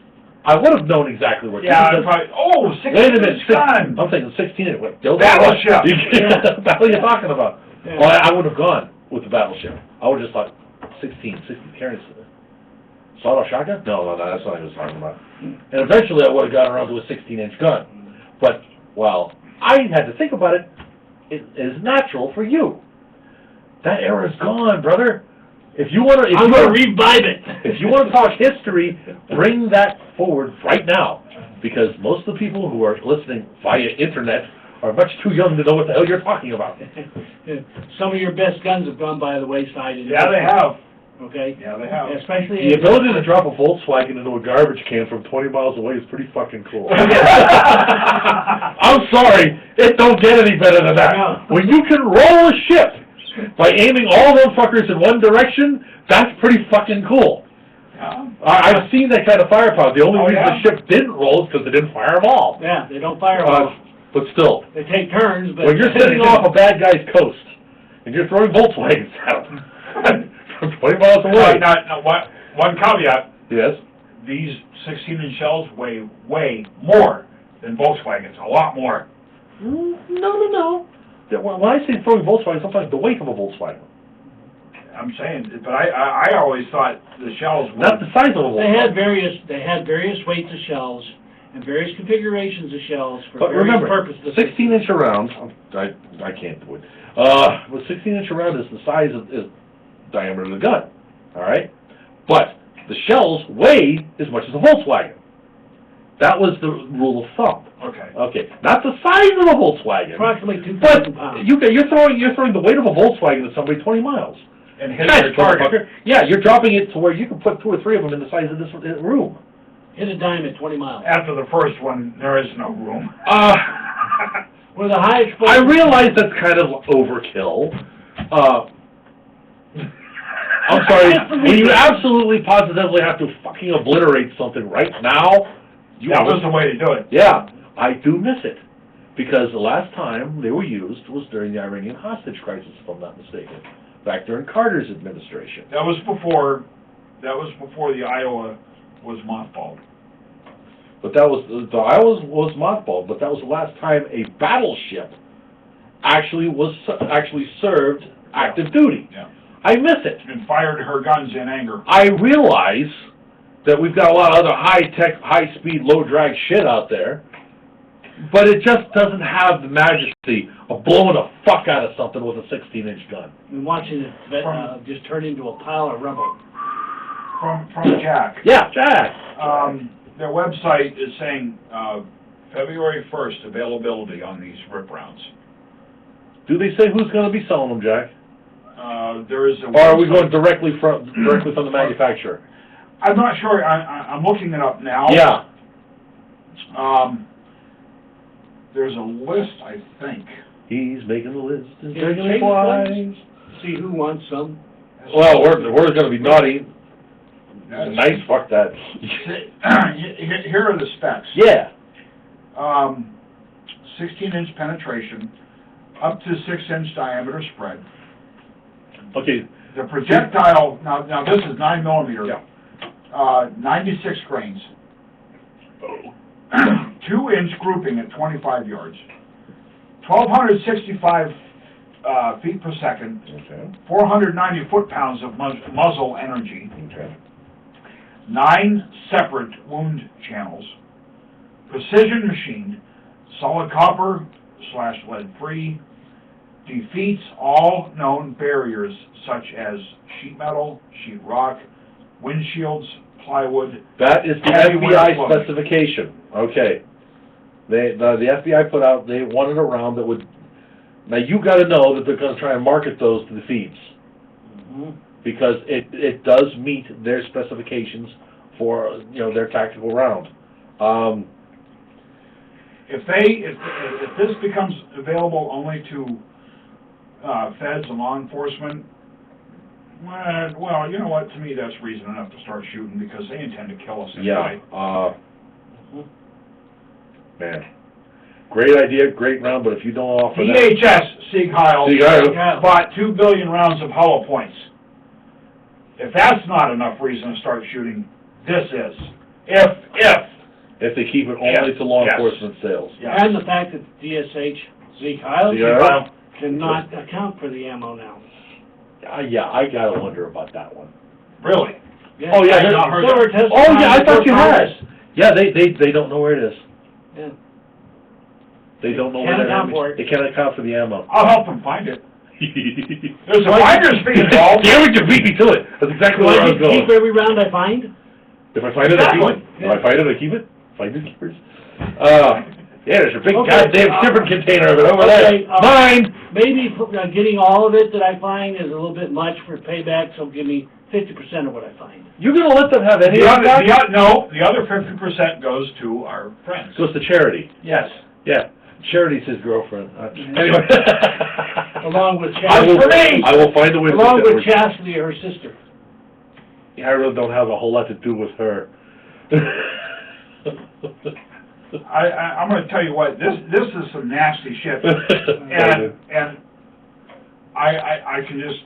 I would have known exactly where. Yeah. because- Probably, oh, 16 Wait a minute, gun. I'm thinking 16 inch. What, Dildo? Battleship. What the hell are you talking about? Yeah. Well, I would have gone with the battleship. I would have just thought 16 carrying sawed-off shotgun? No, that's not what I was talking about. And eventually I would have gotten around to a 16-inch gun. But, well, I had to think about it. It is natural for you. That era's gone, brother. If you want to, I'm going to revive it. if you want to talk history, bring that forward right now, because most of the people who are listening via internet are much too young to know what the hell you're talking about. Some of your best guns have gone by the wayside. Yeah, they have. Okay? Yeah, they have. Especially... The ability to drop a Volkswagen into a garbage can from 20 miles away is pretty fucking cool. I'm sorry, it don't get any better than that. No. When you can roll a ship by aiming all those fuckers in one direction, that's pretty fucking cool. Yeah. I've seen that kind of firepower. The only Oh, reason yeah? the ship didn't roll is because they didn't fire them all. Yeah, they don't fire well. But still, They take turns, but... when you're sitting off a bad guy's coast, and you're throwing Volkswagens at them from 20 miles away. Now, one caveat, Yes? these 16-inch shells weigh way more than Volkswagens, a lot more. No. When I say throwing Volkswagen, sometimes the weight of a Volkswagen. I'm saying, but I always thought the shells were... Not the size of a Volkswagen. They had various weights of shells and various configurations of shells for But various remember, purposes. 16-inch around, I can't do it. Well, 16-inch around is the size of the diameter of the gun, all right? But the shells weigh as much as a Volkswagen. That was the rule of thumb. Okay. Okay, not the size of a Volkswagen, Approximately but 2,000 pounds. you're throwing the weight of a Volkswagen at somebody 20 miles. And hit Nice, their target. motherfucker. Yeah, you're dropping it to where you can put 2 or 3 of them in the size of this room. Hit a dime at 20 miles. After the first one, there is no room. With a high I explosive... realize that's kind of overkill. I'm sorry, when you absolutely positively have to fucking obliterate something right now, That was the way to do it. yeah, I do miss it. Because the last time they were used was during the Iranian hostage crisis, if I'm not mistaken. Back during Carter's administration. That was before the Iowa was mothballed. But that was, the Iowa was mothballed, but that was the last time a battleship actually served active duty. Yeah. I miss it. And fired her guns in anger. I realize that we've got a lot of other high-tech, high-speed, low-drag shit out there, but it just doesn't have the majesty of blowing the fuck out of something with a 16-inch gun. And watching it just turn into a pile of rubble. From Jack. Yeah, Jack. Their website is saying February 1st availability on these rip rounds. Do they say who's going to be selling them, Jack? There is a Or are we website- going directly from the manufacturer? I'm not sure. I'm looking it up now. Yeah. There's a list, I think. He's making the list and Yeah, taking the change flies. See who wants some. Well, we're gonna be naughty. Nice, fuck that. Here are the specs. Yeah. 16-inch penetration, up to 6-inch diameter spread. Okay, The projectile, now this is 9 millimeter. Yeah. 96 grains. 2-inch grouping at 25 yards. 1,265 feet per second. okay, 490 foot-pounds of muzzle energy. okay. 9 separate wound channels. Precision machined. Solid copper / lead-free. Defeats all known barriers such as sheet metal, sheet rock, windshields, plywood. That is the Heavy winter FBI clothing. specification, okay. The FBI put out, they wanted a round that would, now you gotta know that they're gonna try and market those to the thieves, because it does meet their specifications for, you know, their tactical round. If this becomes available only to feds and law enforcement, well, you know what, to me, that's reason enough to start shooting, because they intend to kill us anyway. Yeah, man, great idea, great round, but if you don't offer that. DHS, Sieg Heil, Sieg Heil. bought 2 billion rounds of hollow points. If that's not enough reason to start shooting, this is. If they keep it only Yes, to law yes. enforcement sales. Yes. And the fact that DSH, Sieg Heil, Sieg Heil? cannot account for the ammo now. Yeah, I gotta wonder about that one. Really? Oh, yeah, I've not heard Silver that. testifying Oh, yeah, I thought you before had. Congress. Yeah, they don't know where it is. Yeah. They don't know Can't where that account is. for it. They can't account for the ammo. I'll help them find it. There's a Well, finder's fee involved. Damn it, you beat me to it. That's exactly Do where I I was just going. keep every round I find? If I find it, I keep it. Exactly. If I find it, I keep it. Find it, keepers. Yeah, there's a big Okay, goddamn shipping container of it over okay, there. Mine! Maybe getting all of it that I find is a little bit much for payback, so give me 50% of what I find. You're gonna let them have any The of other, that? the other 50% goes to our friends. Goes to charity. Yes. Yeah, charity's his girlfriend. Anyway. Along with I will, Chastity. I will find a way to Along put that with Chastity, her sister. Yeah, I really don't have a whole lot to do with her. I'm gonna tell you what, this is some nasty shit. And I can just,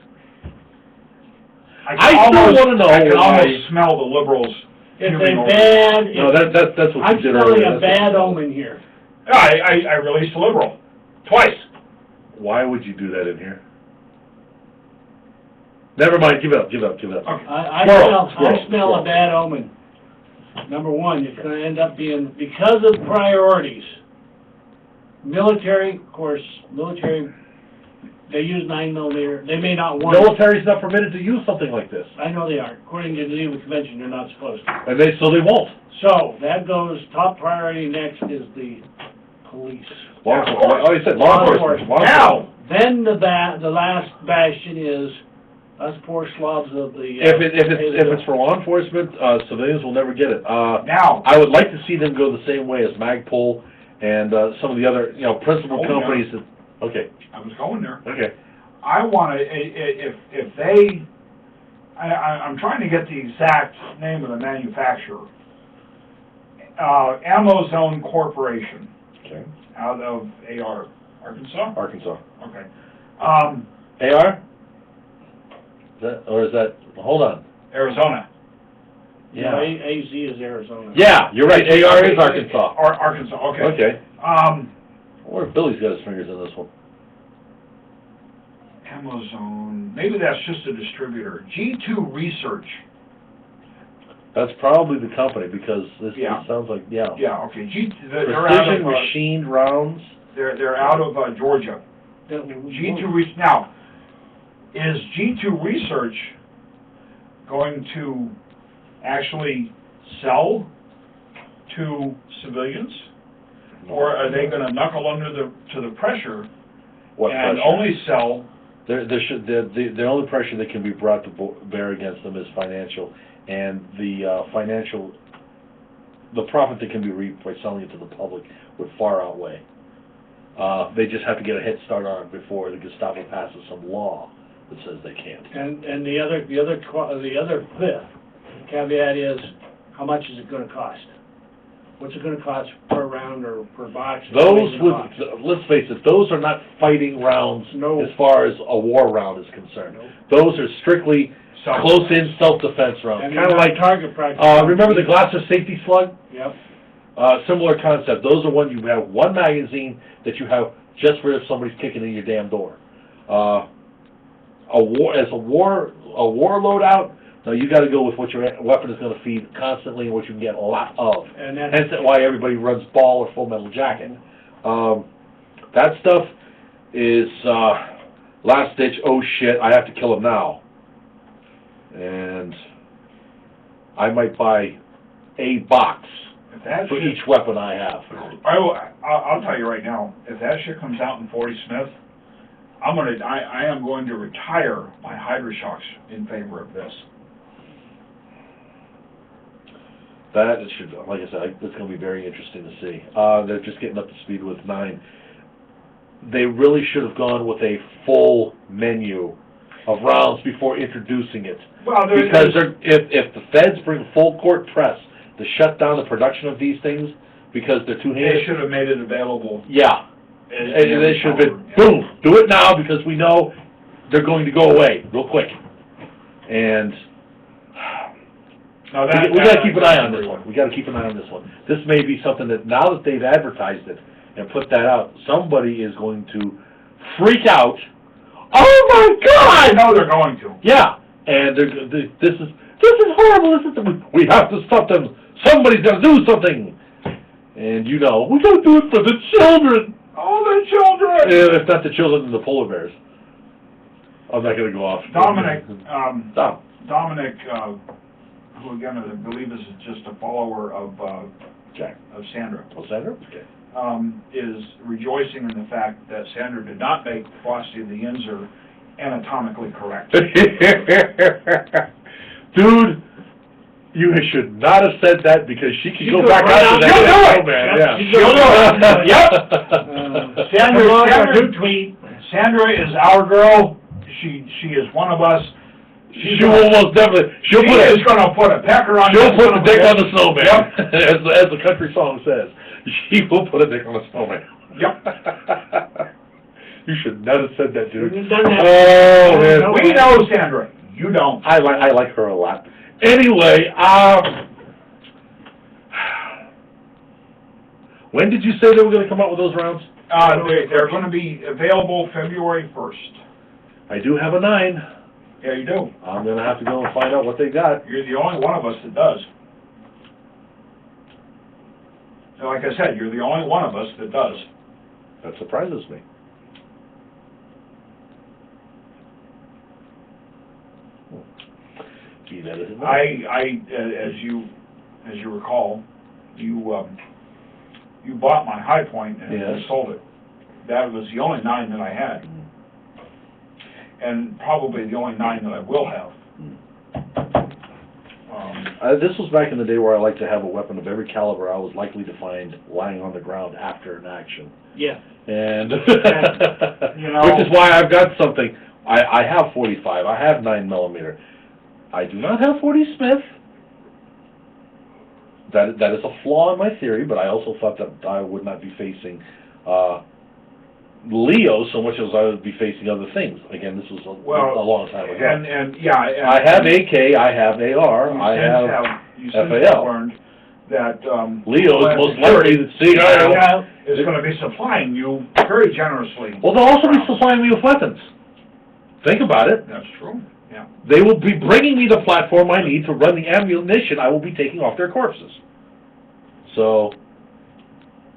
I still wanna know I can why- almost smell the liberals It's fuming a over bad, No, that's what I'm you did smelling earlier. a bad omen here. I released a liberal, twice. Why would you do that in here? Never mind, give it up. Okay. I Squirrel, smell squirrel. a bad omen. Number one, it's gonna end up being, because of priorities, military, of course, they use 9mm, they may not want. Military's not permitted to use something like this, I know they aren't. According to the Geneva Convention, they're not supposed to. and so they won't. So, that goes, top priority next is the police. Law enforcement, oh, you said law enforcement. Law Now, Then the last bastion is us poor slobs of the. If it's for law enforcement, civilians will never get it. now, I would like to see them go the same way as Magpul and some of the other, principal Oh, yeah. companies that, okay, I was going there. okay. I wanna, if they, I'm trying to get the exact name of the manufacturer. Ammo Zone Corporation, Okay. out of Arkansas? Arkansas. Okay. AR? Is that, hold on. Arizona. Yeah, AZ is Arizona. Yeah, you're right, AR is Arkansas. Arkansas, okay. Okay. I Or Billy's got his fingers in this one. Ammo Zone, maybe that's just a distributor. G2 Research. That's probably the company, because this Yeah. sounds like, yeah. Yeah, okay, they're out Precision of, machined rounds. they're out of Georgia. G2 Research, now, is G2 Research going to actually sell to civilians? Or are they gonna knuckle under to the pressure What and pressure? only sell? The only pressure that can be brought to bear against them is financial, and the profit that can be reaped by selling it to the public would far outweigh. They just have to get a head start on it before the Gestapo passes some law that says they can't. And the other caveat is, how much is it gonna cost? What's it gonna cost per round or per box? Those Raising would, box? let's face it, those are not fighting rounds No. as far as a war round is concerned. Nope. Those are strictly close-in self-defense rounds, And kinda they're like, target practice. remember the Glasser safety slug? Yep. Similar concept, those are one, you have one magazine that you have just for if somebody's kicking in your damn door. A war loadout, no, you gotta go with what your weapon is gonna feed constantly and what you can get a lot of. And then, Hence why everybody runs ball or full metal jacket. That stuff is, last ditch, oh shit, I have to kill him now. And I might buy a box If that for shit, each weapon I have. I'll tell you right now, if that shit comes out in 40 Smith, I am going to retire my Hydra-Shocks in favor of this. That it should, like I said, it's gonna be very interesting to see. They're just getting up to speed with 9. They really should have gone with a full menu of rounds before introducing it. Well, Because if the feds bring full court press to shut down the production of these things because they're too they heinous, should have made it available. yeah. And they should have been, boom, do it now because we know they're going to go away real quick. And No, we gotta keep an eye on this one. We gotta keep an eye on this one. This may be something that now that they've advertised it and put that out, somebody is going to freak out. Oh my I God! know they're going to. Yeah, and this is horrible. We have to stop them. Somebody's got to do something. And you know, we got to do it for the children. Oh, the children! If not the children, then the polar bears. I'm not going to go off. Dominic, Stop. Dominic, who again I believe is just a follower of Jack. Sandra, Oh, Sandra? Okay. is rejoicing in the fact that Sandra did not make Frosty the Yinzer anatomically correct. Dude, you should not have said that because she could go could back run out to out. that. She'll do it. Man, Yep, yeah. she'll do it. Yep. Sandra, tweet. Sandra is our girl. She is one of us. She will most definitely. She'll She put is gonna put a pecker on. She'll that put son the of a dick on bitch. the snowman, as the country song says. She will put a dick on the snowman. Yep. You should not have said that, dude. It doesn't have- Oh, man. We know Sandra. You don't. I like her a lot. Anyway, when did you say they were gonna come out with those rounds? They're gonna be available February 1st. I do have a 9. Yeah, you do. I'm gonna have to go and find out what they got. You're the only one of us that does. So like I said, you're the only one of us that does. That surprises me. Be that as it may. As you recall, you bought my High Point and you Yes. sold it. That was the only 9 that I had, and probably the only 9 that I will have. This was back in the day where I liked to have a weapon of every caliber I was likely to find lying on the ground after an action. Yeah. And, You know- which is why I've got something. I have 45, I have 9mm. I do not have 40 Smith. That is a flaw in my theory, but I also thought that I would not be facing, Leo so much as I would be facing other things. Again, this was a long time ago. And yeah. And I have AK, I have AR, I have You since FAL. have learned that, Leo is most likely to see. is gonna be supplying you very generously. Well, they'll also be supplying me with weapons. Think about it. That's true, yeah. They will be bringing me the platform I need to run the ammunition I will be taking off their corpses. So,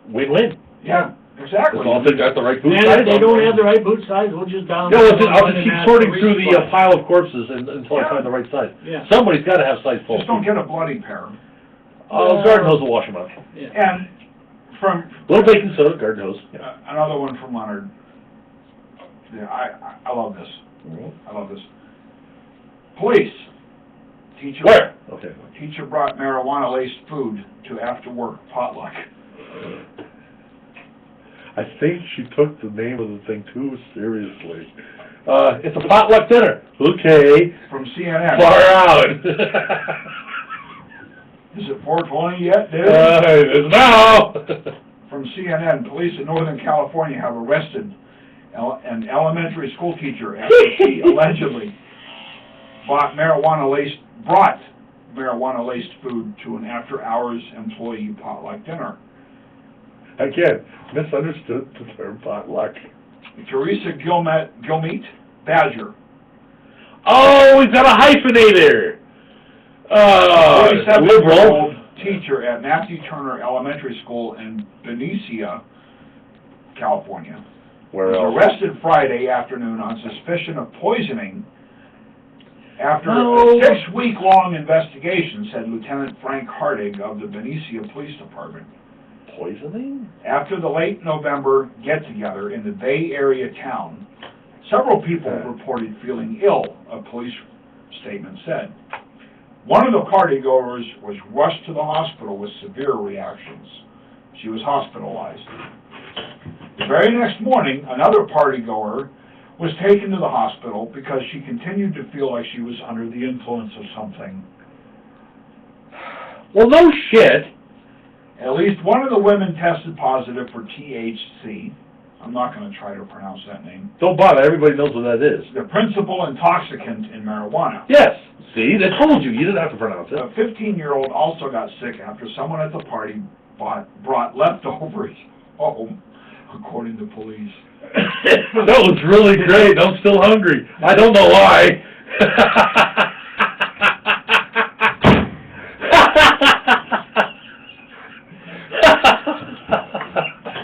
win-win. Yeah, exactly. As long as they got the right boot And size. if they don't have the right boot size, we'll just down. Yeah, I'll just keep sorting through the pile of corpses until I find the right size. Yeah. Somebody's got to have size 12. Just don't get a bloody pair. Garden hose will wash them out. Yeah. And from, Little baking soda, garden hose. Yeah. another one from Leonard. Yeah, I love this. I love this. Police. Teacher. Where? Okay. Teacher brought marijuana-laced food to after-work potluck. I think she took the name of the thing too seriously. It's a potluck dinner. Okay, From CNN. far out. Is it 4:20 yet, dude? It is now. From CNN, police in Northern California have arrested an elementary school teacher after she allegedly brought marijuana-laced food to an after-hours employee potluck dinner. Again, misunderstood the term potluck. Teresa Gilmeet Badger, Oh, we've got a hyphenator. 47-year-old Liberal. teacher at Matthew Turner Elementary School in Benicia, California, Where was else? arrested Friday afternoon on suspicion of poisoning after No. a 6-week-long investigation, said Lieutenant Frank Hardig of the Benicia Police Department. Poisoning? After the late November get-together in the Bay Area town, several people reported feeling ill, a police statement said. One of the partygoers was rushed to the hospital with severe reactions. She was hospitalized. The very next morning, another partygoer was taken to the hospital because she continued to feel like she was under the influence of something. Well, no shit. At least one of the women tested positive for THC. I'm not going to try to pronounce that name. Don't bother, everybody knows what that is. The principal intoxicant in marijuana. Yes, see, they told you, you didn't have to pronounce it. A 15-year-old also got sick after someone at the party brought leftovers home, according to police. That was really great, I'm still hungry. I don't know why.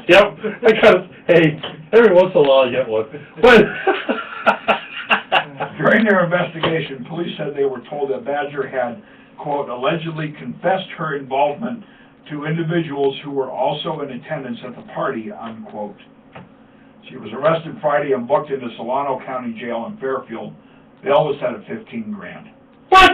Yep, I got, hey, every once in a while I get one. But During their investigation, police said they were told that Badger had, quote, allegedly confessed her involvement to individuals who were also in attendance at the party, unquote. She was arrested Friday and booked into Solano County Jail in Fairfield. Bail was set at $15,000. what?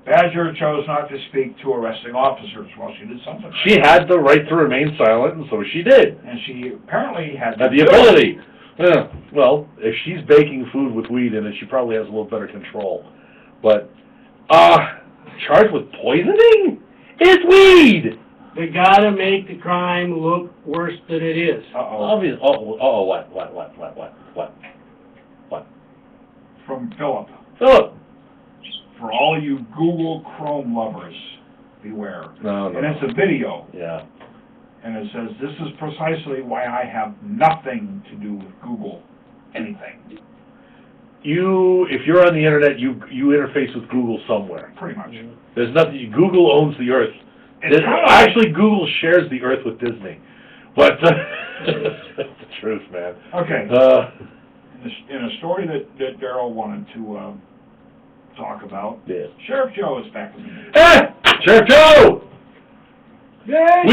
Badger chose not to speak to arresting officers. Well, she did something right. She had the right to remain silent, and so she did. And she apparently had Had the ability. Yeah, well, if she's baking food with weed in it, she probably has a little better control. But, charged with poisoning? It's weed! They gotta make the crime look worse than it is. Uh-oh. Obvious, what? From Philip. Philip! For all you Google Chrome lovers, beware. No. And it's a video, Yeah. and it says, this is precisely why I have nothing to do with Google. Anything. If you're on the internet, you interface with Google somewhere. Pretty much. There's nothing, Google owns the earth. It's kind of like- Actually, Google shares the earth with Disney. But, that's the truth, man. Okay, Uh, in a story that Daryl wanted to talk about, yeah. Sheriff Joe is back in the news. Sheriff Joe! Yay!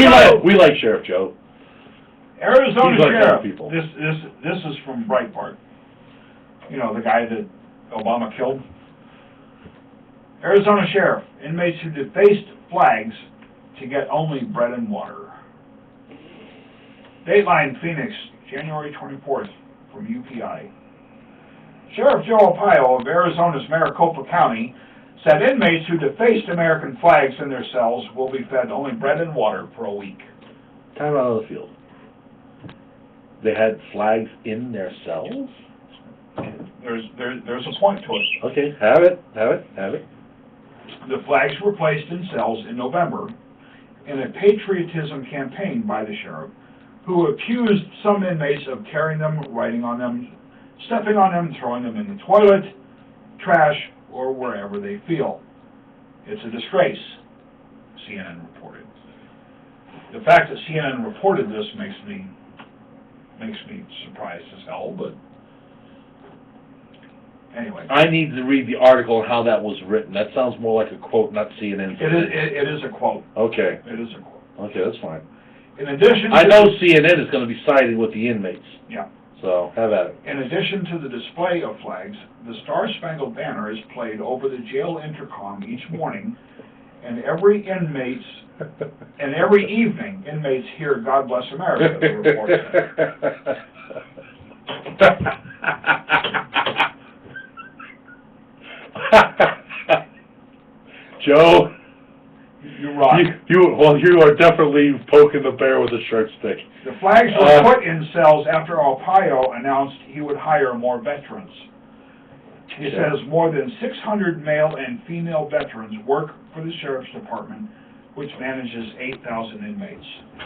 We like Sheriff Joe. Arizona He's like Sheriff, other people. this is from Breitbart. You know, the guy that Obama killed. Arizona Sheriff, inmates who defaced flags to get only bread and water. Dateline Phoenix, January 24th, from UPI. Sheriff Joe Arpaio of Arizona's Maricopa County said inmates who defaced American flags in their cells will be fed only bread and water for a week. Time out of the field. They had flags in their cells? There's a point to it. Okay, have it. The flags were placed in cells in November in a patriotism campaign by the sheriff, who accused some inmates of carrying them, writing on them, stepping on them, throwing them in the toilet, trash, or wherever they feel. It's a disgrace, CNN reported. The fact that CNN reported this makes me surprised as hell, but anyway. I need to read the article on how that was written. That sounds more like a quote, not CNN. It is a quote. Okay, It is a quote. okay, that's fine. In addition, I know CNN is gonna be siding with the inmates, Yeah. so have at it. In addition to the display of flags, the Star-Spangled Banner is played over the jail intercom each morning And every evening, inmates hear God Bless America, the report said. Joe, You rock. you are definitely poking the bear with a sharp stick. The flags were put in cells after Arpaio announced he would hire more veterans. He says more than 600 male and female veterans work for the Sheriff's Department, which manages 8,000 inmates.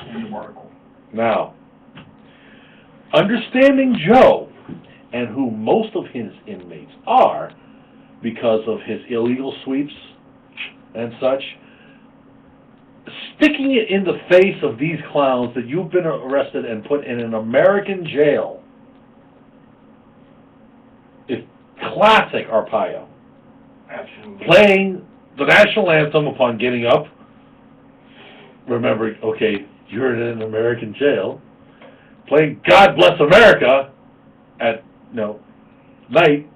End of article. Now, understanding Joe and who most of his inmates are because of his illegal sweeps and such, sticking it in the face of these clowns that you've been arrested and put in an American jail is classic Arpaio. Absolutely. Playing the national anthem upon getting up, remembering, okay, you're in an American jail, playing God Bless America at, night,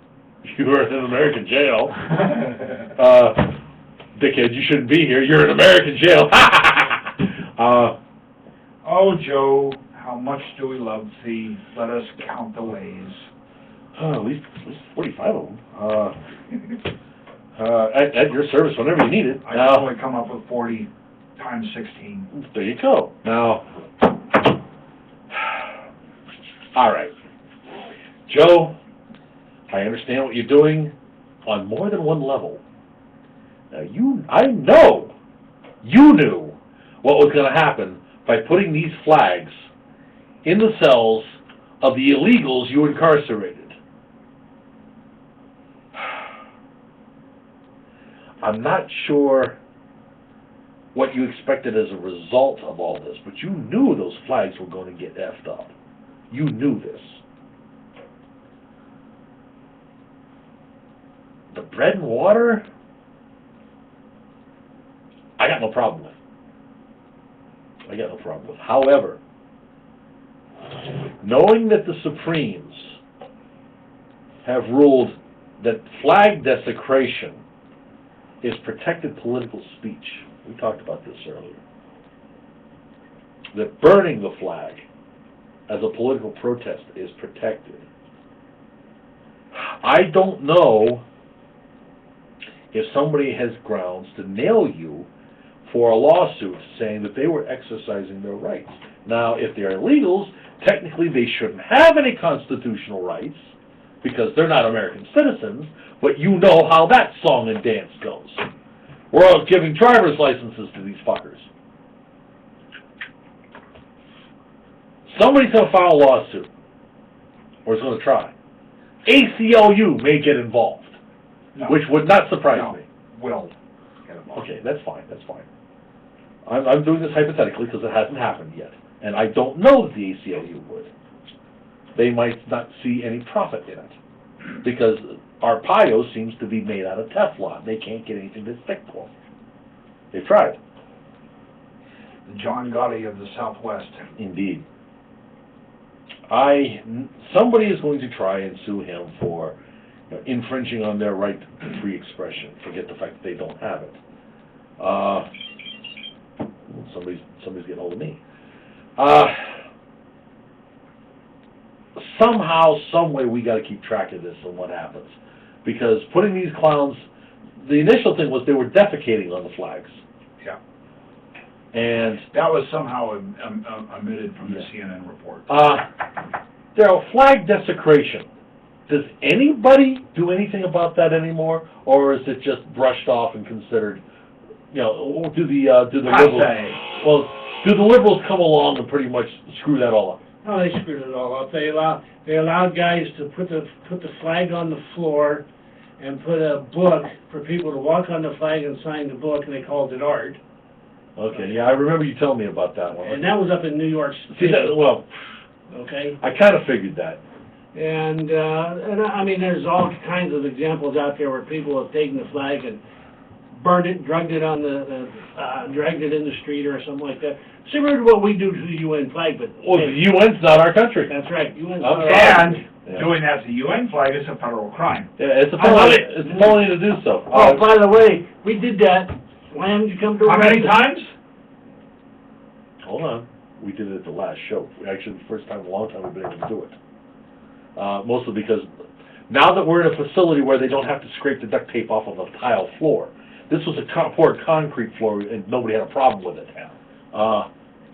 you're in an American jail, dickhead, you shouldn't be here, you're in American jail. Oh, Joe, how much do we love thee? Let us count the ways. At least 45 of them. At your service whenever you need it. I can only come up with 40 times 16. There you go. Now, all right. Joe, I understand what you're doing on more than one level. Now, I know you knew what was going to happen by putting these flags in the cells of the illegals you incarcerated. I'm not sure what you expected as a result of all this, but you knew those flags were going to get effed up. You knew this. The bread and water, I got no problem with. However, knowing that the Supremes have ruled that flag desecration is protected political speech, we talked about this earlier, that burning the flag as a political protest is protected. I don't know if somebody has grounds to nail you for a lawsuit saying that they were exercising their rights. Now, if they're illegals, technically they shouldn't have any constitutional rights because they're not American citizens, but you know how that song and dance goes. We're all giving driver's licenses to these fuckers. Somebody's going to file a lawsuit, or is going to try. ACLU may get involved, No. which would not surprise No. me. Will get involved. Okay, that's fine. I'm doing this hypothetically because it hasn't happened yet. And I don't know that the ACLU would. They might not see any profit in it. Because Arpaio seems to be made out of Teflon. They can't get anything to stick to them. They've tried. The John Gotti of the Southwest. Indeed. Somebody is going to try and sue him for infringing on their right to free expression. Forget the fact that they don't have it. Somebody's getting hold of me. Somehow, some way, we got to keep track of this and what happens, because putting these clowns, the initial thing was they were defecating on the flags. Yeah. And That was somehow omitted from the CNN report. Daryl, flag desecration. Does anybody do anything about that anymore, or is it just brushed off and considered? Do the liberals? Well, do the liberals come along and pretty much screw that all up? Oh, they screwed it all up. They allowed guys to put the flag on the floor and put a book for people to walk on the flag and sign the book, and they called it art. Okay, yeah, I remember you telling me about that one. And that was up in New York See, State. well, Okay. I kind of figured that. And I mean, there's all kinds of examples out there where people have taken the flag and burned it, dragged it in the street or something like that. Similar to what we do to the UN flag, but Well, the UN's not our country. that's right. UN's Okay. And Yeah. doing that to the UN flag is a federal crime. Yeah, it's a I love felony. it. It's a felony to do so. Oh, by the way, we did that Why haven't you come to? How many times? Hold on, we did it at the last show, actually, the first time in a long time we've been able to do it. Mostly because, now that we're in a facility where they don't have to scrape the duct tape off of a tile floor, this was a poured concrete floor, and nobody had a problem with it.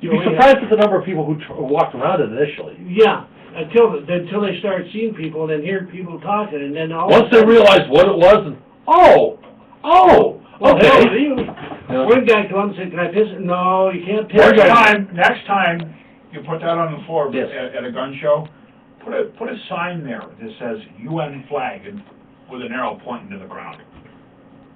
You'd be surprised at the number of people who walked around it initially. Yeah, until they started seeing people, and then hearing people talking, and then all. Once they realized what it was, and, Well, okay. hell, one guy come up and said, "Can I piss?" No, you can't piss. Next time you put that on the floor Yes. at a gun show, put a sign there that says UN flag and with an arrow pointing to the ground.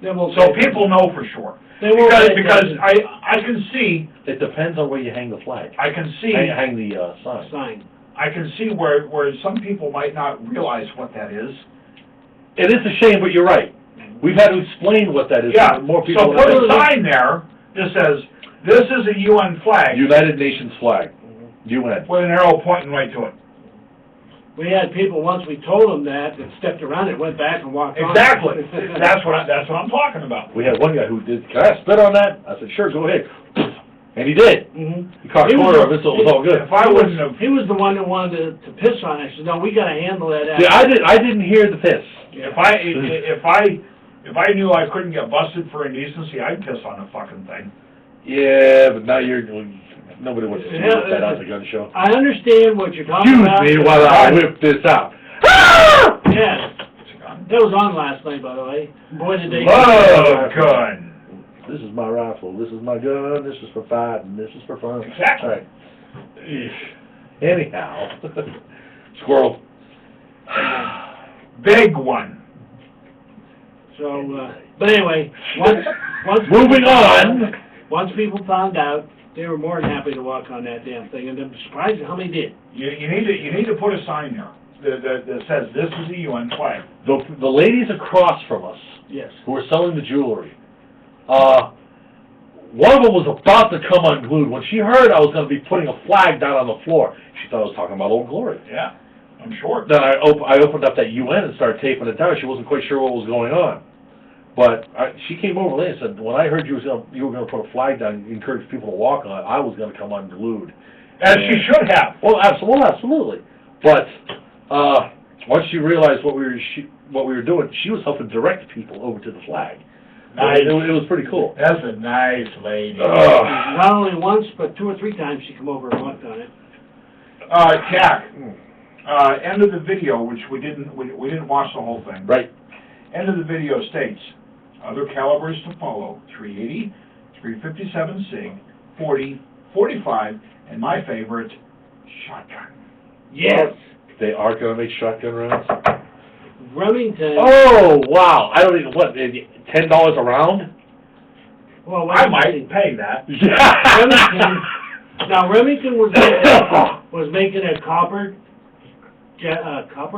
They won't So pay people know for sure. They won't pay Because attention. I can see, It depends on where you hang the flag. I can see, Hang the, sign. Sign. I can see where some people might not realize what that is. It is a shame, but you're right. We've had to explain what that is. Yeah, to more people. so put a sign there that says, this is a UN flag United Nations flag, UN. with an arrow pointing right to it. We had people, once we told them that stepped around it, went back and walked on. Exactly. That's what I'm talking about. We had one guy who did, "Can I spit on that?" I said, "Sure, go ahead." And he did. Mhm. He caught a He was corner a- of it, so it was all good. If I wouldn't have, He was the one that wanted to piss on it. I said, "No, we gotta handle that." See, I didn't hear the piss. if I knew I couldn't get busted for indecency, I'd piss on the fucking thing. Yeah, but now nobody wants to see Yeah, that at the gun show. I understand what you're talking Excuse about. me while I whip this out. Yeah, that was on last night, by the way. Boy, did they. Love gun. This is my rifle, this is my gun, this is for fighting, this is for fun. Exactly. All right. Anyhow. Squirrel. Big one. So, but anyway, once Moving on. Once people found out, they were more than happy to walk on that damn thing, and I'm surprised at how many did. You need to put a sign there that says, this is a UN flag. The ladies across from us, Yes. who were selling the jewelry, one of them was about to come unglued. When she heard I was going to be putting a flag down on the floor, she thought I was talking about Old Glory. Yeah, I'm sure. Then I opened up that UN and started taping it down. She wasn't quite sure what was going on. But she came over later and said, when I heard you were going to put a flag down and encourage people to walk on it, I was going to come unglued. As she should have. Well, absolutely. But once she realized what we were doing, she was helping direct people over to the flag. Nice. It was pretty cool. That's a nice lady. Not only once, but 2 or 3 times she come over and walked on it. Jack, end of the video, which we didn't watch the whole thing. Right. End of the video states, other calibers to follow, 380, 357 SIG, 40, 45, and my favorite, shotgun. Yes. They are going to make shotgun rounds? Remington. Oh, wow. I don't even, what, $10 a round? Well, I might pay that. Remington. Now Remington was making a copper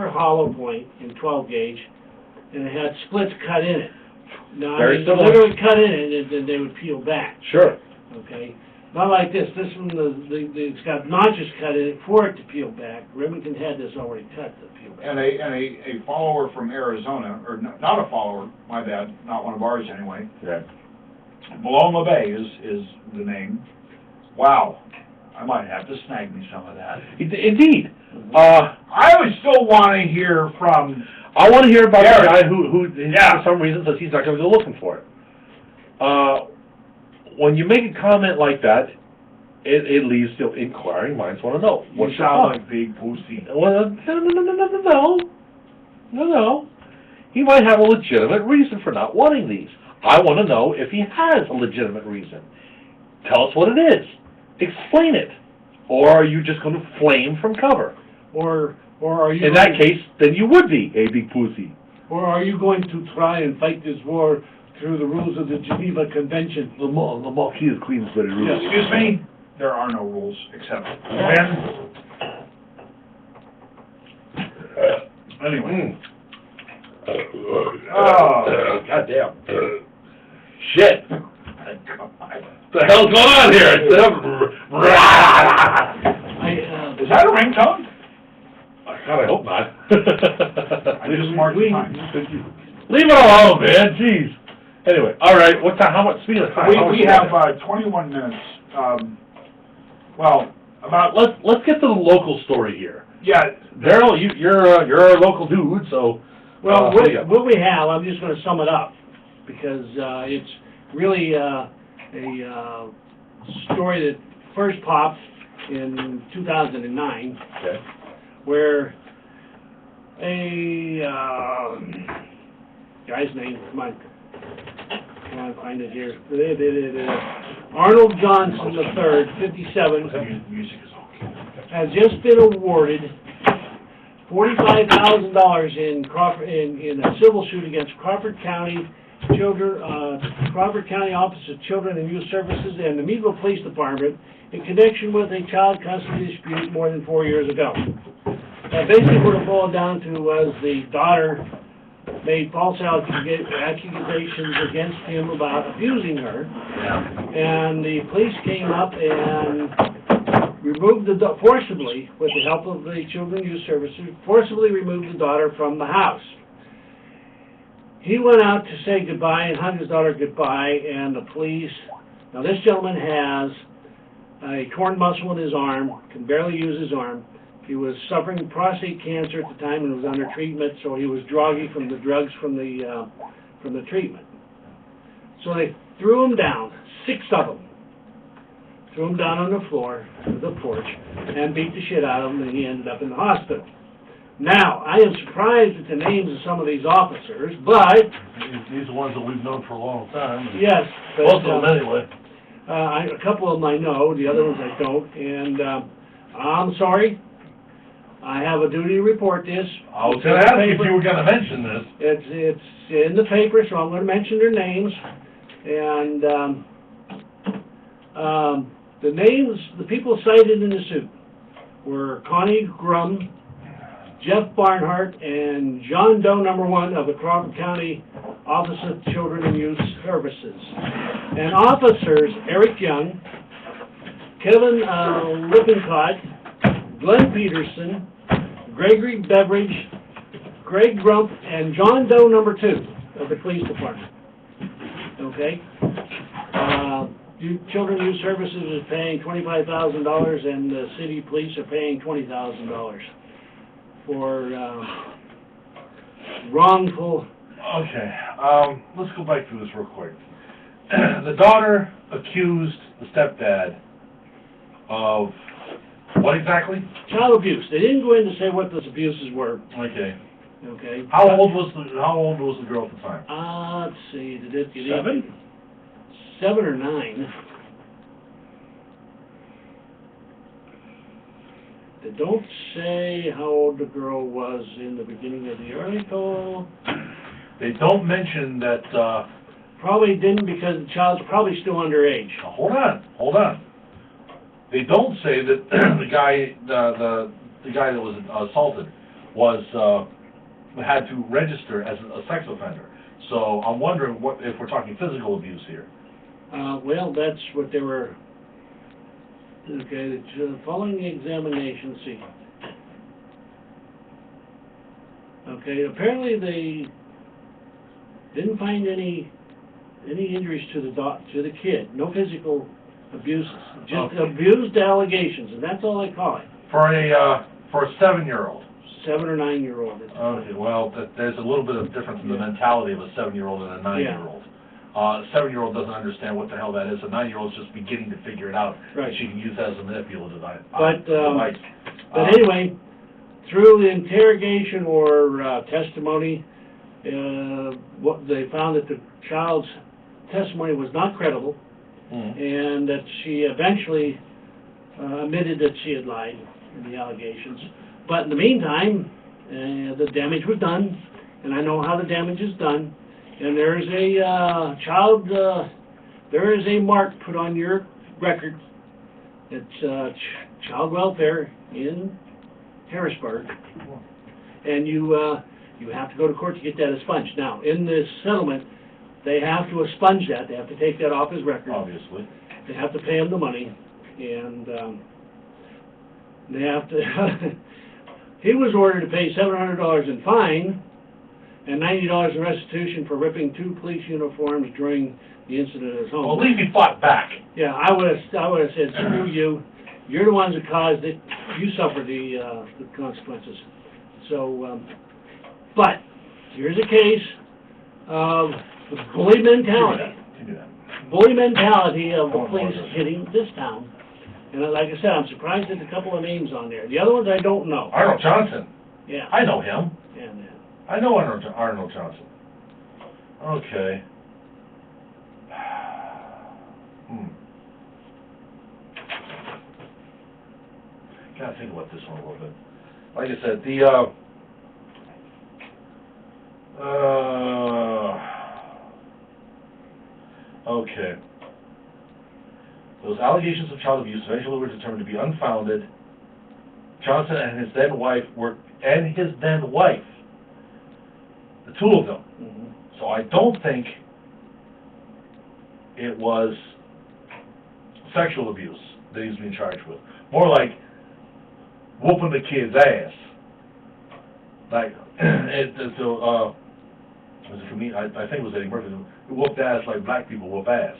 hollow point in 12 gauge, and it had splits cut in it. Now, Very I mean, similar. literally cut in it, and then they would peel back. Sure. Okay, not like this. This one, it's got notches cut in it for it to peel back. Remington had this already cut to peel back. And a follower from Arizona, or not a follower, my bad, not one of ours anyway. Yeah. Malone LeBay is the name. Wow, I might have to snag me some of that. Indeed. I would still want to hear from. I want to hear about Yeah. the guy who Yeah. for some reason, says he's not going to go looking for it. When you make a comment like that, it leaves the inquiring minds want to know. You What's sound the like Big Pussy. Well, no. He might have a legitimate reason for not wanting these. I want to know if he has a legitimate reason. Tell us what it is. Explain it. Or are you just going to flame from cover? Or are you? In that case, then you would be a big pussy. Or are you going to try and fight this war through the rules of the Geneva Convention? The Marquis of Queensberry rules. Excuse me? There are no rules except when. Anyway. Oh. Goddamn. Shit. What the hell's going on here? Is that a ringtone? God, I hope not. I just marked the time. Leave it alone, man. Jeez. Anyway, all right, what time, how much, speaking of time. how much We you have, got? 21 minutes. Well, about, Let's get to the local story here. yeah, Daryl, you're our local dude, so. Well, what do you got? what we have, I'm just gonna sum it up, because, it's really, a story that first popped in 2009, Okay. where a, guy's name, come on, find it here. Arnold Johnson III, 57, Music is okay. has just been awarded $45,000 in Crawford, in a civil suit against Crawford County Crawford County Office of Children and Youth Services and the Meadville Police Department in connection with a child custody dispute more than 4 years ago. Basically what it boiled down to was the daughter made false accusations against him about abusing her, and the police came up and removed forcibly, with the help of the Children and Youth Services, forcibly removed the daughter from the house. He went out to say goodbye and hug his daughter goodbye, and the police, now this gentleman has a torn muscle in his arm, can barely use his arm. He was suffering prostate cancer at the time and was under treatment, so he was groggy from the drugs from the treatment. So they threw him down, 6 of them. Threw him down on the floor of the porch and beat the shit out of him, and he ended up in the hospital. Now, I am surprised at the names of some of these officers, but, These are ones that we've known for a long time. yes. but, Most of them anyway. a couple of them I know, the other ones I don't, and I'm sorry. I have a duty to report this. I was gonna ask you if you were gonna mention this. It's in the paper, so I'm gonna mention their names. And, the names, the people cited in the suit were Connie Grum, Jeff Barnhart, and John Doe No. 1 of the Crawford County Office of Children and Youth Services. And officers Eric Young, Kevin Lippincott, Glenn Peterson, Gregory Beveridge, Greg Grump, and John Doe No. 2 of the police department. Okay? Children and Youth Services is paying $25,000, and the city police are paying $20,000 for wrongful. Okay, let's go back through this real quick. The daughter accused the stepdad of what exactly? Child abuse. They didn't go in to say what those abuses were. Okay. Okay. How old was the girl at the time? Let's see. Did it get 7? 7 or 9. They don't say how old the girl was in the beginning of the article. They don't mention that, Probably didn't, because the child's probably still underage. now, hold on. They don't say that the guy that was assaulted had to register as a sex offender. So I'm wondering if we're talking physical abuse here. Well, that's what they were. Okay, following the examination, see. Okay, apparently they didn't find any injuries to the kid. No physical abuses, just abused allegations, and that's all they call it. For a 7-year-old. 7 or 9-year-old. Okay, well, there's a little bit of difference in the mentality of a 7-year-old and a 9-year-old. A 7-year-old doesn't understand what the hell that is. A 9-year-old's just beginning to figure it out. Right. And she can use that as a manipulative device. But anyway, through the interrogation or testimony, what they found that the child's testimony was not credible, and that she eventually admitted that she had lied in the allegations. But in the meantime, the damage was done, and I know how the damage is done. And there's a there is a mark put on your record. It's child welfare in Harrisburg, and you have to go to court to get that expunged. Now, in this settlement, they have to expunge that. They have to take that off his record. Obviously. They have to pay him the money, and they have to. He was ordered to pay $700 in fine, and $90 in restitution for ripping 2 police uniforms during the incident at his home. Well, at least he fought back. Yeah, I would've said, screw you, you're the ones that caused it, you suffer the consequences. So, but, here's a case of the bully mentality. Bully mentality of the police hitting this town. And like I said, I'm surprised there's a couple of names on there. The other ones I don't know. Arnold Johnson, Yeah. I know him. And, I know Arnold Johnson. Okay. Gotta think about this one a little bit. Like I said, okay. Those allegations of child abuse eventually were determined to be unfounded. Johnson and his then wife the two of them. mhm. So I don't think it was sexual abuse that he's being charged with. More like whooping the kid's ass. Like, it was a comedian, I think it was Eddie Murphy, who whooped ass like black people whoop ass.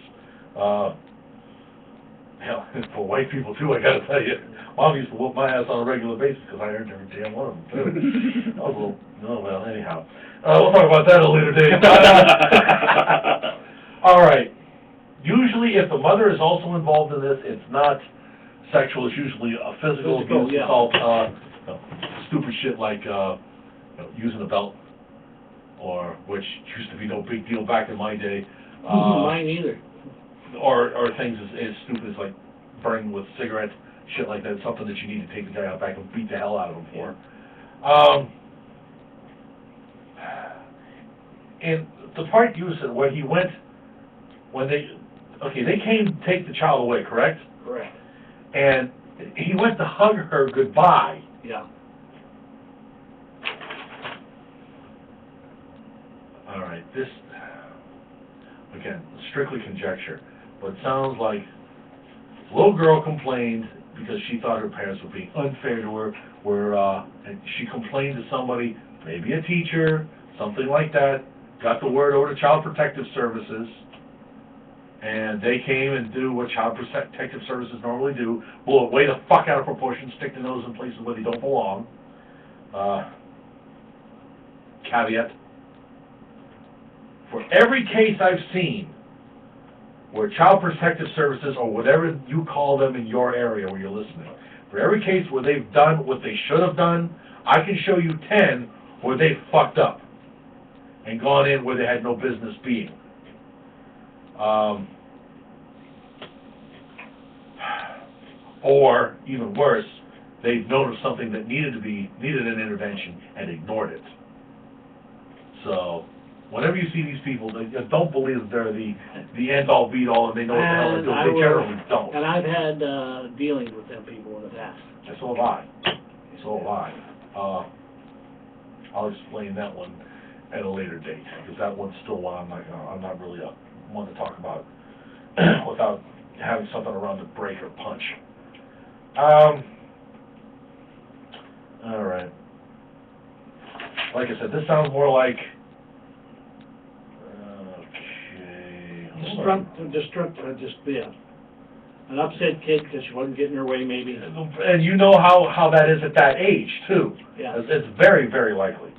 Hell, for white people too, I gotta tell you. Mom used to whoop my ass on a regular basis because I earned every damn one of them too. I was a little, oh well, anyhow. We'll talk about that at a later date. All right. Usually if the mother is also involved in this, it's not sexual, it's usually a physical Physical, abuse, yeah. assault, stupid shit like using a belt, or which used to be no big deal back in my day. Mine either. Or things as stupid as like burning with cigarettes, shit like that, something that you need to take the guy out back and beat the hell out of him for. And the part you said where he went, they came to take the child away, correct? Correct. And he went to hug her goodbye. Yeah. All right, this, again, strictly conjecture, but it sounds like little girl complained because she thought her parents were being unfair to her, and she complained to somebody, maybe a teacher, something like that, got the word over to Child Protective Services, and they came and do what Child Protective Services normally do, blow it way the fuck out of proportion, stick the nose in places where they don't belong. Caveat. For every case I've seen where Child Protective Services, or whatever you call them in your area where you're listening, for every case where they've done what they should have done, I can show you 10 where they fucked up and gone in where they had no business being. Or, even worse, they've known of something that needed an intervention and ignored it. So, whenever you see these people, don't believe that they're the end-all, be-all, and they know what the hell they're doing. They generally don't. And I've had dealings with them people in the past. And so have I. So have I. I'll explain that one at a later date, because that one's still one I'm not really one to talk about without having something around to break or punch. All right. Like I said, this sounds more like, An upset kid because she wasn't getting her way, maybe. and you know how that is at that age, too. Yeah. It's very, very likely.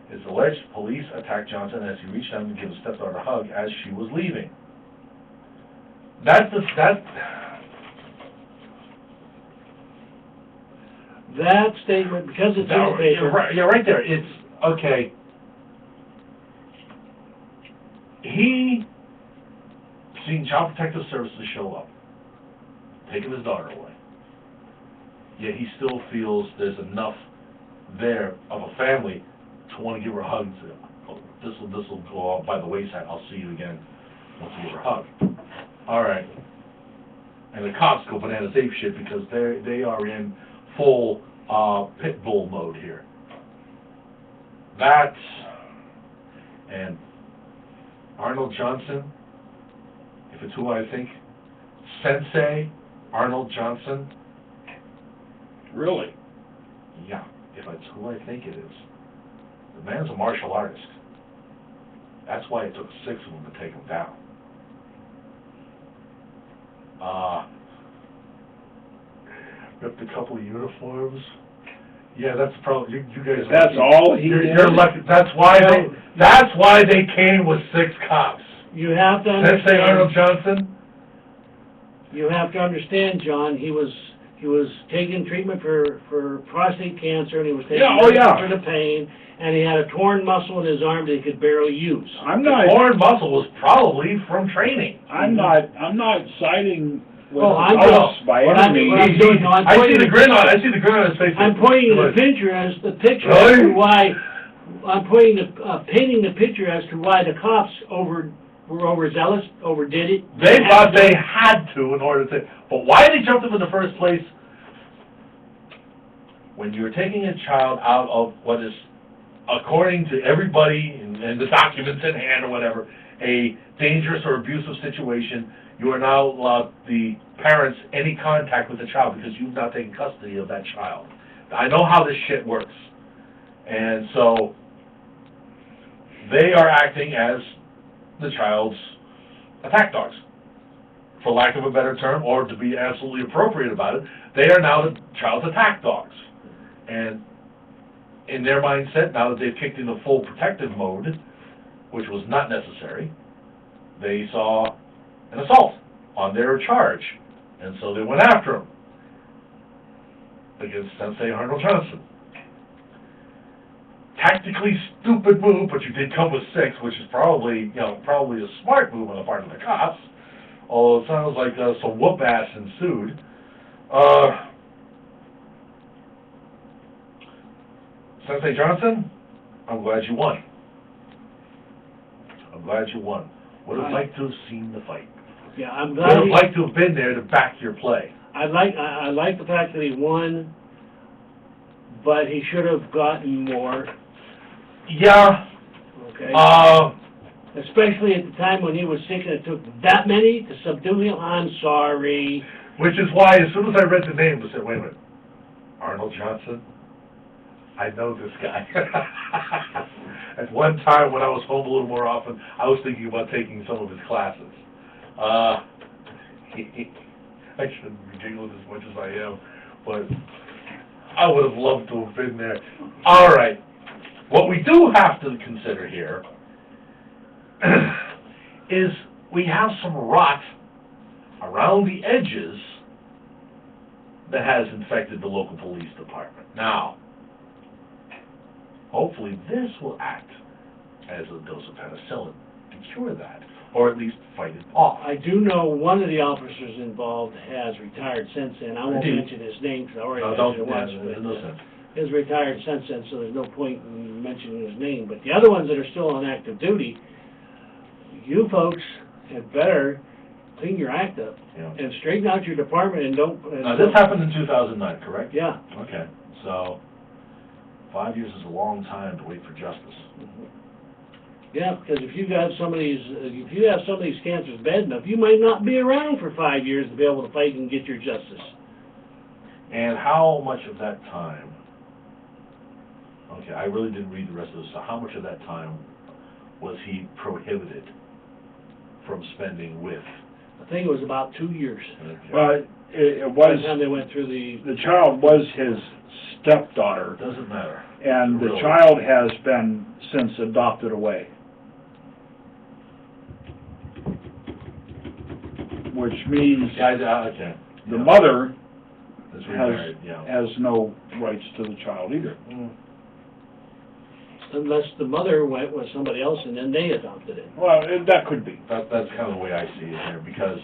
It's alleged police attacked Johnson as he reached down to give his stepdaughter a hug as she was leaving. That statement, because it's in the paper. You're right there. It's, okay. He seen Child Protective Services show up, taking his daughter away. Yet he still feels there's enough there of a family to want to give her a hug and say, oh, this will go off by the wayside. I'll see you again once you give her a hug. All right. And the cops go bananas ape shit because they are in full pit bull mode here. That and Arnold Johnson, if it's who I think, Sensei Arnold Johnson. Really? Yeah, if it's who I think it is. The man's a martial artist. That's why it took 6 of them to take him down. Ripped a couple of uniforms. Yeah, that's probably, you guys. are That's lucky. all he did? You're lucky, that's why they came with 6 cops. You have to Sensei Arnold understand, Johnson, you have to understand, John, he was taking treatment for prostate cancer, and he was taking Yeah, oh, yeah. medicine for the pain, and he had a torn muscle in his arm that he could barely use. I'm the not, torn muscle was probably from training. I'm not siding with Oh, I'm us not. by What any I'm means. doing, no, I'm I see pointing- the grin on his face. I'm pointing Go the ahead. picture as painting the picture as to why the cops were overzealous, overdid it. They thought they had to in order to, but why they jumped him in the first place? When you're taking a child out of what is, according to everybody and the documents in hand or whatever, a dangerous or abusive situation, you are now allowed the parents any contact with the child because you've not taken custody of that child. I know how this shit works. And so, they are acting as the child's attack dogs, for lack of a better term, or to be absolutely appropriate about it, they are now the child's attack dogs. And in their mindset, now that they've kicked into full protective mode, which was not necessary, they saw an assault on their charge, and so they went after him against Sensei Arnold Johnson. Tactically stupid move, but you did come with 6, which is probably a smart move on the part of the cops. Although it sounds like some whoop ass ensued. Sensei Johnson, I'm glad you won. I'm glad you won. Would have liked to have seen the fight. Yeah, I'm Would glad have liked to have been there to back your play. I like the fact that he won, but he should have gotten more, Yeah, okay? especially Especially at the time when he was sick and it took that many to subdue him. I'm sorry. which is why as soon as I read the name, I said, wait a minute, Arnold Johnson? I know this guy. At one time when I was home a little more often, I was thinking about taking some of his classes. I shouldn't be giggling as much as I am, but I would have loved to have been there. All right, what we do have to consider here is we have some rot around the edges that has infected the local police department. Now, hopefully this will act as a dose of penicillin to cure that, or at least fight it off. I do know one of the officers involved has retired since then. I won't Indeed. mention his name because I already No, mentioned don't, it once. there's but, no sense. Is retired since then, so there's no point in mentioning his name. But the other ones that are still on active duty, you folks had better clean your act up Yeah. and straighten out your department and don't. And Now, this happened in 2009, correct? Yeah. Okay, so 5 years is a long time to wait for justice. Yeah, because if you have some of these cancers bad enough, you might not be around for 5 years to be able to fight and get your justice. And how much of that time, okay, I really didn't read the rest of this, so how much of that time was he prohibited from spending with? I think it was about 2 years. Well, it By the was, time they went through the child was his stepdaughter, Doesn't matter. and the Really? child has been since adopted away. Which means Okay. the mother That's has, remarried, yeah. has no rights to the child either. Mm. Unless the mother went with somebody else and then they adopted it. Well, that could be. That's kind of the way I see it here, because,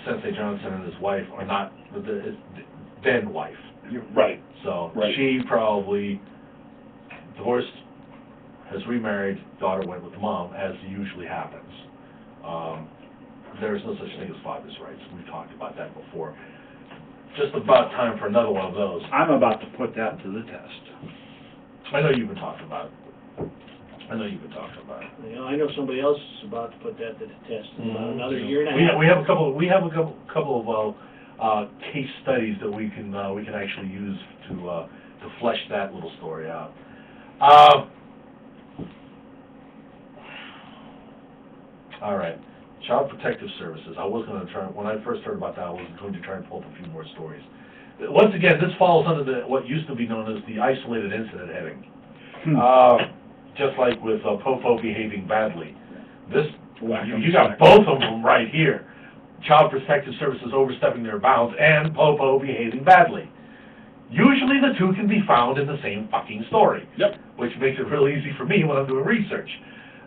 Sensei Johnson and his wife are not, his then wife. You're right. So, Right. she probably divorced, has remarried, daughter went with the mom, as usually happens. There's no such thing as father's rights, we've talked about that before. Just about time for another one of those. I'm about to put that to the test. I know you've been talking about it. You know, I know somebody else is about to put that to the test in about another year and a We half. have a couple of case studies that we can actually use to flesh that little story out. All right, Child Protective Services. I was going to try, when I first heard about that, I was going to try and pull up a few more stories. Once again, this falls under what used to be known as the isolated incident heading. Just like with Popo behaving badly. This, you got both of them right here. Child Protective Services overstepping their bounds and Popo behaving badly. Usually the two can be found in the same fucking story. Yep. Which makes it real easy for me when I'm doing research.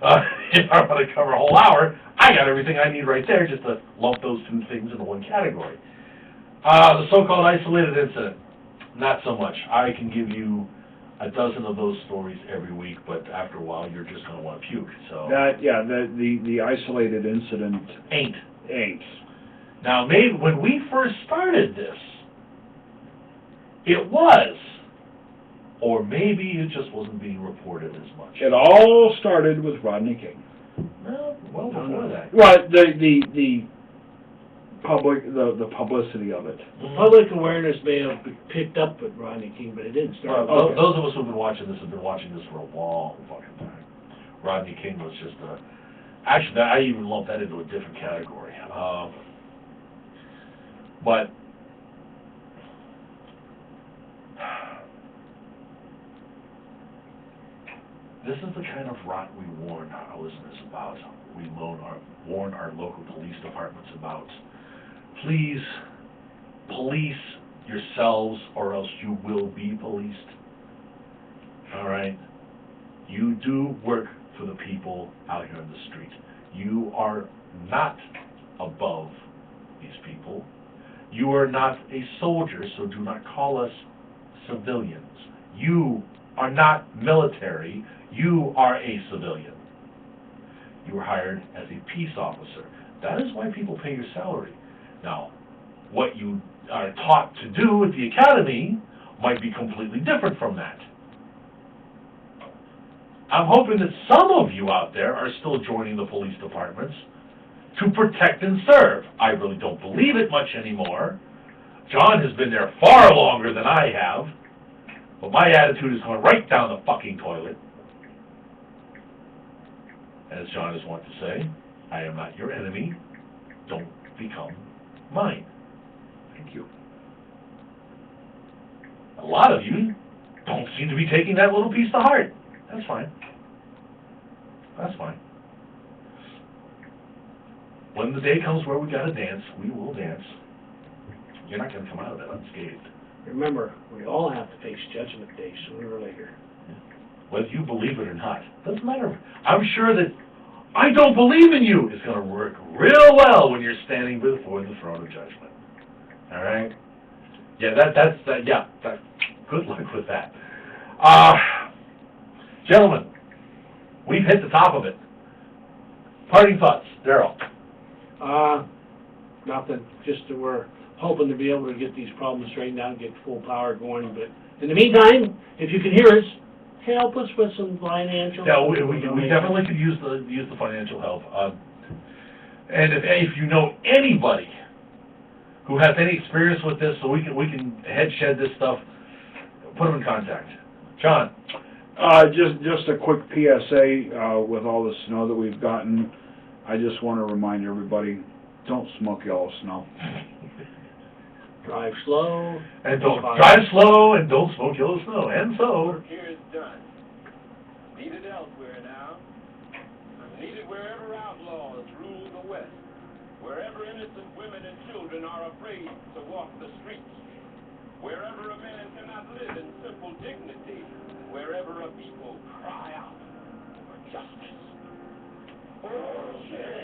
If I want to cover a whole hour, I got everything I need right there just to lump those two things into one category. The so-called isolated incident, not so much. I can give you a dozen of those stories every week, but after a while, you're just going to want to puke. So The isolated incident ain't. Now, Maybe when we first started this, it was, or maybe it just wasn't being reported as much. it all started with Rodney King. Well before that. Well, the publicity of it. Public awareness may have picked up with Rodney King, but it didn't start. Well, those of us who've been watching this have been watching this for a long fucking time. Rodney King was just actually, I even lump that into a different category. But this is the kind of rot we warn our listeners about. We warn our local police departments about. Please, police yourselves, or else you will be policed. All right? You do work for the people out here in the street. You are not above these people. You are not a soldier, so do not call us civilians. You are not military. You are a civilian. You were hired as a peace officer. That is why people pay your salary. Now, what you are taught to do at the academy might be completely different from that. I'm hoping that some of you out there are still joining the police departments to protect and serve. I really don't believe it much anymore. John has been there far longer than I have, but my attitude is going right down the fucking toilet. As John is wont to say, I am not your enemy. Don't become mine. Thank you. A lot of you don't seem to be taking that little piece to heart. That's fine. That's fine. When the day comes where we gotta dance, we will dance. You're not gonna come out of it unscathed. Remember, we all have to face Judgment Day sooner or later. Whether you believe it or not, doesn't matter. I'm sure that I don't believe in you is gonna work real well when you're standing before the throne of judgment. All right? Yeah, good luck with that. Gentlemen, we've hit the top of it. Parting thoughts, Daryl. Nothing, just that we're hoping to be able to get these problems straightened out and get full power going, but in the meantime, if you can hear us, help us with some financial. Yeah, we definitely could use the financial help. And if you know anybody who has any experience with this, so we can head shed this stuff, put them in contact. John. Just a quick PSA, with all the snow that we've gotten, I just want to remind everybody, don't smoke yellow snow. Drive slow. And don't drive slow and don't smoke yellow snow. And so. Work here is done. Needed elsewhere now. Needed wherever outlaws rule the West. Wherever innocent women and children are afraid to walk the streets. Wherever a man cannot live in simple dignity. Wherever a people cry out for justice.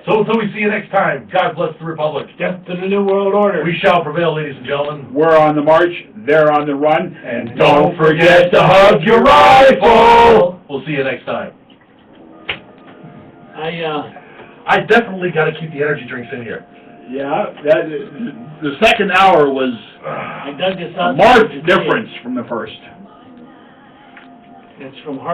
So until we see you next time, God bless the Republic. Death to the New World Order. We shall prevail, ladies and gentlemen. We're on the march, they're on the run, And don't forget to hug your rifle. We'll see you next time. I definitely got to keep the energy drinks in here. Yeah, the second hour was I dug this a out. marked difference from the first. It's from Hart.